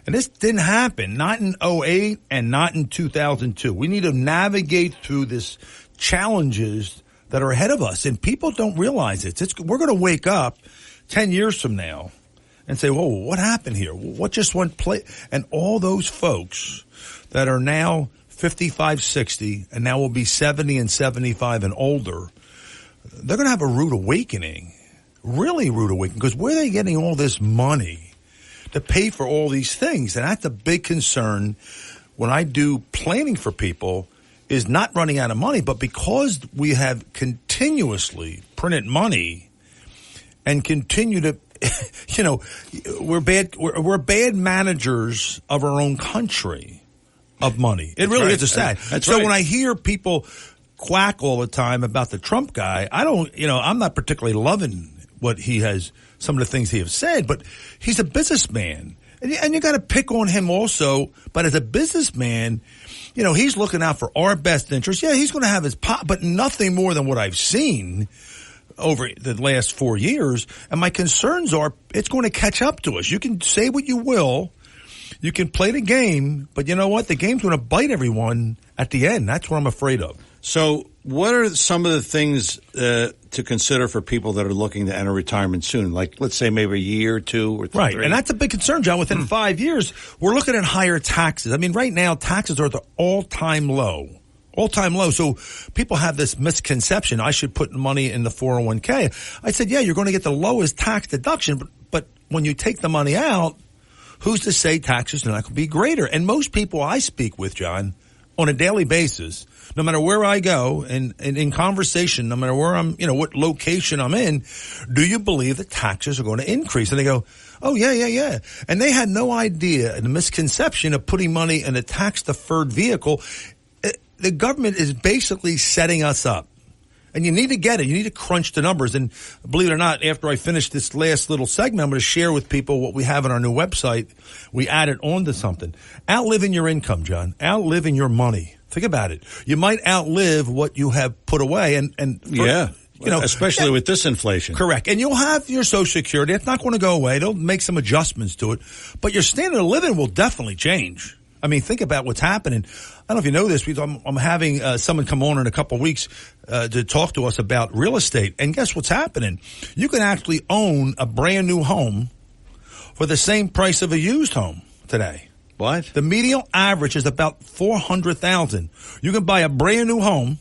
And this didn't happen, not in 2008 and not in 2002. We need to navigate through this challenges that are ahead of us, and people don't realize it. We're going to wake up 10 years from now and say, whoa, what happened here? What just went play? And all those folks that are now 55, 60, and now will be 70 and 75 and older, they're going to have a rude awakening. really rude awakening, because where are they getting all this money to pay for all these things? And that's a big concern when I do planning for people, is not running out of money, but because we have continuously printed money and continue to, we're bad managers of our own country of money. It really is a sad. So when I hear people quack all the time about the Trump guy, I'm not particularly loving what he has, some of the things he has said, but he's a businessman. And you got to pick on him also. But as a businessman, he's looking out for our best interests. Yeah, he's going to have his pop, but nothing more than what I've seen over the last 4 years. And my concerns are it's going to catch up to us. You can say what you will. You can play the game, but you know what? The game's going to bite everyone at the end. That's what I'm afraid of. So what are some of the things to consider for people that are looking to enter retirement soon? Like, let's say maybe a year or 2 or 3. Right, and that's a big concern, John. Within 5 years, we're looking at higher taxes. I mean, right now, taxes are at the all-time low. All-time low. So people have this misconception, I should put money in the 401k. I said, yeah, you're going to get the lowest tax deduction, but when you take the money out, who's to say taxes are not going to be greater? And most people I speak with, John, on a daily basis, no matter where I go and in conversation, no matter where I'm, what location I'm in, do you believe that taxes are going to increase? And they go, oh, yeah. And they had no idea, the misconception of putting money in a tax-deferred vehicle. The government is basically setting us up. And you need to get it. You need to crunch the numbers. And believe it or not, after I finish this last little segment, I'm going to share with people what we have on our new website. We added on to something. Outliving your income, John. Outliving your money. Think about it. You might outlive what you have put away. Especially with this inflation. Correct. And you'll have your Social Security. It's not going to go away. They'll make some adjustments to it. But your standard of living will definitely change. I mean, think about what's happening. I don't know if you know this. I'm having someone come on in a couple of weeks to talk to us about real estate. And guess what's happening? You can actually own a brand new home for the same price of a used home today. What? The median average is about $400,000. You can buy a brand new home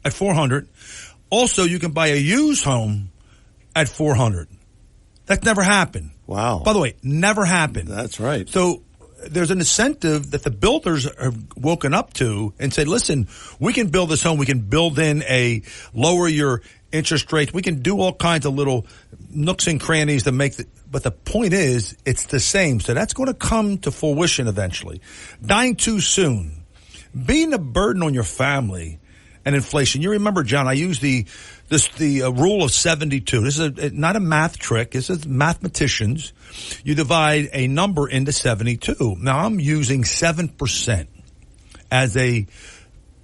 at $400,000. Also, you can buy a used home at $400,000. That's never happened. Wow. By the way, never happened. That's right. So there's an incentive that the builders have woken up to and said, listen, we can build this home. We can build in lower your interest rates. We can do all kinds of little nooks and crannies to make but the point is, it's the same. So that's going to come to fruition eventually. Dying too soon. Being a burden on your family and inflation. You remember, John, I use the rule of 72. This is not a math trick. This is mathematicians. You divide a number into 72. Now, I'm using 7% as a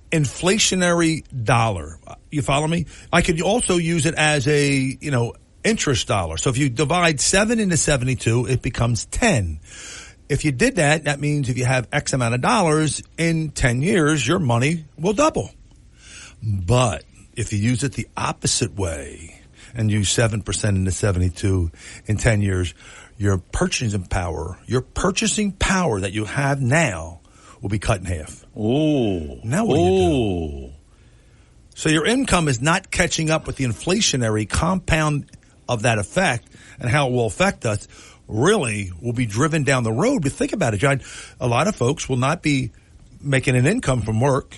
inflationary dollar. You follow me? I could also use it as a, interest dollar. So if you divide 7 into 72, it becomes 10. If you did that, that means if you have X amount of dollars in 10 years, your money will double. But if you use it the opposite way and use 7% into 72 in 10 years, your purchasing power that you have now will be cut in half. Ooh. Now what do you do? So your income is not catching up with the inflationary compound of that effect, and how it will affect us really will be driven down the road. But think about it, John. A lot of folks will not be making an income from work,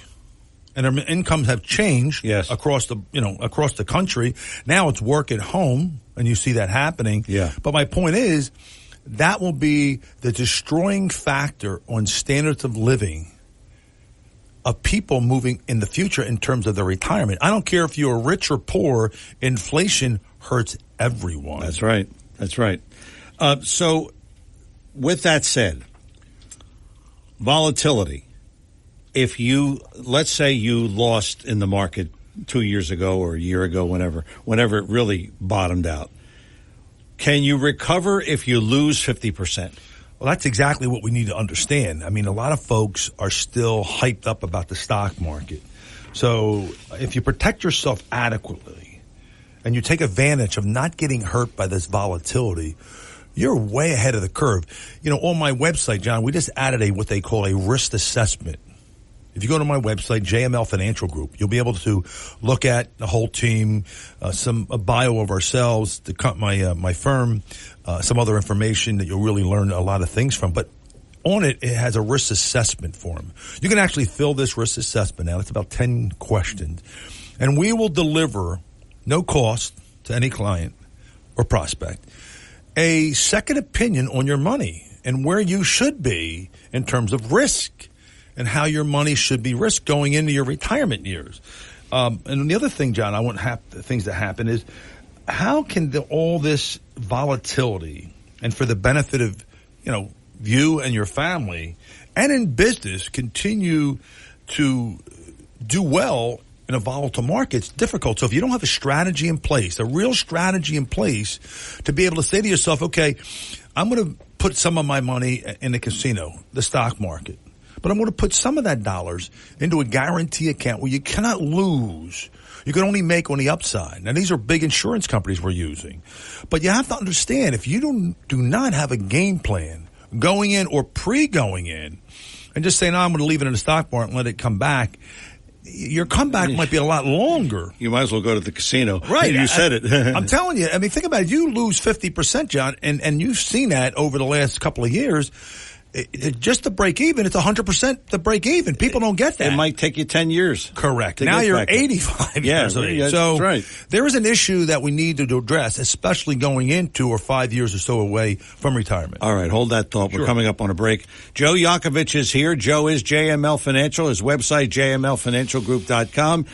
and their incomes have changed across the country. Now it's work at home, and you see that happening. Yeah. But my point is, that will be the destroying factor on standards of living of people moving in the future in terms of their retirement. I don't care if you're rich or poor, inflation hurts everyone. That's right. That's right. So with that said, volatility, let's say you lost in the market 2 years ago or a year ago, whenever it really bottomed out, can you recover if you lose 50%? Well, that's exactly what we need to understand. I mean, a lot of folks are still hyped up about the stock market. So if you protect yourself adequately and you take advantage of not getting hurt by this volatility, you're way ahead of the curve. On my website, John, we just added what they call a risk assessment. If you go to my website, JML Financial Group, you'll be able to look at the whole team, a bio of ourselves, my firm, some other information that you'll really learn a lot of things from. But on it has a risk assessment form. You can actually fill this risk assessment out. It's about 10 questions. And we will deliver, no cost to any client or prospect, a second opinion on your money and where you should be in terms of risk and how your money should be risked going into your retirement years. And the other thing, John, I want things to happen is how can all this volatility and for the benefit of, you and your family and in business continue to do well in a volatile market? It's difficult. So if you don't have a strategy in place, a real strategy in place to be able to say to yourself, okay, I'm going to put some of my money in the casino, the stock market, but I'm going to put some of that dollars into a guarantee account where you cannot lose. You can only make on the upside. Now, these are big insurance companies we're using. But you have to understand, if you do not have a game plan going in or pre-going in and just say, no, I'm going to leave it in the stock market and let it come back, your comeback might be a lot longer. You might as well go to the casino. Right. You said it. I'm telling you. I mean, think about it. You lose 50%, John, and you've seen that over the last couple of years. Just to break even, it's 100% to break even. People don't get that. It might take you 10 years. Correct. Now you're 85 years old. Yeah, so that's right. There is an issue that we need to address, especially going into or 5 years or so away from retirement. All right, hold that thought. We're coming up on a break. Joe Yakovich is here. Joe is JML Financial. His website, jmlfinancialgroup.com.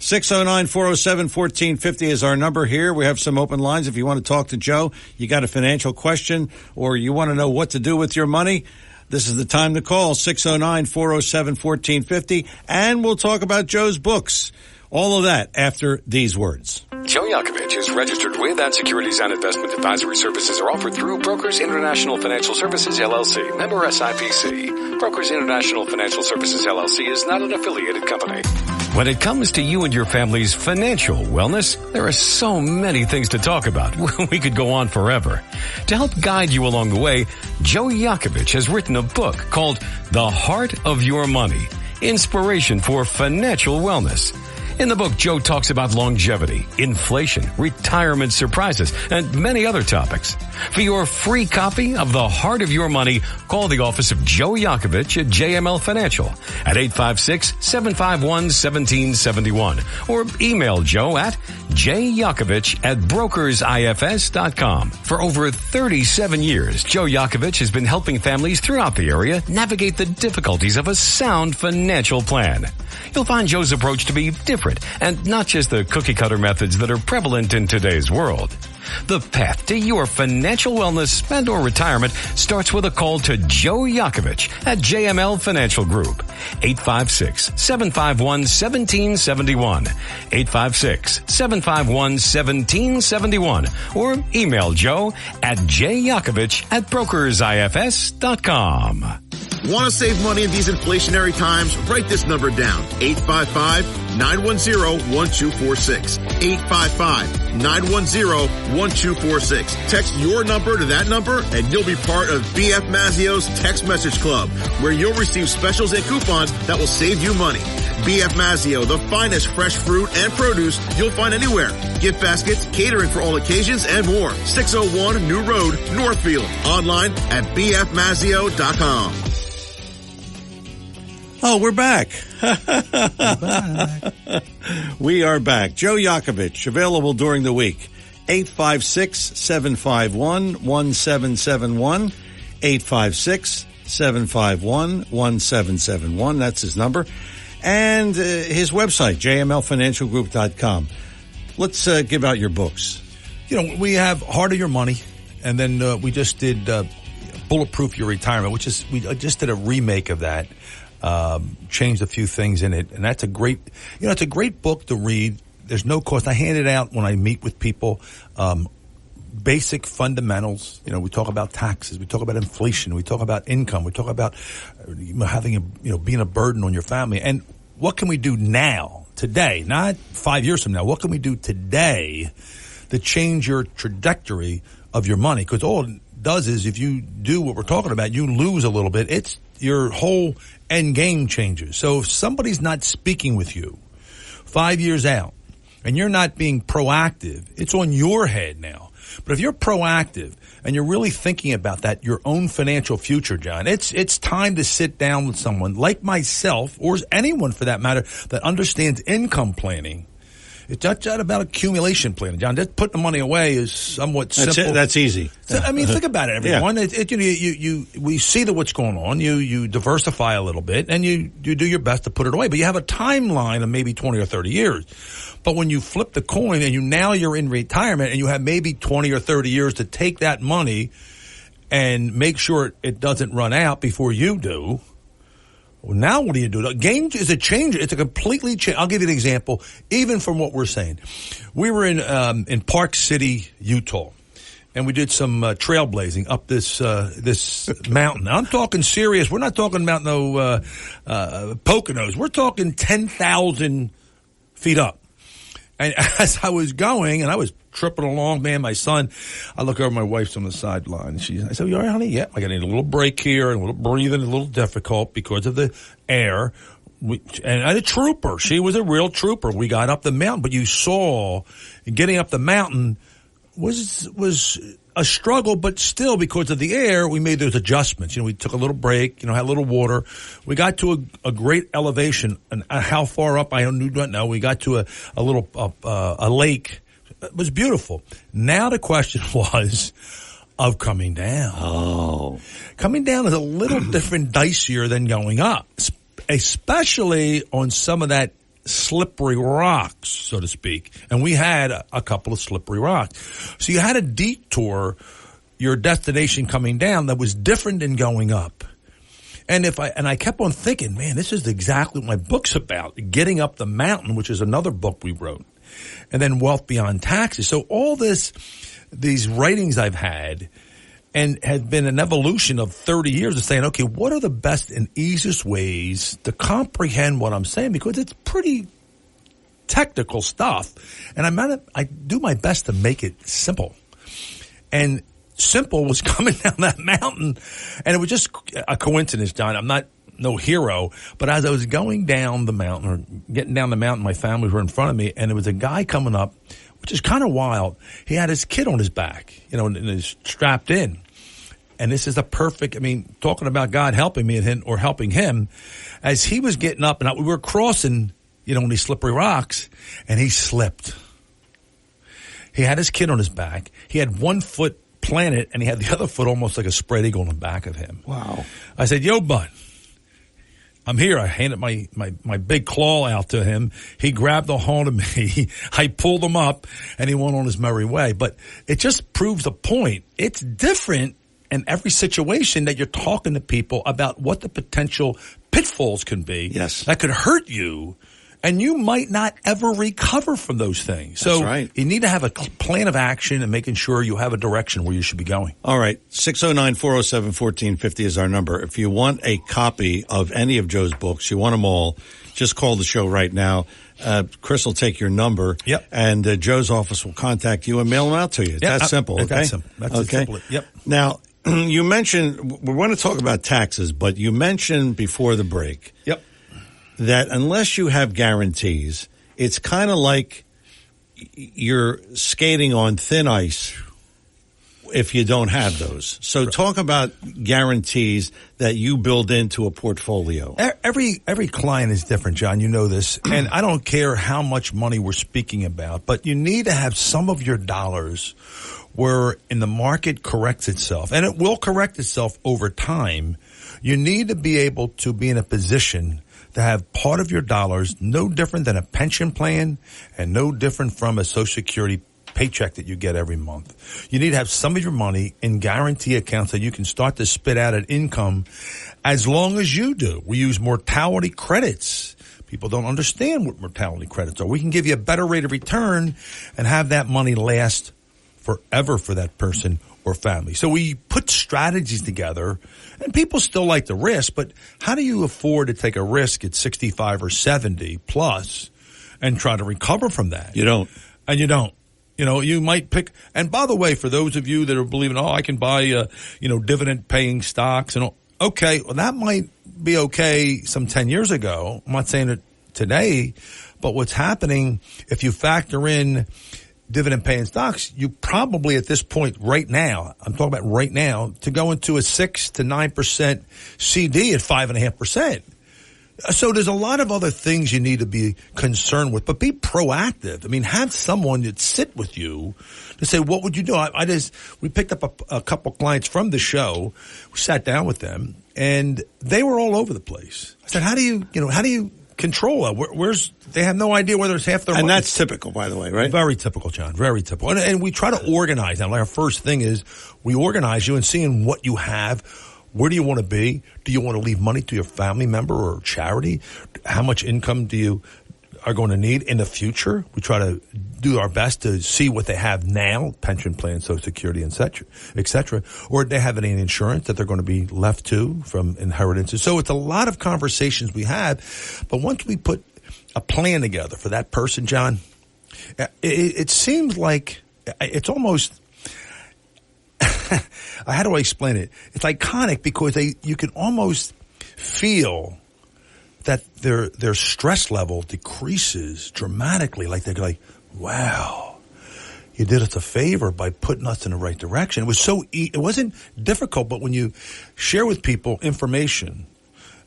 609-407-1450 is our number here. We have some open lines. If you want to talk to Joe, you got a financial question, or you want to know what to do with your money, this is the time to call, 609-407-1450. And we'll talk about Joe's books. All of that after these words. Joe Yakovich is registered with and securities and investment advisory services are offered through Brokers International Financial Services, LLC, member SIPC. Brokers International Financial Services, LLC is not an affiliated company. When it comes to you and your family's financial wellness, there are so many things to talk about. We could go on forever. To help guide you along the way, Joe Yakovich has written a book called The Heart of Your Money, Inspiration for Financial Wellness. In the book, Joe talks about longevity, inflation, retirement surprises, and many other topics. For your free copy of The Heart of Your Money, call the office of Joe Yakovich at JML Financial at 856-751-1771 or email Joe at jyakovich@brokersifs.com. For over 37 years, Joe Yakovich has been helping families throughout the area navigate the difficulties of a sound financial plan. You'll find Joe's approach to be different and not just the cookie-cutter methods that are prevalent in today's world. The path to your financial wellness and or retirement starts with a call to Joe Yakovich at JML Financial Group. 856-751-1771. 856-751-1771. Or email Joe at jyakovich@brokersifs.com. Want to save money in these inflationary times? Write this number down. 855-910-1246. 855-910-1246. Text your number to that number and you'll be part of BF Mazzio's Text Message Club, where you'll receive specials and coupons that will save you money. BF Mazzio, the finest fresh fruit and produce you'll find anywhere. Gift baskets, catering for all occasions, and more. 601 New Road, Northfield. Online at bfmazzio.com. Oh, we're back. We are back. Joe Yakovich, available during the week. 856-751-1771. 856-751-1771. That's his number. And his website, jmlfinancialgroup.com. Let's give out your books. We have Heart of Your Money, and then we just did Bulletproof Your Retirement, we just did a remake of that. Changed a few things in it, and that's a great, it's a great book to read. There's no cost. I hand it out when I meet with people. Basic fundamentals. We talk about taxes. We talk about inflation. We talk about income. We talk about having being a burden on your family. And what can we do now, today, not 5 years from now? What can we do today to change your trajectory of your money? Because all it does is if you do what we're talking about, you lose a little bit. It's your whole end game changes. So if somebody's not speaking with you 5 years out and you're not being proactive, it's on your head now. But if you're proactive and you're really thinking about that, your own financial future, John, it's time to sit down with someone like myself, or anyone for that matter, that understands income planning. It's not about accumulation planning, John. Just putting the money away is somewhat simple. That's easy. So, I mean, think about it, everyone. Yeah. We see what's going on. You diversify a little bit, and you do your best to put it away. But you have a timeline of maybe 20 or 30 years. But when you flip the coin and you're in retirement and you have maybe 20 or 30 years to take that money and make sure it doesn't run out before you do. Well, now what do you do? The game is a change. It's a completely change. I'll give you an example, even from what we're saying. We were in Park City, Utah, and we did some trailblazing up this mountain. Now, I'm talking serious. We're not talking about no Poconos. We're talking 10,000 feet up. And as I was going, and I was tripping along, man, my son, I look over, my wife's on the sideline. I said, "You all right, honey?" "Yeah, I got a little break here, and a little breathing, a little difficult because of the air." And a trooper. She was a real trooper. We got up the mountain, but you saw getting up the mountain was a struggle, but still, because of the air, we made those adjustments. We took a little break, had a little water. We got to a great elevation, and how far up, I do not know. We got to a little lake. It was beautiful. Now the question was of coming down. Oh. Coming down is a little different, dicier than going up, especially on some of that slippery rocks, so to speak. And we had a couple of slippery rocks. So you had to detour your destination coming down that was different than going up. And I kept on thinking, man, this is exactly what my book's about, getting up the mountain, which is another book we wrote. And then Wealth Beyond Taxes. So all these writings I've had and had been an evolution of 30 years of saying, okay, what are the best and easiest ways to comprehend what I'm saying? Because it's pretty technical stuff. And I do my best to make it simple. And simple was coming down that mountain. And it was just a coincidence, John. I'm not no hero, but as I was going down the mountain or getting down the mountain, my family were in front of me, and there was a guy coming up, which is kind of wild. He had his kid on his back, and is strapped in. And this is talking about God helping me or helping him, as he was getting up, and we were crossing, on these slippery rocks, and he slipped. He had his kid on his back. He had one foot planted, and he had the other foot almost like a spread eagle on the back of him. Wow. I said, "Yo, bud, I'm here." I handed my big claw out to him. He grabbed a hold of me. I pulled him up, and he went on his merry way. But it just proves a point. It's different in every situation that you're talking to people about what the potential pitfalls can be. Yes. That could hurt you, and you might not ever recover from those things. So that's right. You need to have a plan of action and making sure you have a direction where you should be going. All right. 609-407-1450 is our number. If you want a copy of any of Joe's books, you want them all, just call the show right now. Chris will take your number. Yep. And Joe's office will contact you and mail them out to you. Yep. That's simple. Okay. That's simple. That's okay. Simple. Yep. Now, you mentioned, we want to talk about taxes, but you mentioned before the break. Yep. That unless you have guarantees, it's kind of like you're skating on thin ice if you don't have those. So talk about guarantees that you build into a portfolio. Every client is different, John. You know this. And I don't care how much money we're speaking about, but you need to have some of your dollars where in the market corrects itself, and it will correct itself over time. You need to be able to be in a position to have part of your dollars no different than a pension plan and no different from a Social Security paycheck that you get every month. You need to have some of your money in guarantee accounts that you can start to spit out an income as long as you do. We use mortality credits. People don't understand what mortality credits are. We can give you a better rate of return and have that money last forever for that person or family. So we put strategies together, and people still like the risk, but how do you afford to take a risk at 65 or 70 plus and try to recover from that? You don't. And you don't. You might pick, and by the way, for those of you that are believing, I can buy, dividend paying stocks and all. okay, well, that might be okay some 10 years ago. I'm not saying it today, but what's happening, if you factor in dividend paying stocks, you probably at this point right now, I'm talking about right now, to go into a 6 to 9% CD at 5.5%. So there's a lot of other things you need to be concerned with, but be proactive. I mean, have someone that sit with you to say, what would you do? We picked up a couple clients from the show. We sat down with them and they were all over the place. I said, how do you control that? They have no idea whether it's half their money. And that's typical, by the way, right? Very typical, John. Very typical. And we try to organize now. Like our first thing is we organize you and seeing what you have. Where do you want to be? Do you want to leave money to your family member or charity? How much income are going to need in the future? We try to do our best to see what they have now, pension plan, Social Security, et cetera. Or do they have any insurance that they're going to be left to from inheritances? So it's a lot of conversations we have. But once we put a plan together for that person, John, it seems like it's almost... how do I explain it? It's iconic because you can almost feel that their stress level decreases dramatically. Like they're like, wow, you did us a favor by putting us in the right direction. It was it wasn't difficult, but when you share with people information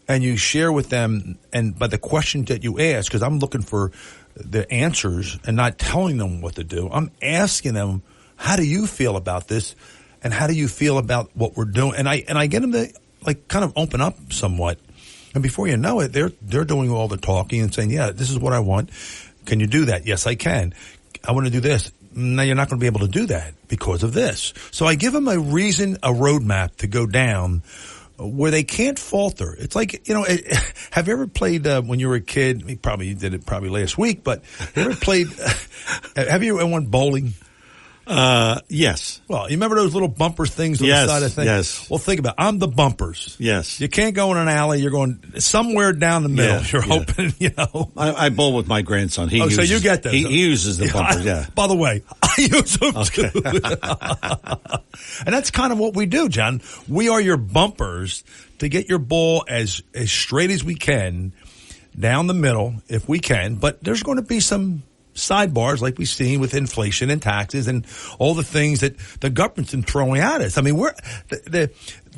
and you share with them, and by the questions that you ask, because I'm looking for the answers and not telling them what to do, I'm asking them, how do you feel about this? And how do you feel about what we're doing? And I get them to kind of open up somewhat. And before you know it, they're doing all the talking and saying, yeah, this is what I want. Can you do that? Yes, I can. I want to do this. No, you're not going to be able to do that because of this. So I give them a roadmap to go down where they can't falter. It's like, have you ever played when you were a kid? You did it last week, but have you ever played, have you ever went bowling? Yes. Well, you remember those little bumper things on the side of things? Yes. Well, think about it. I'm the bumpers. Yes. You can't go in an alley. You're going somewhere down the middle. You're hoping, I bowl with my grandson. So you get those. He uses the bumpers, yeah. By the way, I use them too. And that's kind of what we do, John. We are your bumpers to get your ball as straight as we can down the middle if we can. But there's going to be some sidebars like we've seen with inflation and taxes and all the things that the government's been throwing at us. I mean, we're the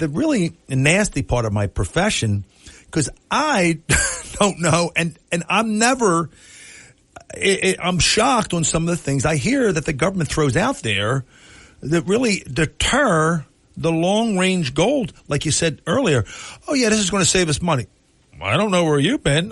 really nasty part of my profession, because I don't know, and I'm shocked on some of the things I hear that the government throws out there that really deter the long range goal. Like you said earlier, oh yeah, this is going to save us money. I don't know where you've been.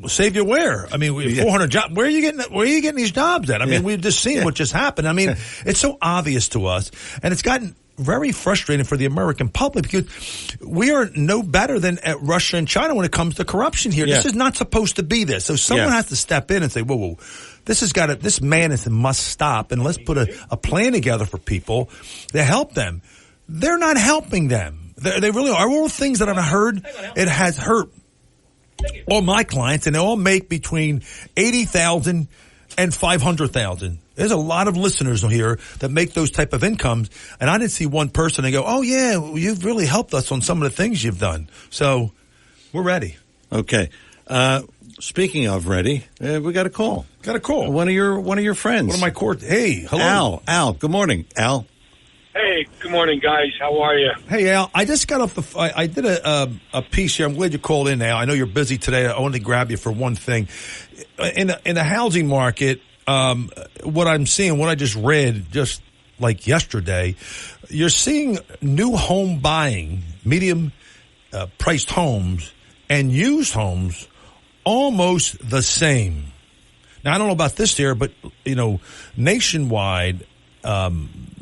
Save you where? I mean, 400 jobs. Where are you getting these jobs at? I mean, we've just seen what just happened. I mean, it's so obvious to us, and it's gotten very frustrating for the American public because we are no better than Russia and China when it comes to corruption here. Yeah. This is not supposed to be this. So someone has to step in and say, whoa, this madness must stop, and let's put a plan together for people to help them. They're not helping them. They really are. All the things that I've heard, it has hurt all my clients, and they all make between $80,000 and $500,000. There's a lot of listeners here that make those type of incomes, and I didn't see one person and go, oh yeah, you've really helped us on some of the things you've done. So we're ready. Okay. Speaking of ready, we got a call. One of your friends. One of my court. Hey, hello. Al. Good morning, Al. Hey, good morning, guys. How are you? Hey, Al. I just got off I did a piece here. I'm glad you called in, Al. I know you're busy today. I wanted to grab you for one thing. In the housing market, what I'm seeing, what I just read just like yesterday, you're seeing new home buying, medium priced homes and used homes almost the same. Now, I don't know about this year, but, nationwide,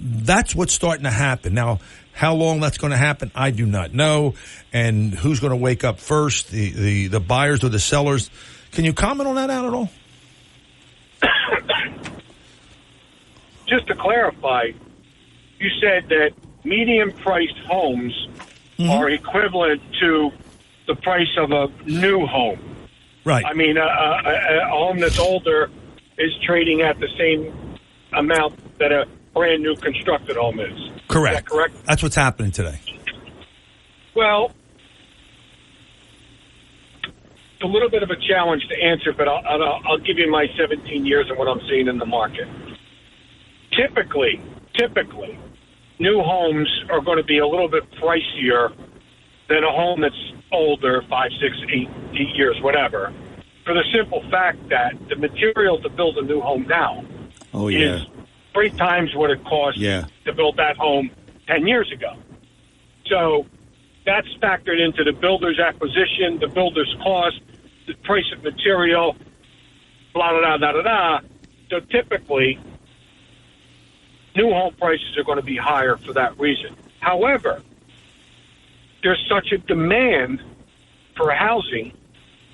that's what's starting to happen. Now, how long that's going to happen, I do not know. And who's going to wake up first, the buyers or the sellers? Can you comment on that at all? Just to clarify, you said that medium-priced homes are equivalent to the price of a new home. Right. I mean, a home that's older is trading at the same amount that a brand new constructed home is. Correct. Is that correct? That's what's happening today. Well, it's a little bit of a challenge to answer, but I'll give you my 17 years and what I'm seeing in the market. Typically, new homes are going to be a little bit pricier than a home that's older, 5, 6, 8 years, whatever, for the simple fact that the material to build a new home now is 3 times what it cost to build that home 10 years ago. So that's factored into the builder's acquisition, the builder's cost, the price of material, blah, blah, blah, blah, blah. So typically, new home prices are going to be higher for that reason. However, there's such a demand for housing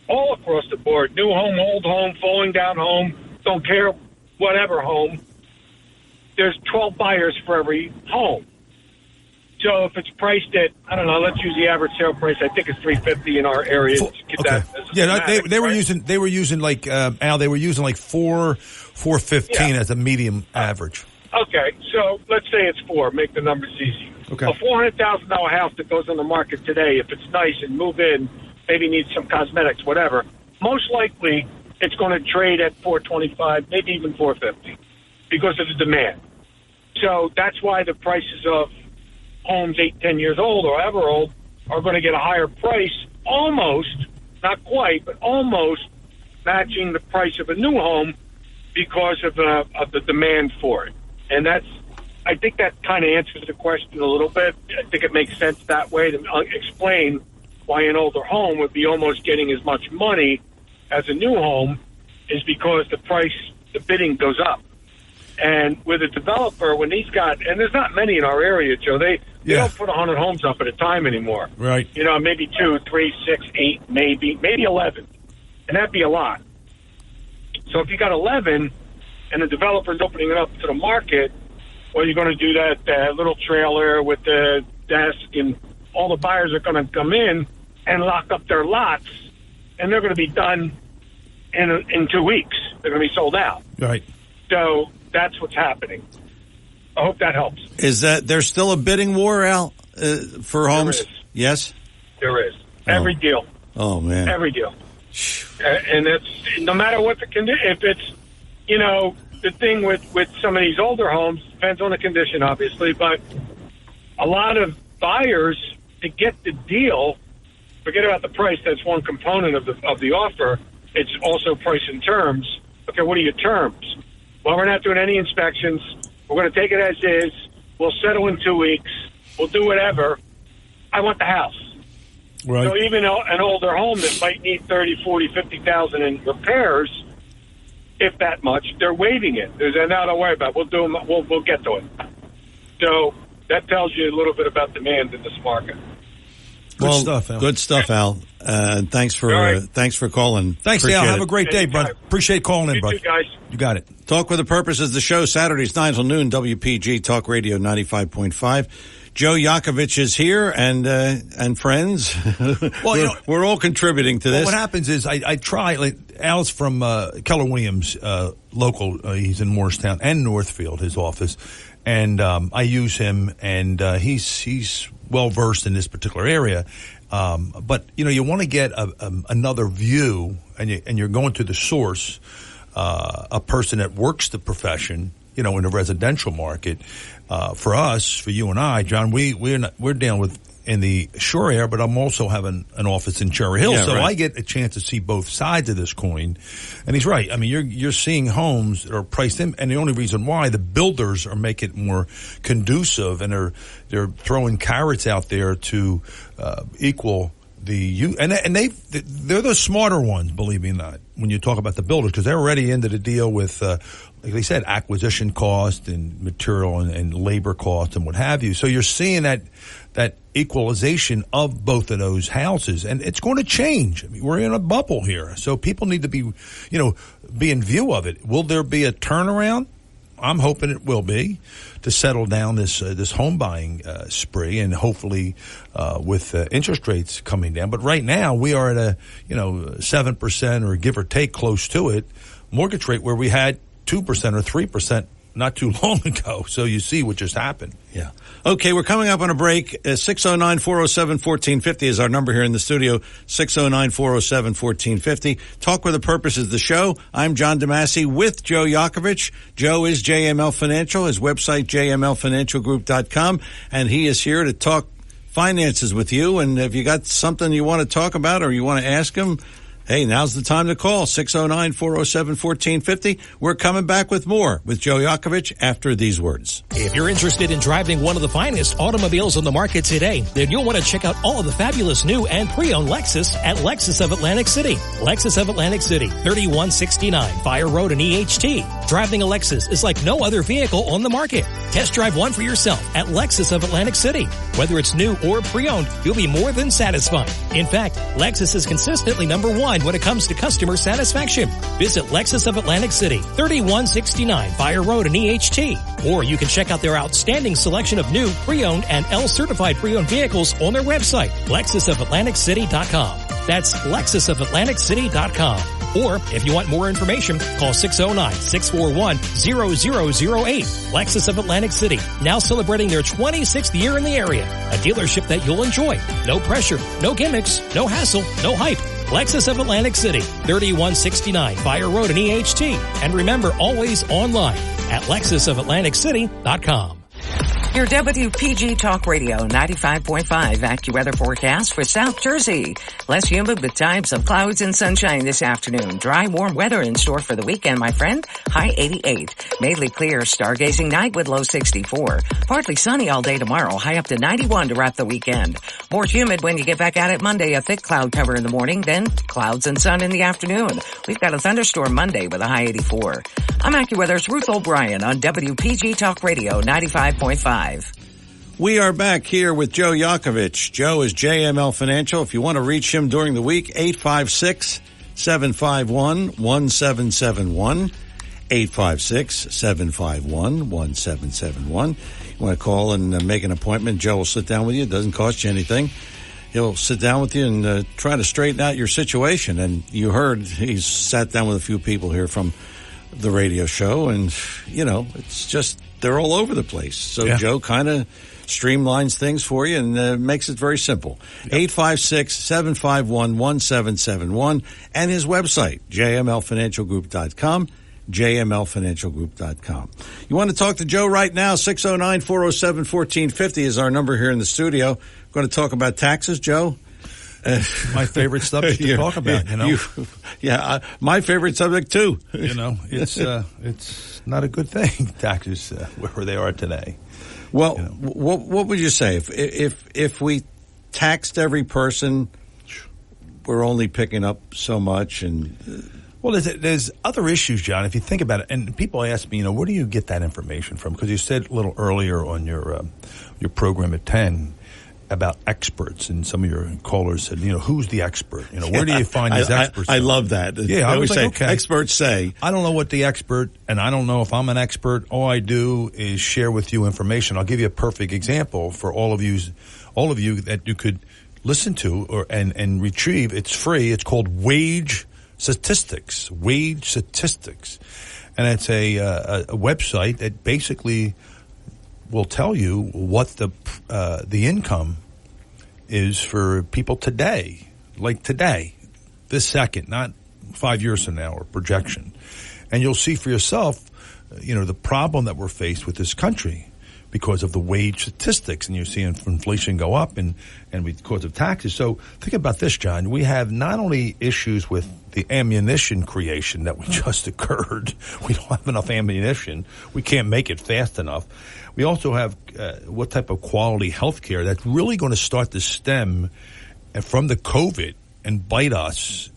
all across the board. New home, old home, falling down home, don't care, whatever home. There's 12 buyers for every home. So if it's priced at, I don't know, let's use the average sale price. I think it's $350 in our area. They were using like Al. They were using like $415 as a medium average. Okay, so let's say it's 4. Make the numbers easy. Okay. A $400,000 house that goes on the market today, if it's nice and move in, maybe needs some cosmetics, whatever. Most likely, it's going to trade at $425, maybe even $450, because of the demand. So that's why the prices of homes 8, 10 years old or ever old are going to get a higher price, almost, not quite, but almost matching the price of a new home because of the demand for it. And I think that kind of answers the question a little bit. I think it makes sense that way to explain why an older home would be almost getting as much money as a new home is because the bidding goes up. And with a developer, when he's got, and there's not many in our area, Joe, they don't put 100 homes up at a time anymore. Right. You know, maybe 2, 3, 6, 8, maybe 11. And that'd be a lot. So if you got 11 and the developer's opening it up to the market, well, you're going to do that little trailer with the desk, and all the buyers are going to come in and lock up their lots, and they're going to be done in 2 weeks. They're going to be sold out. Right. So that's what's happening. I hope that helps. Is that there's still a bidding war, Al, for homes? There is. Yes? There is. Every deal. Oh, man. Every deal. And it's no matter what the condition, if it's, you know, the thing with some of these older homes, depends on the condition, obviously, but a lot of buyers, to get the deal, forget about the price, that's one component of the offer, it's also price and terms. Okay, what are your terms? Well, we're not doing any inspections. We're going to take it as is. We'll settle in 2 weeks. We'll do whatever. I want the house. Right. So even an older home that might need $30,000, $40,000, $50,000 in repairs, if that much, they're waiving it. They're not to worry about it. We'll do them. We'll get to it. So that tells you a little bit about demand in this market. Good stuff, Al. Thanks for calling. Thanks, Appreciate Al. Have it. a great day, bud. Appreciate calling in, bud. You too, guys. You got it. Talk with a Purpose is the show, Saturdays 9 till noon, WPG Talk Radio 95.5. Joe Yakovich is here and friends. Well, we're all contributing to this. What happens is I try, like Al's from Keller Williams, local. He's in Morristown and Northfield, his office. And I use him, and he's well versed in this particular area. But you want to get another view, and you're going to the source, a person that works the profession, in a residential market. For us, for you and I, John, we're dealing with in the shore area, but I'm also having an office in Cherry Hill, so right. I get a chance to see both sides of this coin. And he's right. I mean, you're seeing homes that are priced in, and the only reason why the builders are making it more conducive, and they're throwing carrots out there to equal and they're the smarter ones, believe me or not, when you talk about the builders, because they're already into the deal with, like they said, acquisition cost and material and labor cost and what have you. So you're seeing that equalization of both of those houses, and it's going to change. I mean, we're in a bubble here, so people need to be, be in view of it. Will there be a turnaround? I'm hoping it will be, to settle down this home buying spree, and hopefully with interest rates coming down. But right now we are at a 7% or give or take close to it mortgage rate, where we had 2% or 3% not too long ago. So you see what just happened. Yeah. Okay, we're coming up on a break. 609-407-1450 is our number here in the studio, 609-407-1450. Talk with a Purpose is the show. I'm John DeMasi with Joe Yakovich. Joe is JML Financial, his website, jmlfinancialgroup.com, and he is here to talk finances with you. And if you got something you want to talk about or you want to ask him, hey, now's the time to call, 609-407-1450. We're coming back with more with Joe Yakovich after these words. If you're interested in driving one of the finest automobiles on the market today, then you'll want to check out all of the fabulous new and pre-owned Lexus at Lexus of Atlantic City. Lexus of Atlantic City, 3169 Fire Road in EHT. Driving a Lexus is like no other vehicle on the market. Test drive one for yourself at Lexus of Atlantic City. Whether it's new or pre-owned, you'll be more than satisfied. In fact, Lexus is consistently number one when it comes to customer satisfaction. Visit Lexus of Atlantic City, 3169 Fire Road in EHT. Or you can check out their outstanding selection of new, pre-owned, and L-certified pre-owned vehicles on their website, LexusOfAtlanticCity.com. That's LexusOfAtlanticCity.com. Or, if you want more information, call 609-641-0008. Lexus of Atlantic City, now celebrating their 26th year in the area. A dealership that you'll enjoy. No pressure, no gimmicks, no hassle, no hype. Lexus of Atlantic City, 3169 Fire Road in EHT. And remember, always online at LexusOfAtlanticCity.com. Your WPG Talk Radio 95.5 AccuWeather forecast for South Jersey. Less humid with times of clouds and sunshine this afternoon. Dry, warm weather in store for the weekend, my friend. High 88. Mainly clear, stargazing night with low 64. Partly sunny all day tomorrow. High up to 91 to wrap the weekend. More humid when you get back at it Monday. A thick cloud cover in the morning, then clouds and sun in the afternoon. We've got a thunderstorm Monday with a high 84. I'm AccuWeather's Ruth O'Brien on WPG Talk Radio 95.5. We are back here with Joe Yakovich. Joe is JML Financial. If you want to reach him during the week, 856-751-1771. 856-751-1771. You want to call and make an appointment, Joe will sit down with you. It doesn't cost you anything. He'll sit down with you and try to straighten out your situation. And you heard he's sat down with a few people here from the radio show, and, you know, it's just, they're all over the place. So yeah. Joe kind of streamlines things for you and makes it very simple. Yep. 856-751-1771 and his website, jmlfinancialgroup.com, jmlfinancialgroup.com. You want to talk to Joe right now, 609-407-1450 is our number here in the studio. We're going to talk about taxes, Joe. My favorite subject to talk about, you know. My favorite subject too. You know, it's not a good thing, taxes where they are today. Well, you know. What would you say if we taxed every person? We're only picking up so much, and well, there's other issues, John. If you think about it, and people ask me, you know, where do you get that information from? Because you said a little earlier on your program at 10. About experts, and some of your callers said, you know, who's the expert? You know, where do you find these experts? I love that. Yeah, I always say, okay. Experts say. I don't know what the expert, and I don't know if I'm an expert. All I do is share with you information. I'll give you a perfect example for all of you that you could listen to and retrieve. It's free. It's called Wage Statistics. Wage Statistics, and it's a website that basically will tell you what the income is for people today, like today, this second, not 5 years from now, or projection. And you'll see for yourself, you know, the problem that we're faced with this country because of the wage statistics, and you're seeing inflation go up and because of taxes. So think about this, John. We have not only issues with the ammunition creation that we just occurred. We don't have enough ammunition. We can't make it fast enough. We also have what type of quality health care that's really going to start to stem from the COVID and bite us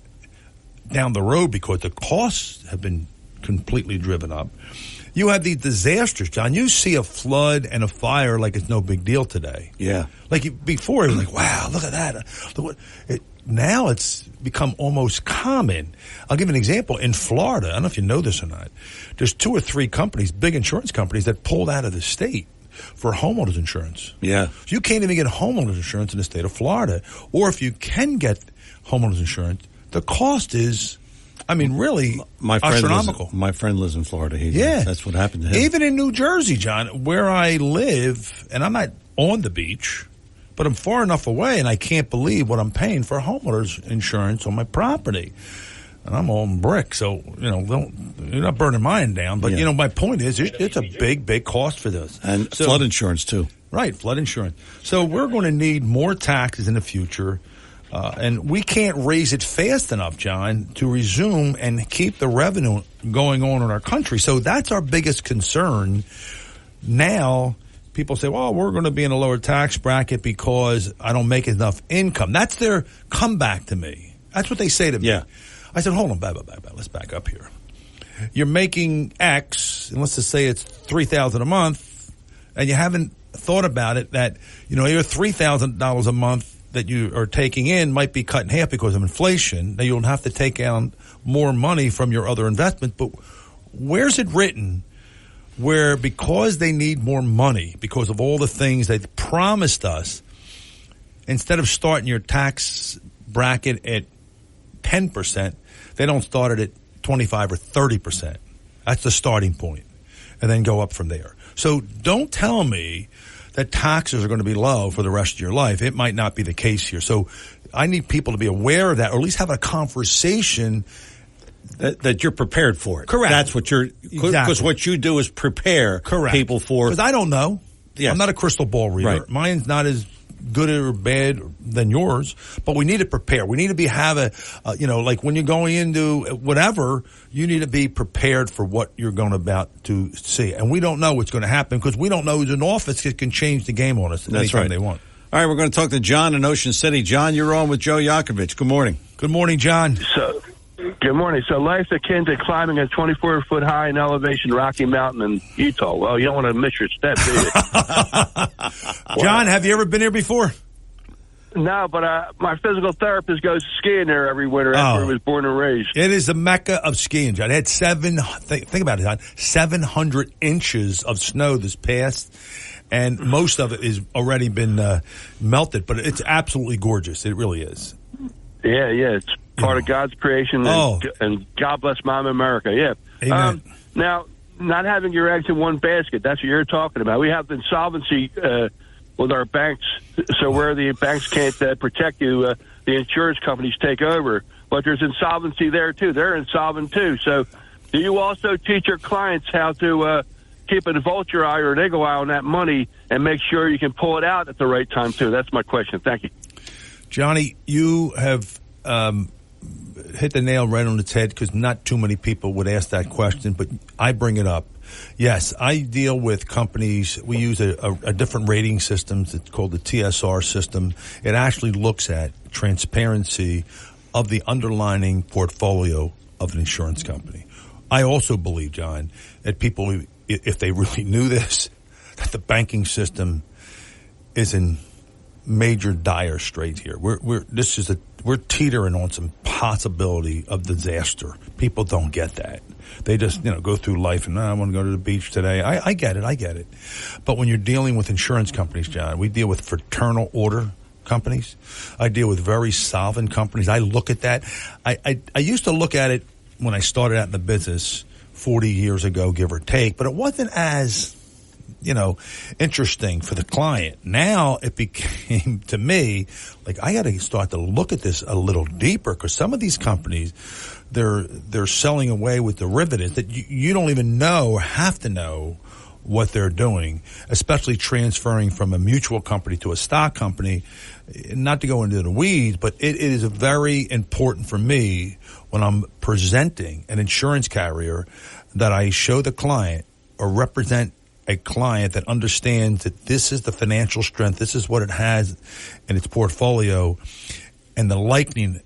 down the road because the costs have been completely driven up. You have these disasters, John. You see a flood and a fire like it's no big deal today. Yeah. Like before, it was like, wow, look at that. Now it's become almost common. I'll give an example. In Florida, I don't know if you know this or not, there's 2 or 3 companies, big insurance companies, that pulled out of the state for homeowners insurance. Yeah. So you can't even get homeowners insurance in the state of Florida. Or if you can get homeowners insurance, the cost is I mean, really astronomical. My friend lives in Florida. That's what happened to him. Even in New Jersey, John, where I live, and I'm not on the beach, but I'm far enough away, and I can't believe what I'm paying for homeowners insurance on my property. And I'm all in brick, so, you're not burning mine down. But, my point is, it's a big cost for this. And flood insurance, too. Right, flood insurance. So we're going to need more taxes in the future. And we can't raise it fast enough, John, to resume and keep the revenue going on in our country. So that's our biggest concern. Now, people say, well, we're going to be in a lower tax bracket because I don't make enough income. That's their comeback to me. That's what they say to me. Yeah. I said, hold on, let's back up here. You're making X, and let's just say it's $3,000 a month, and you haven't thought about it that, your $3,000 a month that you are taking in might be cut in half because of inflation. Now, you'll have to take out more money from your other investment, but where's it written where because they need more money, because of all the things they promised us, instead of starting your tax bracket at 10%, they don't start it at 25 or 30%. That's the starting point, and then go up from there. So don't tell me that taxes are going to be low for the rest of your life. It might not be the case here. So I need people to be aware of that, or at least have a conversation that you're prepared for it. Correct. That's what because what you do is prepare people for. Because I don't know. Yes. I'm not a crystal ball reader. Right. Mine's not as good or bad than yours, but we need to prepare. We need to have like when you're going into whatever, you need to be prepared for what you're going about to see. And we don't know what's going to happen because we don't know who's in office. It can change the game on us anytime they want. All right, we're going to talk to John in Ocean City. John, you're on with Joe Yakovich. Good morning. Good morning, John. Good morning. So life's akin to climbing a 24-foot high in elevation Rocky Mountain in Utah. Well, you don't want to miss your step, do you? John, have you ever been here before? No, but my physical therapist goes skiing there every winter after he was born and raised. It is the mecca of skiing, John. It had think about it, John, 700 inches of snow this past, and most of it has already been melted, but it's absolutely gorgeous. It really is. Yeah, it's part of God's creation, and God bless Mama America. Yeah. Amen. Now, not having your eggs in one basket, that's what you're talking about. We have insolvency with our banks, so where the banks can't protect you, the insurance companies take over. But there's insolvency there, too. They're insolvent, too. So do you also teach your clients how to keep a vulture eye or an eagle eye on that money and make sure you can pull it out at the right time, too? That's my question. Thank you. Johnny, you have hit the nail right on its head because not too many people would ask that question, but I bring it up. Yes, I deal with companies. We use a different rating system. It's called the TSR system. It actually looks at transparency of the underlying portfolio of an insurance company. I also believe, John, that people, if they really knew this, that the banking system is in major dire strait here. We're teetering on some possibility of disaster. People don't get that. They just, go through life and I want to go to the beach today. I get it. But when you're dealing with insurance companies, John, we deal with fraternal order companies. I deal with very solvent companies. I look at that. I used to look at it when I started out in the business 40 years ago, give or take, but it wasn't as interesting for the client. Now it became, to me, like I got to start to look at this a little deeper because some of these companies, they're selling away with derivatives that you don't even know or have to know what they're doing, especially transferring from a mutual company to a stock company. Not to go into the weeds, but it is very important for me when I'm presenting an insurance carrier that I show the client or represent a client that understands that this is the financial strength, this is what it has in its portfolio, and the likelihood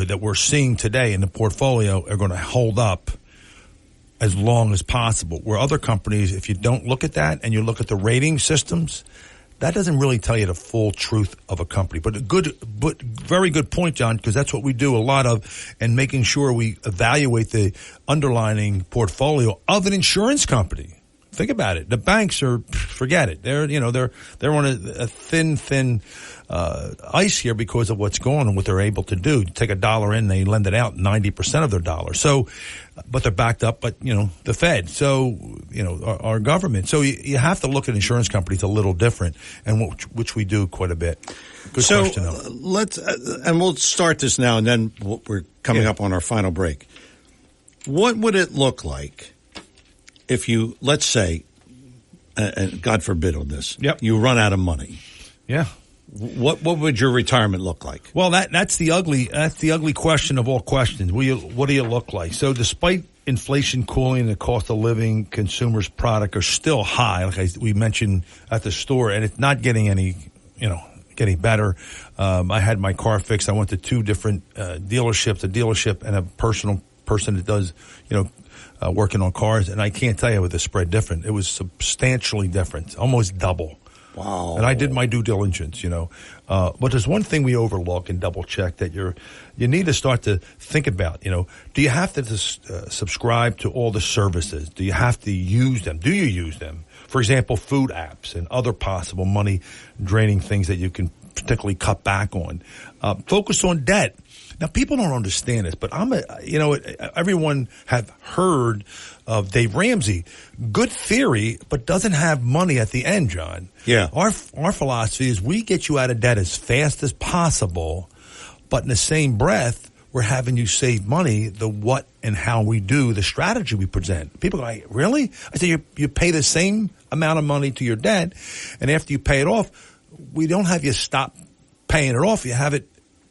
that we're seeing today in the portfolio are going to hold up as long as possible. Where other companies, if you don't look at that and you look at the rating systems, that doesn't really tell you the full truth of a company. But very good point, John, because that's what we do a lot of, and making sure we evaluate the underlying portfolio of an insurance company. think about it. The banks forget it. They're on a thin ice here because of what's going on and what they're able to do. You take $1 in, they lend it out 90% of their dollars. So, but they're backed up, but the Fed. So, our government. So you have to look at insurance companies a little different, and which we do quite a bit. Good question, though. Let's, and we'll start this now, and then we're coming up on our final break. What would it look like if you, let's say, and God forbid on this, you run out of money? Yeah. What would your retirement look like? Well, that's the ugly question of all questions. What do you look like? So despite inflation cooling, the cost of living, consumers' product are still high, like we mentioned at the store, and it's not getting any better. I had my car fixed. I went to 2 different dealerships, a dealership and a personal person that does, working on cars, and I can't tell you with the spread different. It was substantially different, almost double. Wow. And I did my due diligence, but there's one thing we overlook and double check that you need to start to think about, do you have to subscribe to all the services? Do you have to use them? Do you use them? For example, food apps and other possible money draining things that you can particularly cut back on. Focus on debt. Now, people don't understand this, but everyone have heard of Dave Ramsey. Good theory, but doesn't have money at the end, John. Yeah. Our philosophy is we get you out of debt as fast as possible, but in the same breath, we're having you save money, the what and how we do, the strategy we present. People go, really? I say you pay the same amount of money to your debt, and after you pay it off, we don't have you stop paying it off. You have it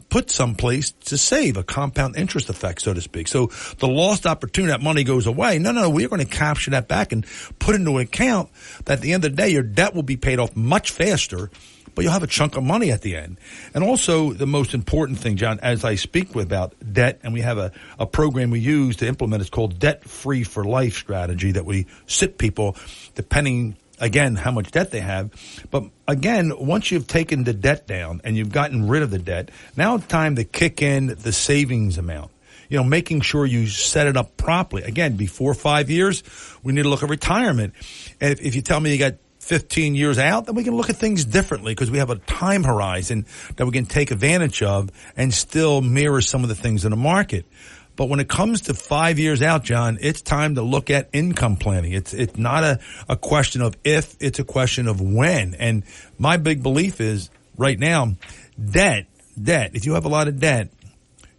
put someplace to save, a compound interest effect, so to speak. So the lost opportunity, that money goes away. No, we're going to capture that back and put into an account that at the end of the day, your debt will be paid off much faster, but you'll have a chunk of money at the end. And also the most important thing, John, as I speak about debt, and we have a program we use to implement, it's called Debt Free for Life strategy that we sit people depending again, how much debt they have. But again, once you've taken the debt down and you've gotten rid of the debt, now it's time to kick in the savings amount. Making sure you set it up properly. Again, before 5 years, we need to look at retirement. And if you tell me you got 15 years out, then we can look at things differently because we have a time horizon that we can take advantage of and still mirror some of the things in the market. But when it comes to 5 years out, John, it's time to look at income planning. It's not a question of if, it's a question of when. And my big belief is right now, debt, if you have a lot of debt,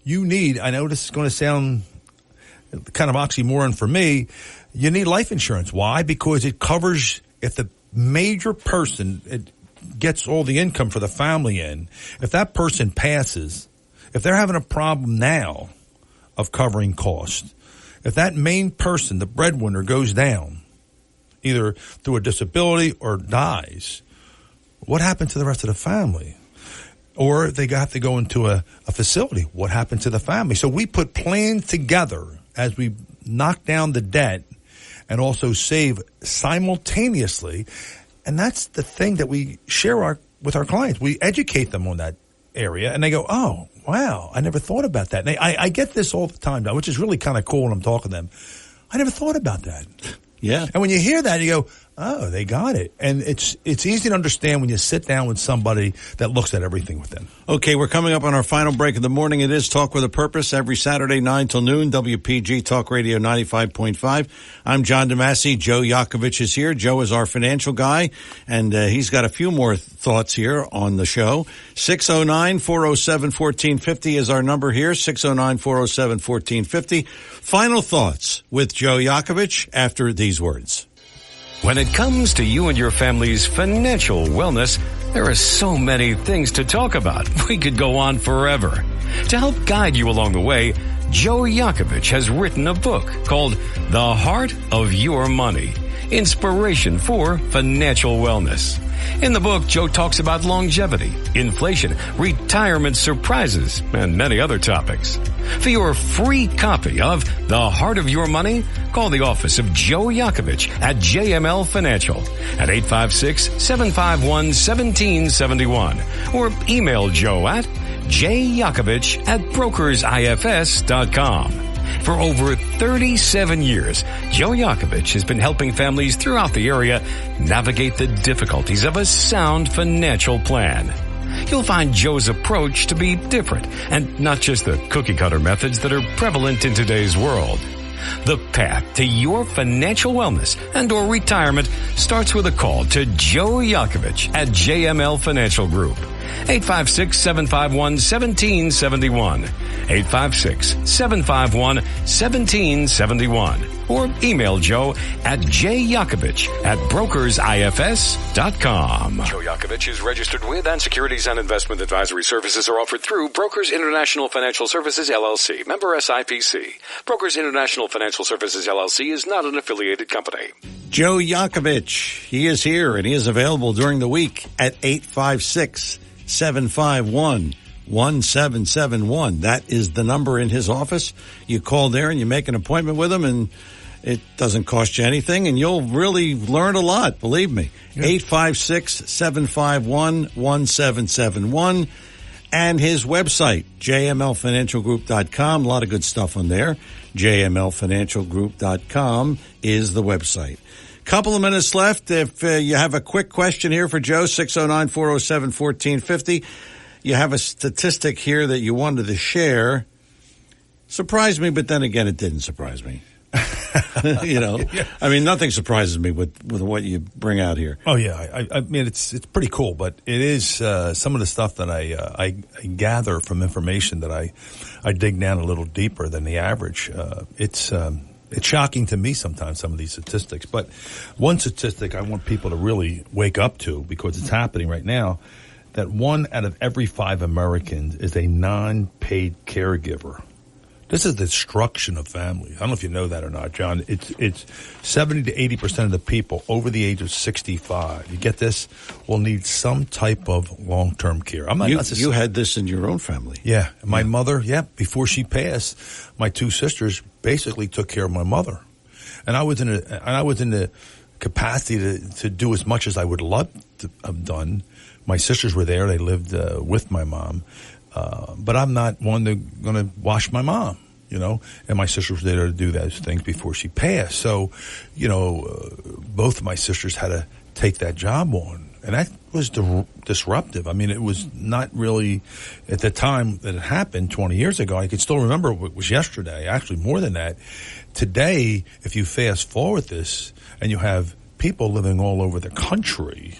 you need, I know this is going to sound kind of oxymoron for me, you need life insurance. Why? Because it covers, if the major person gets all the income for the family in, if that person passes, if they're having a problem now of covering costs, if that main person, the breadwinner, goes down, either through a disability or dies, what happens to the rest of the family? Or they have to go into a facility. What happens to the family? So we put plans together as we knock down the debt and also save simultaneously. And that's the thing that we share with our clients. We educate them on that area, and they go, oh, wow, I never thought about that. And I get this all the time now, which is really kind of cool when I'm talking to them. I never thought about that. Yeah. And when you hear that, you go, oh, they got it. And it's easy to understand when you sit down with somebody that looks at everything with them. Okay, we're coming up on our final break of the morning. It is Talk with a Purpose every Saturday, 9 till noon, WPG Talk Radio 95.5. I'm John DeMasi. Joe Yakovich is here. Joe is our financial guy, and he's got a few more thoughts here on the show. 609-407-1450 is our number here, 609-407-1450. Final thoughts with Joe Yakovich after these words. When it comes to you and your family's financial wellness, there are so many things to talk about. We could go on forever. To help guide you along the way, Joe Yakovich has written a book called The Heart of Your Money, Inspiration for Financial Wellness. In the book, Joe talks about longevity, inflation, retirement surprises, and many other topics. For your free copy of The Heart of Your Money, call the office of Joe Yakovich at JML Financial at 856-751-1771 or email Joe at jyakovich@brokersifs.com. For over 37 years, Joe Yakovich has been helping families throughout the area navigate the difficulties of a sound financial plan. You'll find Joe's approach to be different and not just the cookie-cutter methods that are prevalent in today's world. The path to your financial wellness and or retirement starts with a call to Joe Yakovich at JML Financial Group. 856-751-1771. 856-751-1771. Or email Joe at jyakovich@brokersifs.com. Joe Yakovich is registered with, and securities and investment advisory services are offered through Brokers International Financial Services, LLC. Member SIPC. Brokers International Financial Services, LLC is not an affiliated company. Joe Yakovich, he is here, and he is available during the week at 856-751-1771. That is the number in his office. You call there and you make an appointment with him, and it doesn't cost you anything, and you'll really learn a lot, believe me. 856-751-1771. And his website, jmlfinancialgroup.com. A lot of good stuff on there. jmlfinancialgroup.com is the website. Couple of minutes left. If you have a quick question here for Joe, 609-407-1450. You have a statistic here that you wanted to share. Surprised me, but then again, it didn't surprise me. You know, I mean, nothing surprises me with what you bring out here. Oh yeah, I mean, it's pretty cool, but it is some of the stuff that I gather from information that I dig down a little deeper than the average. It's shocking to me sometimes, some of these statistics. But one statistic I want people to really wake up to, because it's happening right now, that 1 out of every 5 Americans is a non-paid caregiver. This is the destruction of families. I don't know if you know that or not, John. It's 70 to 80% of the people over the age of 65. You get this? Will need some type of long-term care. You had this in your own family. Yeah. My mother, before she passed, my 2 sisters basically took care of my mother. And I was in the capacity to do as much as I would love to have done. My sisters were there. They lived with my mom. But I'm not one going to wash my mom, you know, and my sister was there to do those things before she passed. So, you know, both of my sisters had to take that job on, and that was disruptive. I mean, it was not really at the time that it happened 20 years ago. I can still remember it was yesterday, actually more than that. Today, if you fast forward this and you have people living all over the country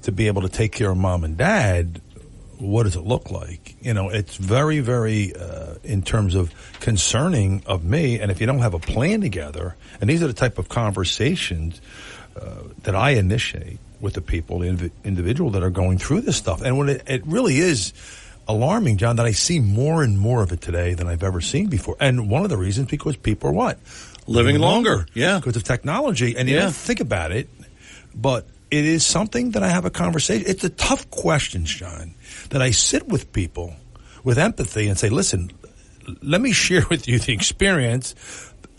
to be able to take care of mom and dad, what does it look like? You know, it's very, very, in terms of concerning of me. And if you don't have a plan together, and these are the type of conversations that I initiate with the people, the individual that are going through this stuff. And when it really is alarming, John, that I see more and more of it today than I've ever seen before. And one of the reasons, because people are what? Living longer. Yeah. Because of technology. And you don't think about it, but it is something that I have a conversation. It's a tough questions, John, that I sit with people with empathy and say, listen, let me share with you the experience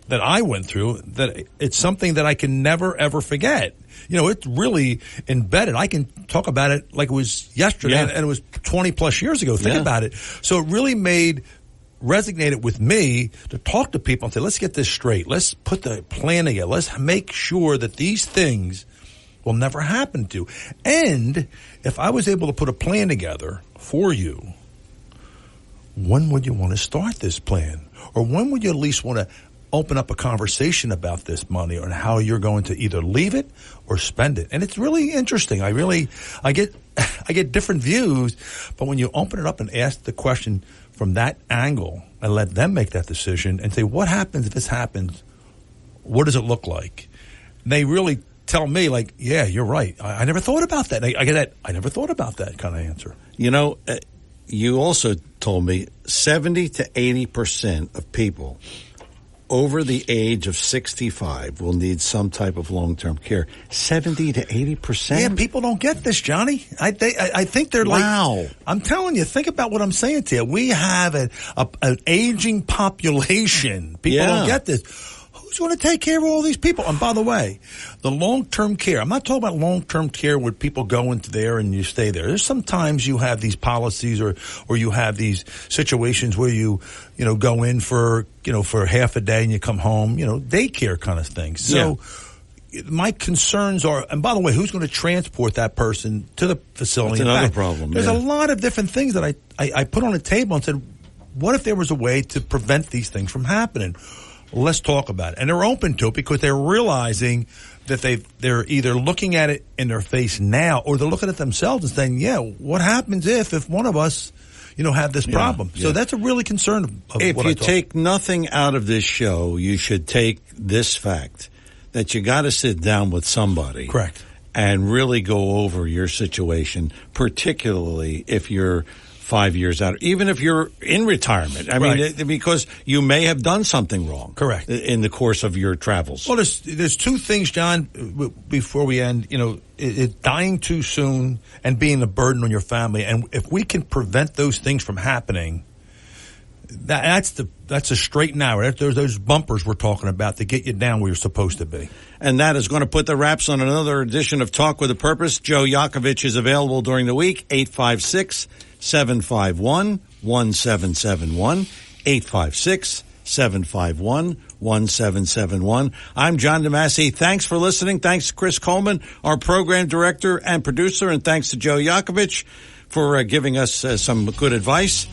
that I went through, that it's something that I can never, ever forget. You know, it's really embedded. I can talk about it like it was yesterday, and it was 20 plus years ago. Think about it. So it really resonated with me to talk to people and say, let's get this straight. Let's put the plan together. Let's make sure that these things will never happen to. And if I was able to put a plan together for you, when would you want to start this plan? Or when would you at least want to open up a conversation about this money and how you're going to either leave it or spend it? And it's really interesting. I get different views, but when you open it up and ask the question from that angle and let them make that decision and say, what happens if this happens? What does it look like? And they really tell me, like, yeah, you're right. I never thought about that. I get that. I never thought about that kind of answer. You know, you also told me 70 to 80% of people over the age of 65 will need some type of long-term care. 70 to 80%? Yeah, people don't get this, Johnny. I think they're like, wow. I'm telling you, think about what I'm saying to you. We have an aging population. People don't get this. Who's going to take care of all these people? And by the way, the long-term care, I'm not talking about long-term care where people go into there and you stay there. There's sometimes you have these policies or you have these situations where you go in for half a day and you come home, daycare kind of thing. So my concerns are, and by the way, who's going to transport that person to the facility? That's another problem. There's a lot of different things that I put on the table and said, what if there was a way to prevent these things from happening? Let's talk about it. And they're open to it because they're realizing that they're either looking at it in their face now or they're looking at themselves and saying, what happens if one of us, have this problem? So that's a really concern of if what you take nothing out of this show, you should take this fact that you got to sit down with somebody. Correct. And really go over your situation, particularly if you're 5 years out, even if you're in retirement. I mean, because you may have done something wrong. Correct. In the course of your travels. Well, there's two things, John, before we end. Dying too soon and being a burden on your family. And if we can prevent those things from happening, that's a straight and narrow. There's those bumpers we're talking about to get you down where you're supposed to be. And that is going to put the wraps on another edition of Talk with a Purpose. Joe Yakovich is available during the week, 856-751-1771, 856-751-1771. I'm John DeMasi. Thanks for listening. Thanks to Chris Coleman, our program director and producer, and thanks to Joe Yakovich for giving us some good advice.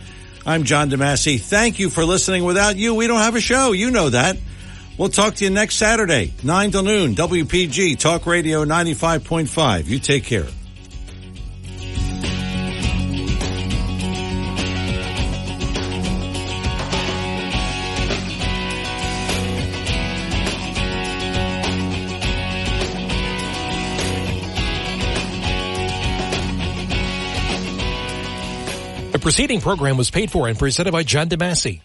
I'm John DeMasi. Thank you for listening. Without you, we don't have a show. You know that. We'll talk to you next Saturday, 9 to noon, WPG, Talk Radio 95.5. You take care. The preceding program was paid for and presented by John DeMasi.